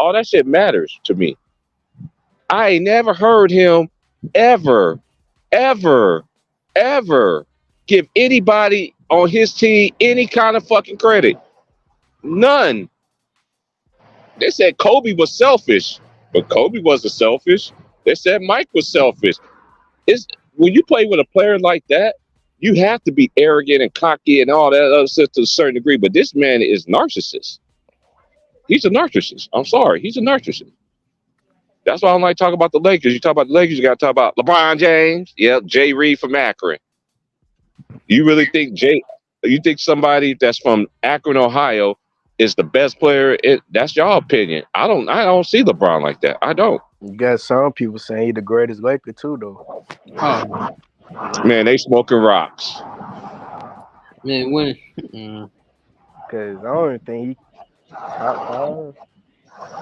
A: matters to me. I ain't never heard him ever, ever, ever give anybody on his team any kind of fucking credit. None. They said Kobe was selfish, but Kobe wasn't selfish. They said Mike was selfish. It's when you play with a player like that, you have to be arrogant and cocky and all that other stuff to a certain degree. But this man is narcissist. He's a narcissist. I'm sorry, he's a narcissist. That's why I don't like talking about the Lakers. You talk about the Lakers, you got to talk about LeBron James. Yep, Jay Reed from Akron. You really think you think somebody that's from Akron, Ohio, is the best player? That's your opinion. I don't see LeBron like that. I don't.
B: You got some people saying he's the greatest Laker too, though.
C: Oh
A: Man, they smoking rocks.
C: man, when
B: Because I don't even think he top 5.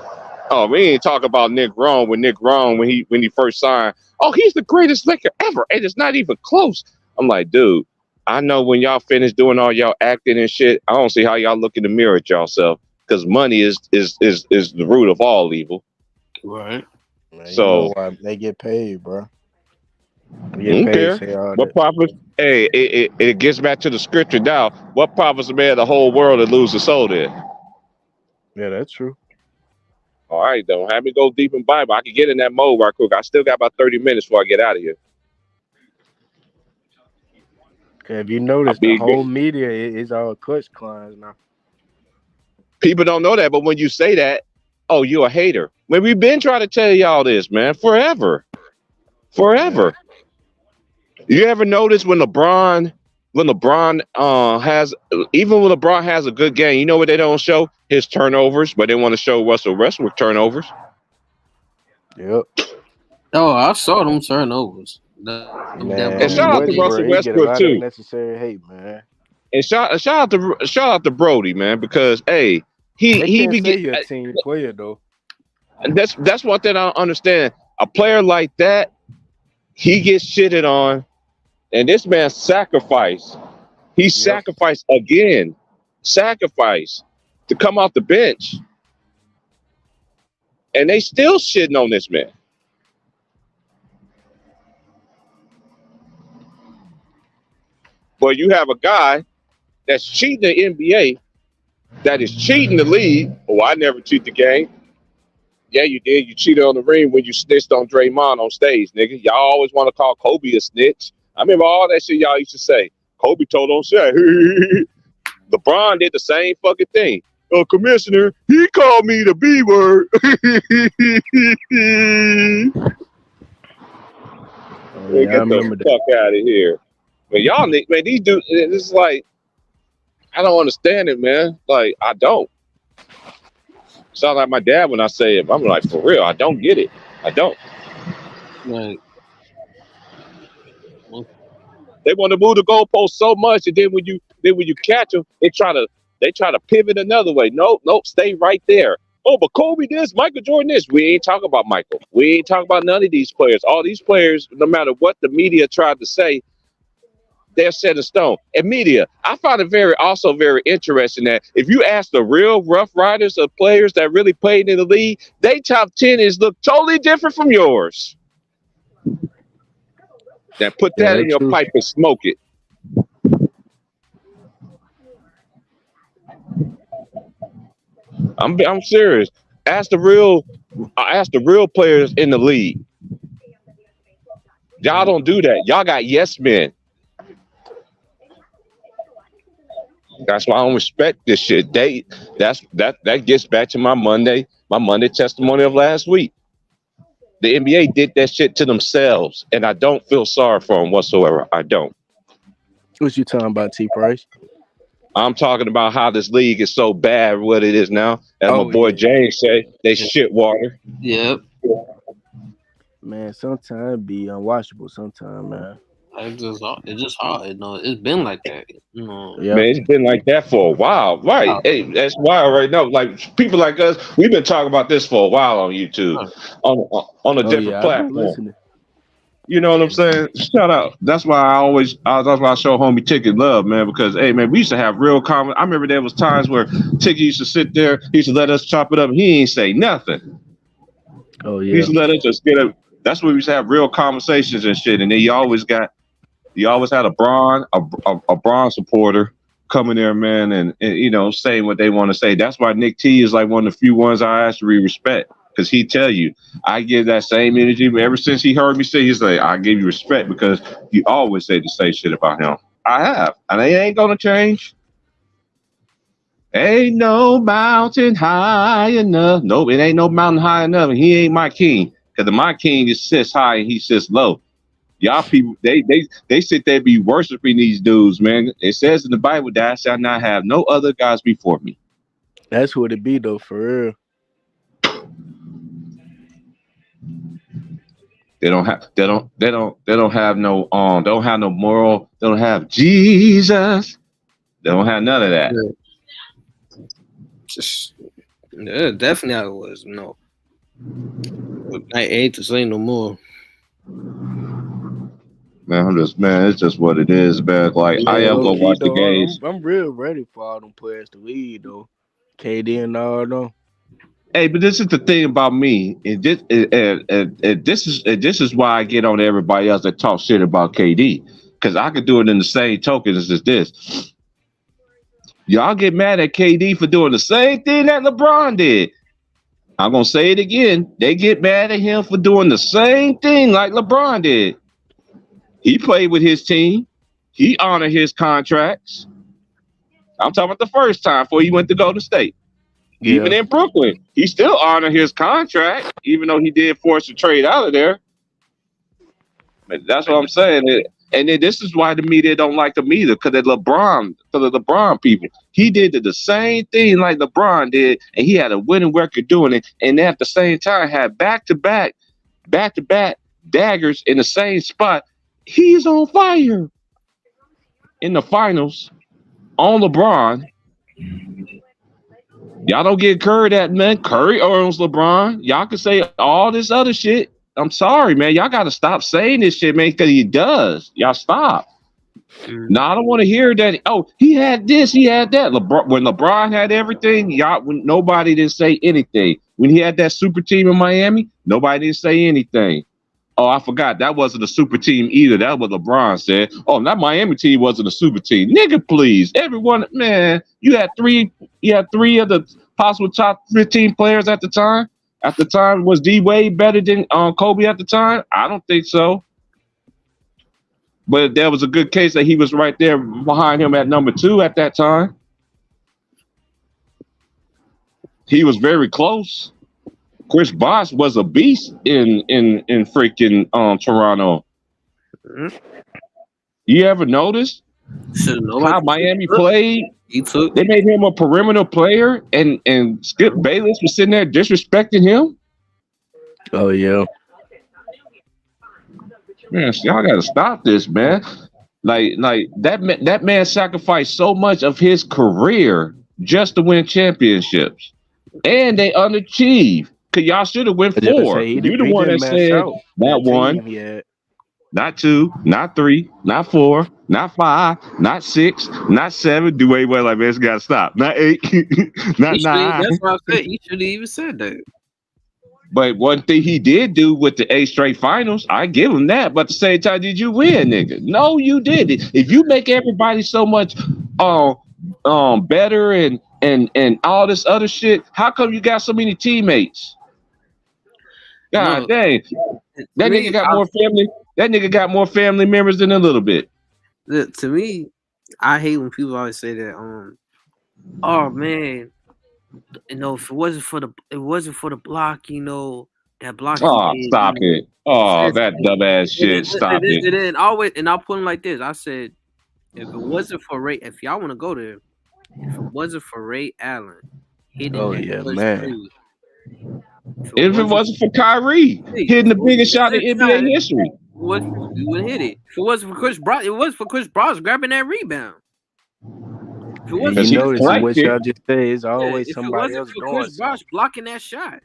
A: Oh, we ain't talk about Nick Rome when he first signed. Oh, he's the greatest Laker ever, and it's not even close. I'm like, dude, I know when y'all finish doing all y'all acting and shit, I don't see how y'all look in the mirror at y'allself because money is the root of all evil.
C: Right.
B: Man, you know
A: So
B: why they get paid, bro. They
A: I
B: get
A: don't
B: paid
A: care.
B: to say all
A: What
B: that.
A: profits? Hey, it gets back to the scripture now. What profits a man the whole world and lose the soul there?
B: Yeah, that's true.
A: All right, don't have me go deep in Bible. I can get in that mode right quick. I still got about 30 minutes before I get out of here.
B: Cause if you
A: I'll
B: notice, the
A: be good.
B: whole media is all Clutch clients now.
A: People don't know that, but when you say that, oh, you're a hater. When we've been trying to tell y'all this, man, forever.
B: Man,
A: You ever notice when LeBron has a good game, you know what they don't show? His turnovers, but they want to show Russell Westbrook turnovers.
B: yep.
C: Oh, I saw them turnovers.
B: Man,
A: And shout out to
B: Westbrook,
A: Russell
B: he get a
A: Westbrook
B: lot of
A: too.
B: unnecessary hate, man.
A: And shout out to Brody, man, because hey,
B: They
A: he
B: can't
A: be
B: say
A: get,
B: he a team player though.
A: and that's one thing I don't understand. A player like that, he gets shitted on, and this man sacrificed. He
B: Yep.
A: sacrificed again, sacrifice to come off the bench, and they still shitting on this man. But you have a guy that's cheating the NBA, that is cheating the league. Oh, I never cheat the game. Yeah, you did. You cheated on the ring when you snitched on Draymond on stage, nigga. Y'all always want to call Kobe a snitch. I remember all that shit y'all used to say. Kobe told on shit. LeBron did the same fucking thing. Commissioner, he called me the B word. Man,
B: Yeah, I
A: get the
B: remember that.
A: fuck out of here. Man, y'all, man, these dudes, it's like, I don't understand it, man. Like, I don't. Sound like my dad when I say it. I'm like, for real, I don't get it. I don't.
C: Like,
A: They want to move the goalpost so much, and then when you catch them, they try to pivot another way. Nope, stay right there. Oh, but Kobe this, Michael Jordan this. We ain't talking about Michael. We ain't talking about none of these players. All these players, no matter what the media tried to say, they're set in stone. And media, I find it very interesting that if you ask the real Rough Riders of players that really played in the league, they top 10 is look totally different from yours. Now put
B: Yeah,
A: that in
B: that's
A: your
B: true.
A: pipe and smoke it. I'm serious. Ask the real players in the league. Y'all don't do that. Y'all got yes men. That's why I don't respect this shit. That gets back to my Monday testimony of last week. The NBA did that shit to themselves, and I don't feel sorry for them whatsoever. I don't.
B: What you talking about, T Price?
A: I'm talking about how this league is so bad, what it is now. As my boy James say, they shit water.
C: yep.
B: Man, sometimes it be unwatchable. Sometimes, man.
C: It's just hard. You know, it's been like that. You know.
B: Yeah.
A: Man, it's been like that for a while. Right. Hey, that's wild right now. Like people like us, we've been talking about this for a while on YouTube, on a different
B: I've been
A: platform.
B: listening.
A: You know what I'm saying? Shout out. That's why I show homie Ticket love, man, because hey man, we used to have real comment. I remember there was times where Ticket used to sit there, he used to let us chop it up, and he ain't say nothing.
B: Oh
A: He
B: yeah.
A: used to let us just get up. That's where we used to have real conversations and shit. And then you always had a Braun supporter coming there, man, and you know, saying what they want to say. That's why Nick T is like one of the few ones I actually respect. Because he tell you, I give that same energy. But ever since he heard me say, he's like, I give you respect because you always say the same shit about him. I have. And it ain't going to change. Ain't no mountain high enough. Nope, it ain't no mountain high enough. And he ain't my king. Because my king just sits high and he sits low. Y'all people, they sit there be worshiping these dudes, man. It says in the Bible that I shall not have no other gods before me.
B: That's what it be though, for real.
A: They don't have no moral. They don't have Jesus. They don't have none of that.
C: Yeah, definitely how it was. No, I hate to say no more.
A: man, it's just what it is, man. Like I
B: Yeah,
A: am
B: low
A: gonna
B: key
A: watch the
B: though.
A: games.
B: I'm real ready for all them players to leave though. KD and all though.
A: Hey, but this is the thing about me, and this is why I get on everybody else that talk shit about KD, because I could do it in the same token as this. Y'all get mad at KD for doing the same thing that LeBron did. I'm gonna say it again. They get mad at him for doing the same thing like LeBron did. He played with his team. He honored his contracts. I'm talking about the first time before he went to Golden State. Even
B: Yeah.
A: in Brooklyn, he still honored his contract, even though he did force a trade out of there. But that's what I'm saying. And then this is why the media don't like him either, because of LeBron people. He did the same thing like LeBron did, and he had a winning record doing it. And at the same time, had back-to-back daggers in the same spot. He's on fire in the finals on LeBron. Y'all don't get Curry that, man. Curry owns LeBron. Y'all can say all this other shit. I'm sorry, man. Y'all got to stop saying this shit, man, because he does. Y'all stop. No, I don't want to hear that. Oh, he had this, he had that. When LeBron had everything, nobody didn't say anything. When he had that super team in Miami, nobody didn't say anything. Oh, I forgot. That wasn't a super team either. That's what LeBron said. Oh, that Miami team wasn't a super team. Nigga, please. Everyone, man, you had three of the possible top 15 players at the time. At the time, was D Wade better than Kobe at the time? I don't think so. But there was a good case that he was right there behind him at number 2 at that time. He was very close. Chris Bosh was a beast in freaking Toronto.
C: Mm-hmm.
A: You ever notice how Miami played? They made him a perimeter player, and Skip Bayless was sitting there disrespecting him.
B: Oh yeah.
A: Man, y'all gotta stop this, man. Like that man sacrificed so much of his career just to win championships, and they underachieved. Cause y'all should have went 4. You're the one that said not 1, not 2, not 3, not 4, not 5, not 6, not 7. Do way like man, it's gotta stop. Not 8, not 9.
C: That's what I said. He should have even said that.
A: But one thing he did do with the 8 straight finals, I give him that. But at the same time, did you win, nigga? No, you didn't. If you make everybody so much better and all this other shit, how come you got so many teammates? God dang. That nigga got more family. That nigga got more family members than a little bit.
C: To me, I hate when people always say that, oh man, you know, if it wasn't for the block, you know, that block.
A: Oh, stop it. Oh, that dumbass shit. Stop it.
C: And I'll put him like this. I said, if it wasn't for Ray, if y'all want to go there, if it wasn't for Ray Allen,
B: man.
A: If it wasn't for Kyrie hitting the biggest shot in NBA history,
C: you would hit it. If it wasn't for Chris Brown, it was for Chris Brown grabbing that rebound.
B: If it wasn't, you notice what y'all just say is always somebody else doing.
C: Chris Brown blocking that shot.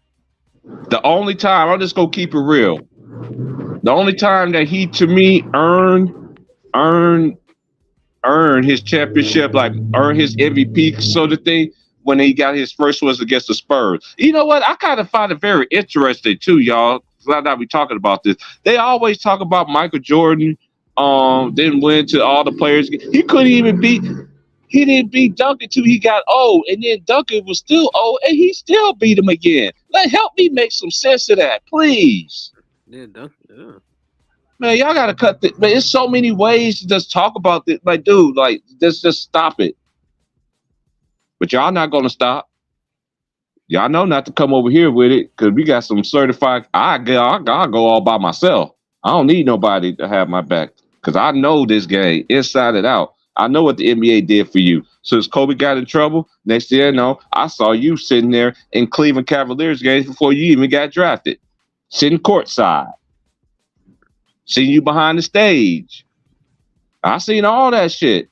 A: The only time, I'm just gonna keep it real. The only time that he, to me, earned his championship, like earned his MVP sort of thing, when he got his first was against the Spurs. You know what? I kind of find it very interesting too, y'all. Glad that we talking about this. They always talk about Michael Jordan. Didn't win to all the players. He couldn't even beat. He didn't beat Duncan till he got old, and then Duncan was still old, and he still beat him again. Help me make some sense of that, please.
C: Yeah, Duncan. Yeah.
A: Man, y'all gotta cut this. Man, there's so many ways to just talk about this. Like, dude, like, just stop it. But y'all not gonna stop. Y'all know not to come over here with it, because we got some certified. I'll go all by myself. I don't need nobody to have my back, because I know this game inside and out. I know what the NBA did for you. So as Kobe got in trouble, next year, I saw you sitting there in Cleveland Cavaliers games before you even got drafted, sitting courtside, seeing you behind the stage. I seen all that shit.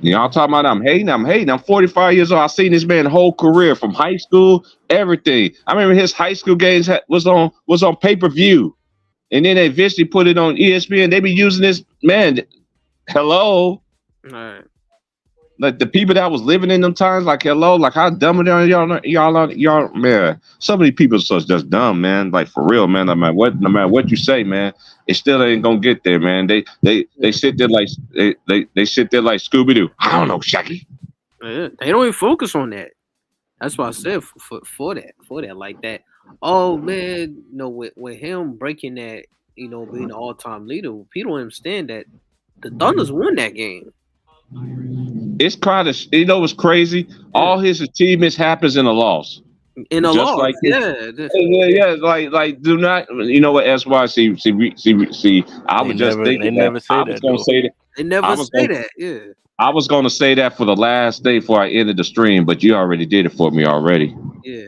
A: Y'all talking about I'm hating. I'm 45 years old. I seen this man whole career from high school, everything. I remember his high school games was on pay-per-view. And then they eventually put it on ESPN. They be using this man. Hello.
C: All right.
A: Like the people that was living in them times, like hello, like how dumb are y'all, man. So many people are just dumb, man. Like for real, man. No matter what you say, man, it still ain't gonna get there, man. They sit there like they sit there like Scooby Doo. I don't know, Shaggy.
C: Yeah, they don't even focus on that. That's why I said for that like that. Oh man, with him breaking that, being the all-time leader, people don't understand that the Thunders won that game.
A: It's kind of what's crazy. All his achievements happens in a loss.
C: In a
A: Just
C: loss,
A: like
C: yeah.
A: Like do not. You know what? SY. See. I was just thinking.
B: They never say that.
A: Gonna say that.
C: They never say that. Yeah.
A: I was gonna say that for the last day before I ended the stream, but you already did it for me already.
C: Yeah.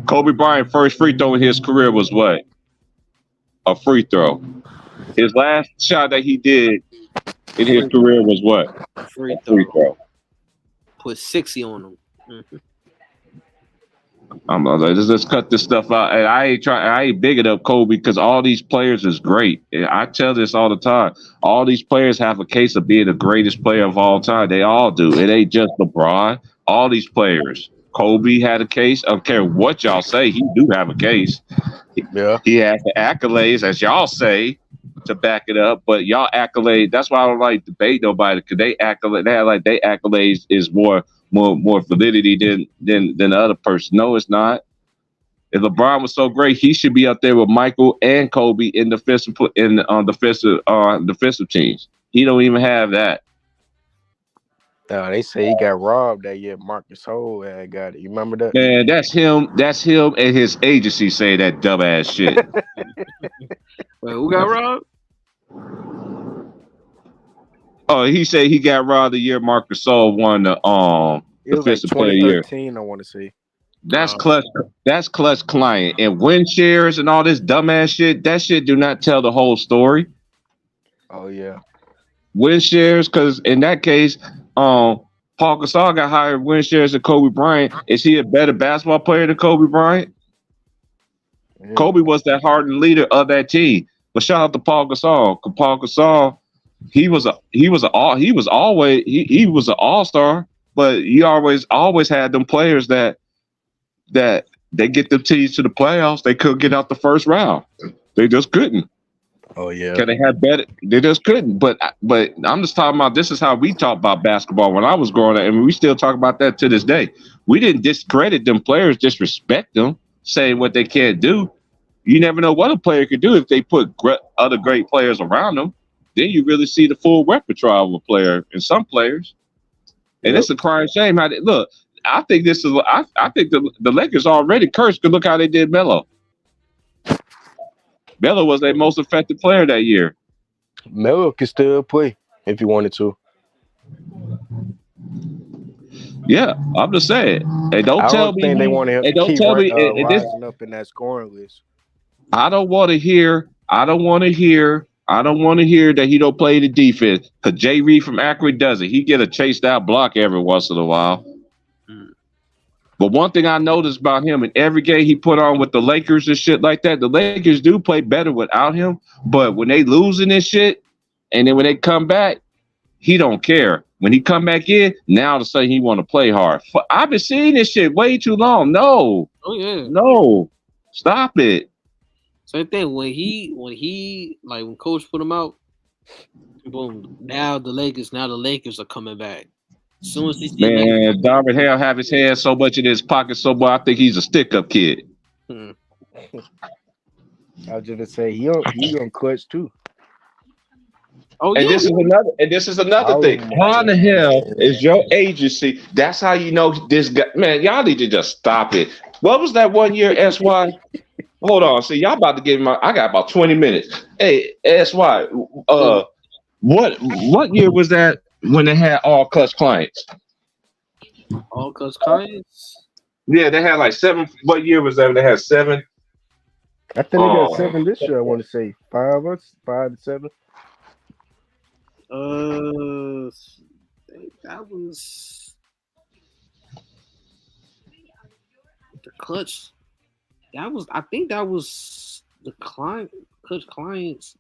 A: Kobe Bryant first free throw in his career was what? A free throw. His last shot that he did in his career was what?
C: A free
A: throw.
C: Put 60 on him. Mm-hmm.
A: Let's cut this stuff out. And I ain't bigging up Kobe because all these players is great. And I tell this all the time. All these players have a case of being the greatest player of all time. They all do. It ain't just LeBron. All these players. Kobe had a case. I don't care what y'all say. He do have a case.
B: Yeah.
A: He has the accolades, as y'all say, to back it up. But y'all accolade. That's why I don't like debate nobody because they accolades is more validity than the other person. No, it's not. If LeBron was so great, he should be up there with Michael and Kobe in defensive teams. He don't even have that.
B: They say he got robbed that year. Marcus Hole had got it. You remember that?
A: Man, that's him. That's him and his agency say that dumbass shit.
C: Wait, who got robbed?
A: Oh, he said he got robbed the year Marc Gasol won the defensive player of the year.
B: 2013, I want to say.
A: That's clutch. That's clutch client and win shares and all this dumbass shit. That shit do not tell the whole story.
B: Oh yeah,
A: win shares because in that case, Paul Gasol got higher win shares than Kobe Bryant. Is he a better basketball player than Kobe Bryant? Yeah. Kobe was that hardened leader of that team. But shout out to Paul Gasol. Paul Gasol, he was an all-star, but he always had them players that they get them teams to the playoffs. They couldn't get out the first round. They just couldn't.
B: Oh yeah.
A: Can they have better? They just couldn't. But I'm just talking about this is how we talk about basketball when I was growing up, and we still talk about that to this day. We didn't discredit them players, disrespect them, saying what they can't do. You never know what a player could do if they put other great players around them. Then you really see the full repertoire of a player in some players. And it's a crying shame how they look. I think this is. I think the Lakers already cursed. Because look how they did Melo. Melo was their most effective player that year.
B: Melo could still play if he wanted to.
A: Yeah, I'm just saying. And don't tell me
B: they want to.
A: And don't tell me
B: rising up in that scoring list.
A: I don't want to hear that he don't play the defense because Jay Reed from Akron does it. He get a chased out block every once in a while. But one thing I noticed about him in every game he put on with the Lakers and shit like that, the Lakers do play better without him. But when they losing this shit, and then when they come back, he don't care. When he come back in, now to say he want to play hard. I've been seeing this shit way too long. No.
C: Oh yeah.
A: No. Stop it.
C: Same thing when Coach put him out, boom. Now the Lakers are coming back. As soon as
A: Darvin Hale have his hands so much in his pocket, so much I think he's a stick-up kid.
B: I was just gonna say he gonna clutch too.
A: Oh, and yeah. This is another thing. How the hell is your agency? That's how you know this guy. Man, y'all need to just stop it. What was that one year, SY? Hold on. See, y'all about to give me I got about 20 minutes. Hey, SY, what year was that when they had all clutch clients?
C: All clutch clients?
A: Yeah, they had like 7. What year was that when they had 7?
B: I think they got 7 this year, I want to say. 5 to 7.
C: think that was the clutch. I think that was the client clutch clients.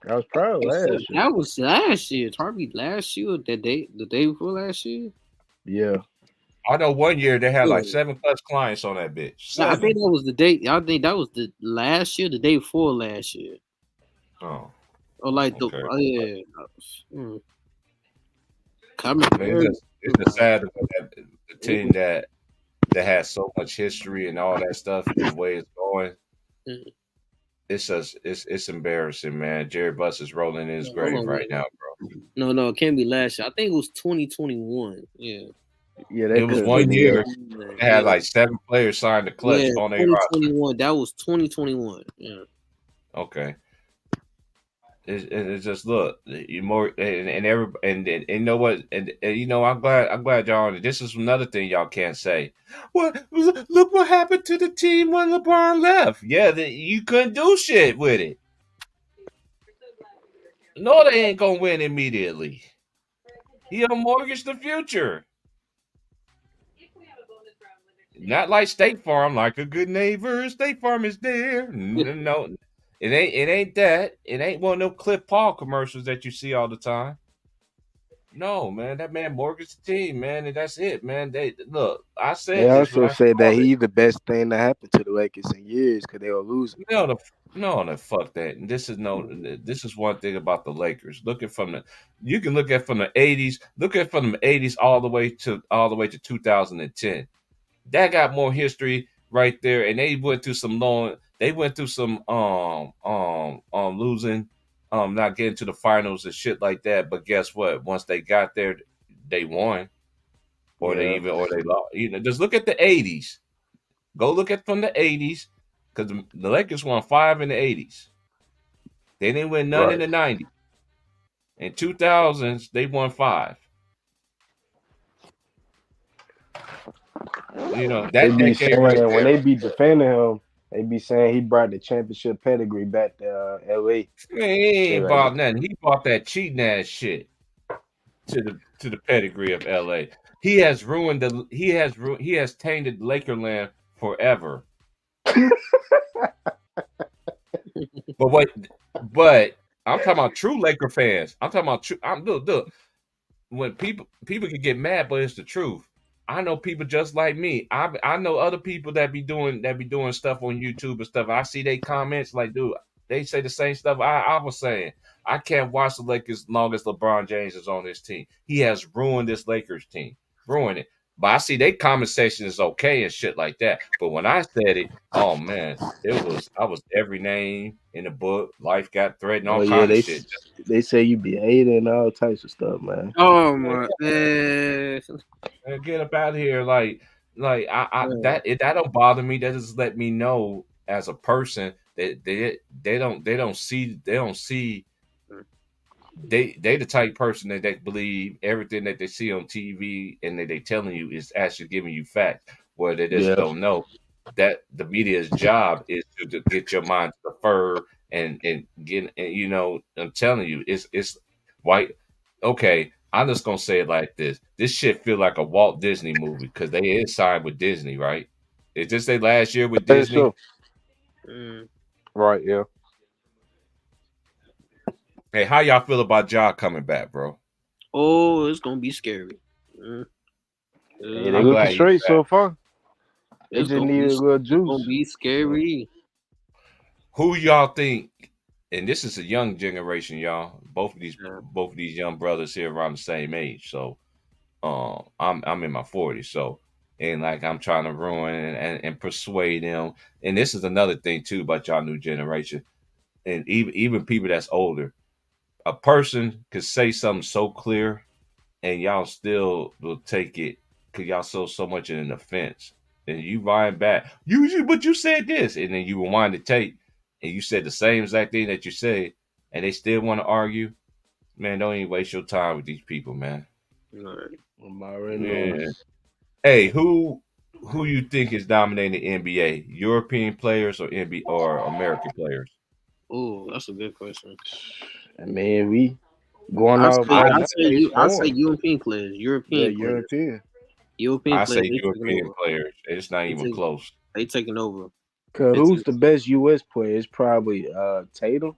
B: That was probably last year.
C: That was last year. Probably last year. The day before last year.
B: Yeah.
A: I know one year they had like
C: Yeah.
A: 7+ clients on that bitch.
C: I
A: 7.
C: think that was the date. I think that was the last year, the day before last year,
A: Oh,
C: or like the
A: okay.
C: yeah. Coming
A: I mean, it's just sad that the team that has so much history and all that stuff, the way it's going, it's just it's embarrassing, man. Jerry Buss is rolling in his grave right now, bro.
C: No, it can't be last year. I think it was 2021. Yeah.
B: Yeah,
A: It
B: that
A: was
B: could have
A: one
B: been the year.
A: year they had like 7 players signed the clutch
C: Yeah,
A: on their roster.
C: 2021. That was 2021. Yeah.
A: Okay. It's just look you more and every and you know what and you know I'm glad y'all on it. This is another thing y'all can't say. What look what happened to the team when LeBron left? Yeah, you couldn't do shit with it. No, they ain't gonna win immediately. He'll mortgage the future. Not like State Farm, like a good neighbor. State Farm is there. No, it ain't. It ain't that. It ain't one of them Cliff Paul commercials that you see all the time. No, man, that man mortgaged the team, man, and that's it, man. They look. I
B: They
A: said this when
B: also
A: I
B: said that
A: saw it.
B: he's the best thing that happened to the Lakers in years because they were losing.
A: No, fuck that. And this is no. This is one thing about the Lakers. Looking from the, you can look at from the '80s. Look at from the '80s all the way to 2010. That got more history right there, and they went through some long. They went through some losing, not getting to the finals and shit like that. But guess what? Once they got there, they won, or
B: Yeah.
A: they lost. You know, just look at the '80s. Go look at from the '80s, because the Lakers won 5 in the '80s. They didn't win none in
B: Right.
A: the '90s. In 2000s, they won 5. You know
B: They
A: that
B: be
A: decade right
B: saying when
A: there.
B: they be defending him, they be saying he brought the championship pedigree back to LA.
A: Man, he
B: Shit
A: ain't
B: like
A: bought
B: that.
A: nothing. He bought that cheating ass shit to the pedigree of LA. He has ruined he has tainted Lakerland forever. But but I'm talking about true Laker fans. I'm talking about true. Look. When people can get mad, but it's the truth. I know people just like me. I know other people that be doing stuff on YouTube and stuff. I see they comments like, dude, they say the same stuff I was saying. I can't watch the Lakers as long as LeBron James is on this team. He has ruined this Lakers team, ruined it. But I see they comment section is okay and shit like that. But when I said it, oh man, I was every name in the book. Life got threatened, all
B: Oh yeah,
A: kind of shit.
B: they say you be hating and all types of stuff, man.
C: Oh my man.
A: Get up out of here, like I
C: Yeah.
A: that don't bother me. That just let me know as a person that they don't see they the type person that they believe everything that they see on TV and that they telling you is actually giving you facts, where they just
B: Yeah.
A: don't know that the media's job is to get your mind to the fur and get and, I'm telling you it's white. Okay, I'm just gonna say it like this. This shit feel like a Walt Disney movie because they is signed with Disney, right? Is this their last year with
B: Hey,
A: Disney?
B: so right, yeah.
A: Hey, how y'all feel about Ja coming back, bro?
C: Oh, it's gonna be scary.
B: Hey, they
A: I'm
B: looking
A: glad he's
B: straight
A: back.
B: so far. They
C: It's
B: just
C: gonna
B: need
C: be
B: a little
C: gonna
B: juice.
C: be scary.
A: Who y'all think? And this is a young generation, y'all.
C: Yeah.
A: Both of these young brothers here around the same age. So, I'm in my 40s. So, and like I'm trying to ruin and persuade them. And this is another thing too about y'all new generation, and even people that's older. A person could say something so clear, and y'all still will take it because y'all so much in an offense. And you wind back, but you said this, and then you rewind the tape, and you said the same exact thing that you said, and they still want to argue. Man, don't even waste your time with these people, man.
C: Right.
B: I'm already knowing.
A: Yeah. Hey, who you think is dominating the NBA? European players or NBA or American players?
C: Oh, that's a good question.
B: I mean, Going off right now, they
C: I say
B: scoring.
C: European players.
B: Yeah,
C: European players.
B: European.
C: European
A: I
C: players.
A: say
C: They taking
A: European
C: over.
A: players. It's not
C: They
A: even
C: take,
A: close.
C: they taking over.
B: Cause
C: It's
B: who's the best US player? It's probably Tatum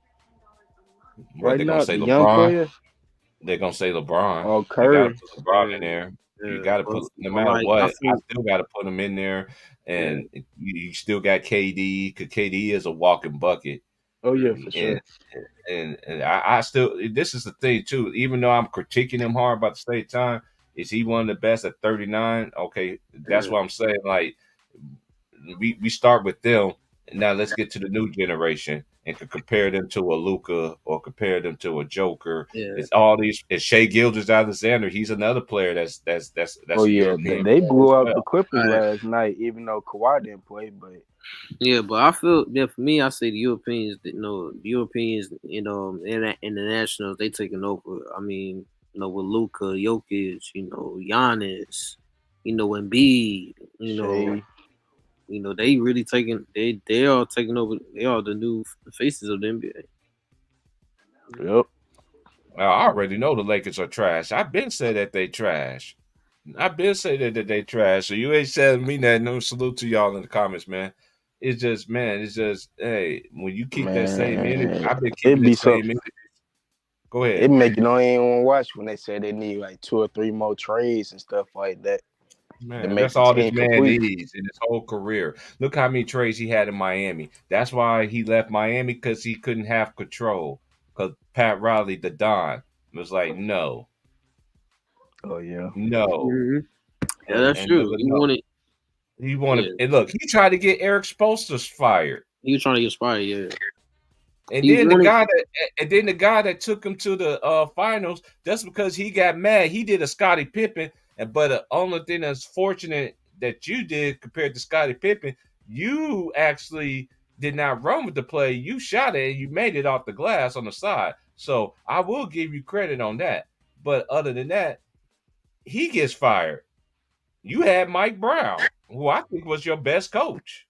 A: What
B: right
A: they gonna
B: now,
A: say,
B: the young
A: LeBron?
B: player.
A: They're gonna say LeBron.
B: Or
A: You got to
B: Curry.
A: put LeBron in there. You got to put, no
C: but
A: matter
C: like I
A: what. I
C: feel,
A: still got to put him in there,
C: yeah,
A: and you still got KD because KD is a walking bucket,
B: Oh yeah, for
A: and
B: sure.
A: and I still. This is the thing too. Even though I'm critiquing him hard about the state time, is he one of the best at 39? Okay, that's
C: yeah,
A: what I'm saying. Like we start with them, and now let's get to the new generation and could compare them to a Luca or compare them to a Joker.
C: yeah.
A: It's all these. It's Shea Gilgeous-Alexander. He's another player
B: Oh
A: that's a
B: yeah,
A: European
B: they
A: player as
B: blew out the
A: well.
B: Clippers
C: All right.
B: last night, even though Kawhi didn't play. But
C: Yeah, but I feel that for me, I say the Europeans. The Europeans, internationals, they taking over. I mean, with Luka, Jokic, Giannis, Embiid,
B: Shea,
C: they really taking. They are taking over. They are the new faces of the NBA.
B: yep,
A: Well, I already know the Lakers are trash. I've been said that they trash. I've been saying that they trash. So you ain't telling me that. No salute to y'all in the comments, man. It's just, man. It's just, hey, when you keep that same energy,
B: man,
A: I've been
B: it
A: keeping the
B: be so.
A: same energy. Go
B: It
A: ahead.
B: make you don't even want to watch when they say they need like 2 or 3 more trades and stuff like that to
A: Man,
B: make
A: that's
B: the
A: all this
B: team
A: man
B: complete.
A: needs in his whole career. Look how many trades he had in Miami. That's why he left Miami because he couldn't have control. Because Pat Riley, the Don, was like, no,
B: Oh yeah,
A: no.
C: Mm-hmm. Yeah,
A: And
C: that's
A: and look
C: true.
A: at
C: He
A: no.
C: wanted.
A: He
C: Yeah,
A: wanted and look, he tried to get Eric Spoelstra fired.
C: he was trying to get inspired. Yeah,
A: And
C: he
A: then
C: wanted.
A: the guy that took him to the finals, that's because he got mad. He did a Scottie Pippen, but the only thing that's fortunate that you did compared to Scottie Pippen, you actually did not run with the play. You shot it and you made it off the glass on the side. So I will give you credit on that. But other than that, he gets fired. You had Mike Brown, who I think was your best coach.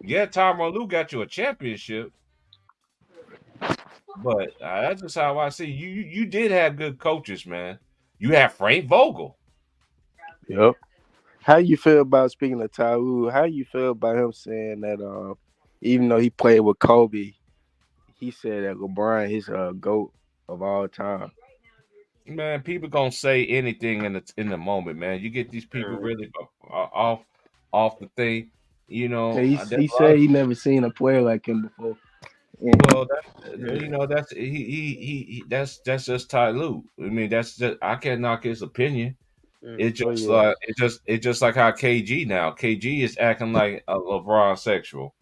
A: Yeah, Tyronn Lue got you a championship. But that's just how I see you. You did have good coaches, man. You have Frank Vogel.
B: yep. How you feel about speaking of Tyree? How you feel about him saying that even though he played with Kobe, he said that LeBron his GOAT of all time.
A: Man, people gonna say anything in the moment, man. You get these people really off the thing,
B: And he
A: There's
B: he
A: a lot
B: said
A: of
B: he never seen a player like him before.
A: well, that's that's just Ty Lue. I mean, that's just I can't knock his opinion.
B: Oh yeah,
A: It's just like how KG now. KG is acting like a LeBron sexual,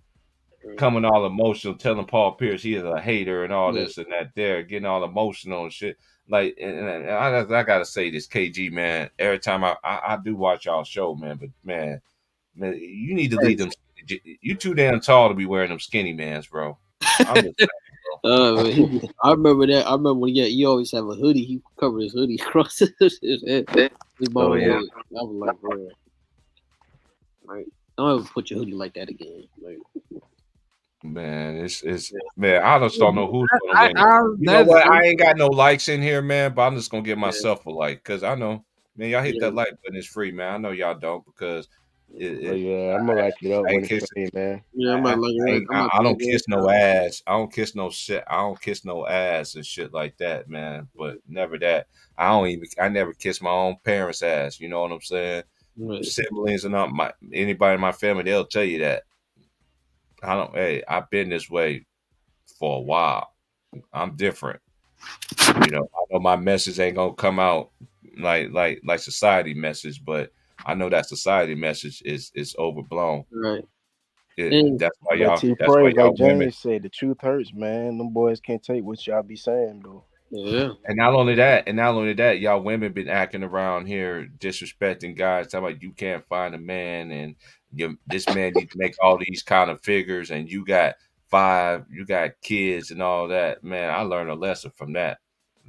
A: coming all emotional, telling Paul Pierce he is a hater and all
C: Yeah,
A: this and that. There, getting all emotional and shit. Like, and I gotta say this, KG man. Every time I do watch y'all show, man, but man, you need to leave them. You too damn tall to be wearing them skinny mans, bro. I'm just
C: I remember that. I remember when he always have a hoodie. He covered his hoodie across his head, his
B: oh
C: bald
B: yeah.
C: head. I was like, bro, like, don't ever put your hoodie like that again. Like,
A: man, it's man. I just don't know who's gonna
C: I,
A: win.
C: I
A: You know
C: that's
A: what? I ain't got no likes in here, man. But I'm just gonna give
C: yeah,
A: myself a like because I know, man. Y'all hit
C: yeah,
A: that like button. It's free, man. I know y'all don't because
B: Oh
A: it
B: yeah, I'm gonna like it up
A: I
B: when
A: ain't
B: it's
A: kissing.
B: free, man.
C: yeah. I'm about like
A: I don't kiss no ass. I don't kiss no shit. I don't kiss no ass and shit like that, man. But never that. I never kiss my own parents' ass. You know what I'm saying?
C: Right.
A: Siblings and not my anybody in my family, they'll tell you that. I don't. Hey, I've been this way for a while. I'm different. I know my message ain't gonna come out like society message, but I know that society message is overblown.
C: Right. And
A: That's why
B: But
A: y'all.
B: T
A: That's why
B: praise, like
A: y'all women.
B: James said, the truth hurts, man. Them boys can't take what y'all be saying though.
C: yeah,
A: And not only that, y'all women been acting around here disrespecting guys, talking about you can't find a man and this man need to make all these kind of figures and you got kids and all that. Man, I learned a lesson from that.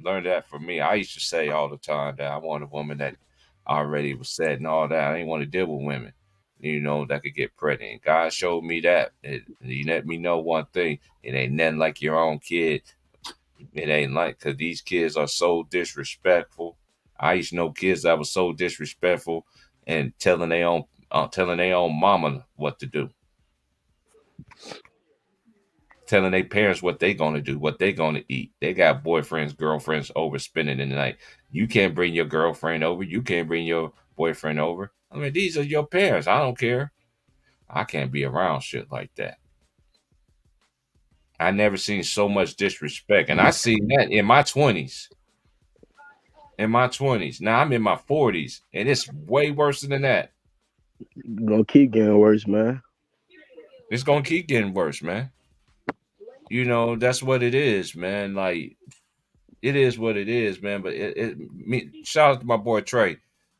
A: Learned that from me. I used to say all the time that I want a woman that already was set and all that. I didn't want to deal with women, that could get pregnant. God showed me that. He let me know one thing. It ain't nothing like your own kid It ain't like because these kids are so disrespectful. I used to know kids that was so disrespectful and telling their own mama what to do, telling their parents what they gonna do, what they gonna eat. They got boyfriends, girlfriends over spending the night. You can't bring your girlfriend over. You can't bring your boyfriend over. I mean, these are your parents. I don't care. I can't be around shit like that. I never seen so much disrespect, and I seen that in my 20s. In my 20s. Now I'm in my 40s, and it's way worse than that.
B: Gonna keep getting worse, man.
A: It's gonna keep getting worse, man. That's what it is, man. Like it is what it is, man. But shout out to my boy Trey.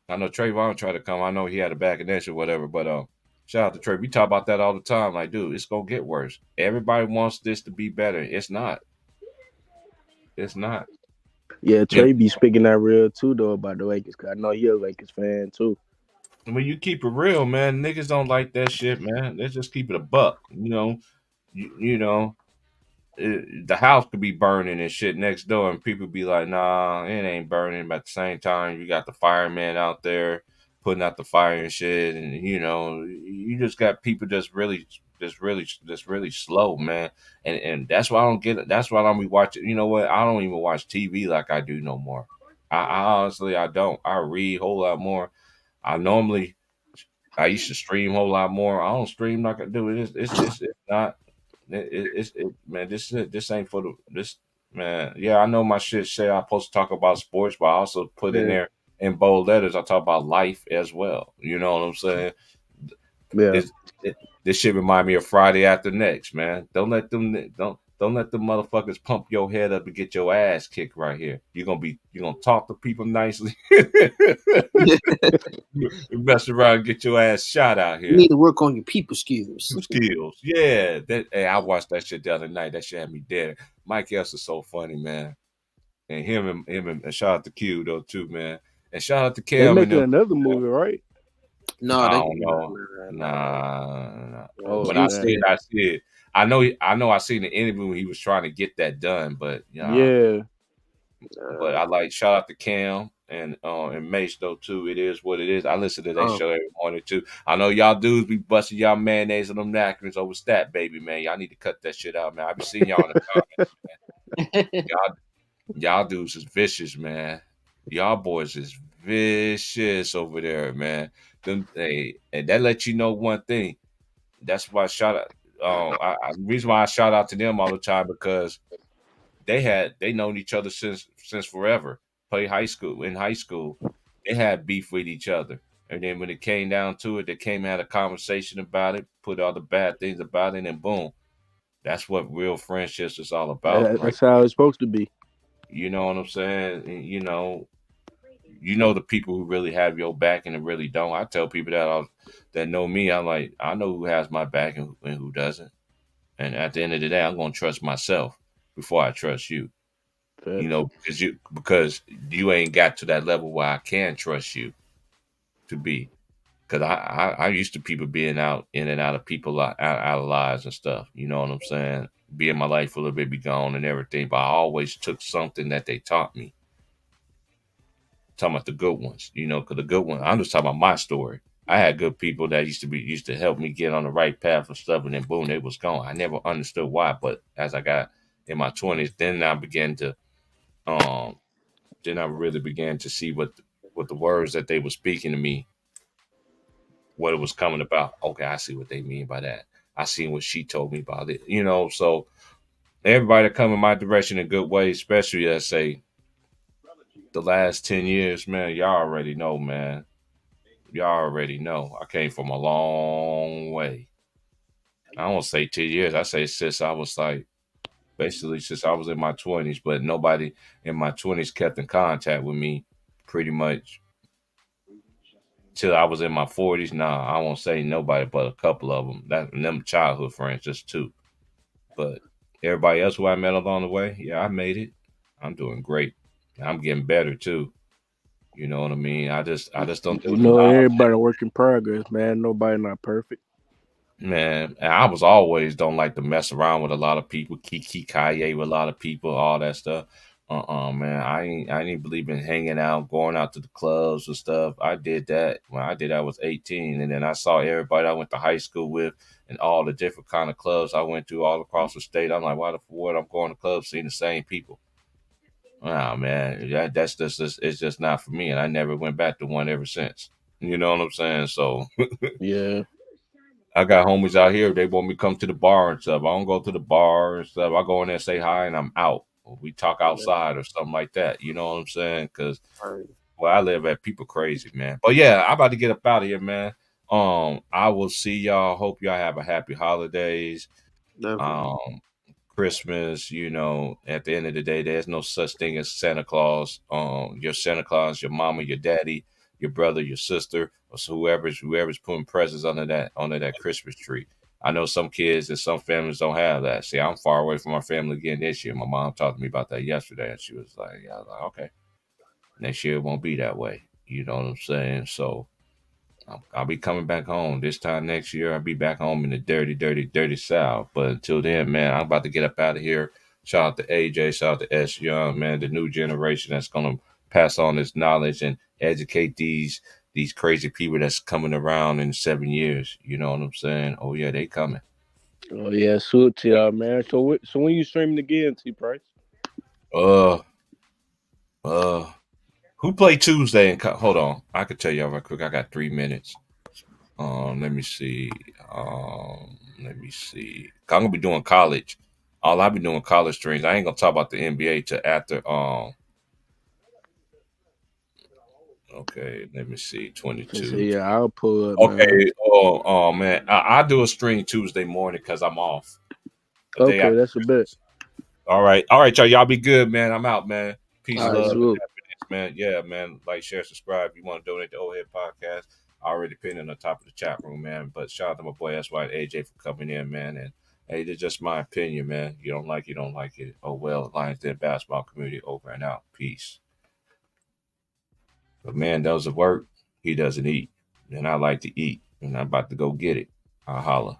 A: I know Trayvon tried to come. I know he had a back connection, whatever. But shout out to Trey. We talk about that all the time. Like, dude, it's gonna get worse. Everybody wants this to be better. It's not. It's not.
B: Yeah,
A: Yeah.
B: Trey be speaking that real too though about the Lakers. Cause I know he a Lakers fan too.
A: When you keep it real, man, niggas don't like that shit, man. Let's just keep it a buck. You know, the house could be burning and shit next door, and people be like, "Nah, it ain't burning." But at the same time, you got the fireman out there putting out the fire and shit, and you just got people just really slow, man. And that's why I don't get it. That's why I don't be watching. You know what? I don't even watch TV like I do no more. I honestly I don't. I read a whole lot more. I normally I used to stream a whole lot more. I don't stream like I do. It's not. Man. This ain't for this man. Yeah, I know my shit say I'm supposed to talk about sports, but I also put in
B: Yeah,
A: there in bold letters. I talk about life as well. You know what I'm saying?
B: yeah.
A: It's, this shit remind me of Friday After Next, man. Don't let them motherfuckers pump your head up and get your ass kicked right here. You're gonna talk to people nicely. You mess around and get your ass shot out
C: You
A: here.
C: need to work on your people skills.
A: Skills. Yeah. Hey, I watched that shit the other night. That shit had me dead. Mike Epps is so funny, man. And and shout out to Q though too, man. And shout out to
B: They
A: Cam and
B: making
A: them.
B: another movie, right?
C: No,
A: I
C: they
A: don't know. Nah.
B: Oh
A: When I see
B: man.
A: it, I see it. I know I seen the interview when he was trying to get that done, but
B: Yeah.
A: but I like shout out to Cam and Mace though too. It is what it is. I listen to that show every morning too. I know y'all dudes be busting y'all mayonnaise and them napkins over stat baby, man. Y'all need to cut that shit out, man. I be seeing y'all in the comments, man. Y'all dudes is vicious, man. Y'all boys is vicious over there, man. And that lets you know one thing. That's why I shout out. The reason why I shout out to them all the time because they known each other since forever. Play high school, they had beef with each other, and then when it came down to it, they came and had a conversation about it, put all the bad things about it, and boom, that's what real friendships is all about, right?
B: That's how it's supposed to be.
A: You know what I'm saying? And, you know the people who really have your back and really don't. I tell people that know me, I know who has my back and who doesn't. And at the end of the day, I'm gonna trust myself before I trust you.
B: Facts.
A: Because you ain't got to that level where I can trust you to be. Because I used to people being out in and out of people out of lives and stuff. You know what I'm saying? Be in my life for a little bit, be gone and everything. But I always took something that they taught me. Talking about the good ones, because the good ones. I'm just talking about my story. I had good people that used to help me get on the right path and stuff, and then boom, they was gone. I never understood why, but as I got in my 20s, um then I really began to see what the words that they were speaking to me, what it was coming about. Okay, I see what they mean by that. I seen what she told me about it. So everybody that come in my direction in a good way, especially let's say the last 10 years, man, y'all already know, man. Y'all already know. I came from a long way. I don't say 10 years. I say since I was like basically since I was in my 20s, but nobody in my 20s kept in contact with me pretty much till I was in my 40s. Nah, I won't say nobody, but a couple of them. Them childhood friends, just two. But everybody else who I met along the way, yeah, I made it. I'm doing great. I'm getting better too. You know what I mean? I just don't do
B: You
A: the
B: know,
A: nonsense.
B: everybody work in progress, man. Nobody not perfect.
A: Man, and I was always don't like to mess around with a lot of people, kiki kaye with a lot of people, all that stuff. Man, I ain't believe in hanging out, going out to the clubs and stuff. I did that when I did. I was 18, and then I saw everybody I went to high school with, and all the different kind of clubs I went to all across the state. I'm like, why the what I'm going to clubs seeing the same people? Oh man, that's just it's just not for me, and I never went back to one ever since. You know what I'm saying? So
B: Yeah.
A: I got homies out here. They want me to come to the bar and stuff. I don't go to the bar and stuff. I go in there, say hi, and I'm out. Or we talk outside or something like that. You know what I'm saying? Because
C: Right.
A: where I live at, people crazy, man. But yeah, I'm about to get up out of here, man. I will see y'all. Hope y'all have a happy holidays.
C: Definitely.
A: Um, Christmas, at the end of the day, there's no such thing as Santa Claus. Your Santa Claus, your mama, your daddy, your brother, your sister, or so whoever's putting presents under that Christmas tree. I know some kids and some families don't have that. See, I'm far away from our family again this year. My mom talked to me about that yesterday, and she was like, "Yeah," I was like, "Okay, next year it won't be that way." You know what I'm saying? So I'll be coming back home this time next year. I'll be back home in the dirty, dirty, dirty South. But until then, man, I'm about to get up out of here. Shout out to AJ, shout out to S Young, man, the new generation that's gonna pass on this knowledge and educate these crazy people that's coming around in 7 years. You know what I'm saying? Oh yeah, they coming.
B: Oh yeah, salute to y'all, man. So when you streaming again, T Price?
A: Uh uh who played Tuesday and hold on. I could tell y'all real quick. I got 3 minutes. Let me see. Let me see. I'm gonna be doing college. I'll be doing college streams. I ain't gonna talk about the NBA till after. Okay. Let me see.
B: So
A: 22.
B: yeah, I'll pull up, man.
A: Okay. Oh man. I do a stream Tuesday morning because I'm off the day
B: Okay,
A: after
B: that's a bet.
A: Christmas. All right. All right, y'all. Y'all be good, man. I'm out, man. Peace,
B: All
C: All
B: right,
C: right,
A: love,
C: man.
A: and
B: salute.
A: happiness, man. Yeah, man. Like, share, subscribe. If you want to donate to Old Head Podcast, I already pinned in the top of the chat room, man. But shout out to my boy SY and AJ for coming in, man. And hey, it's just my opinion, man. You don't like it, you don't like it. Oh well, Lions Den basketball community over and out. Peace. But man doesn't work, he doesn't eat. And I like to eat. And I'm about to go get it. I'll holla.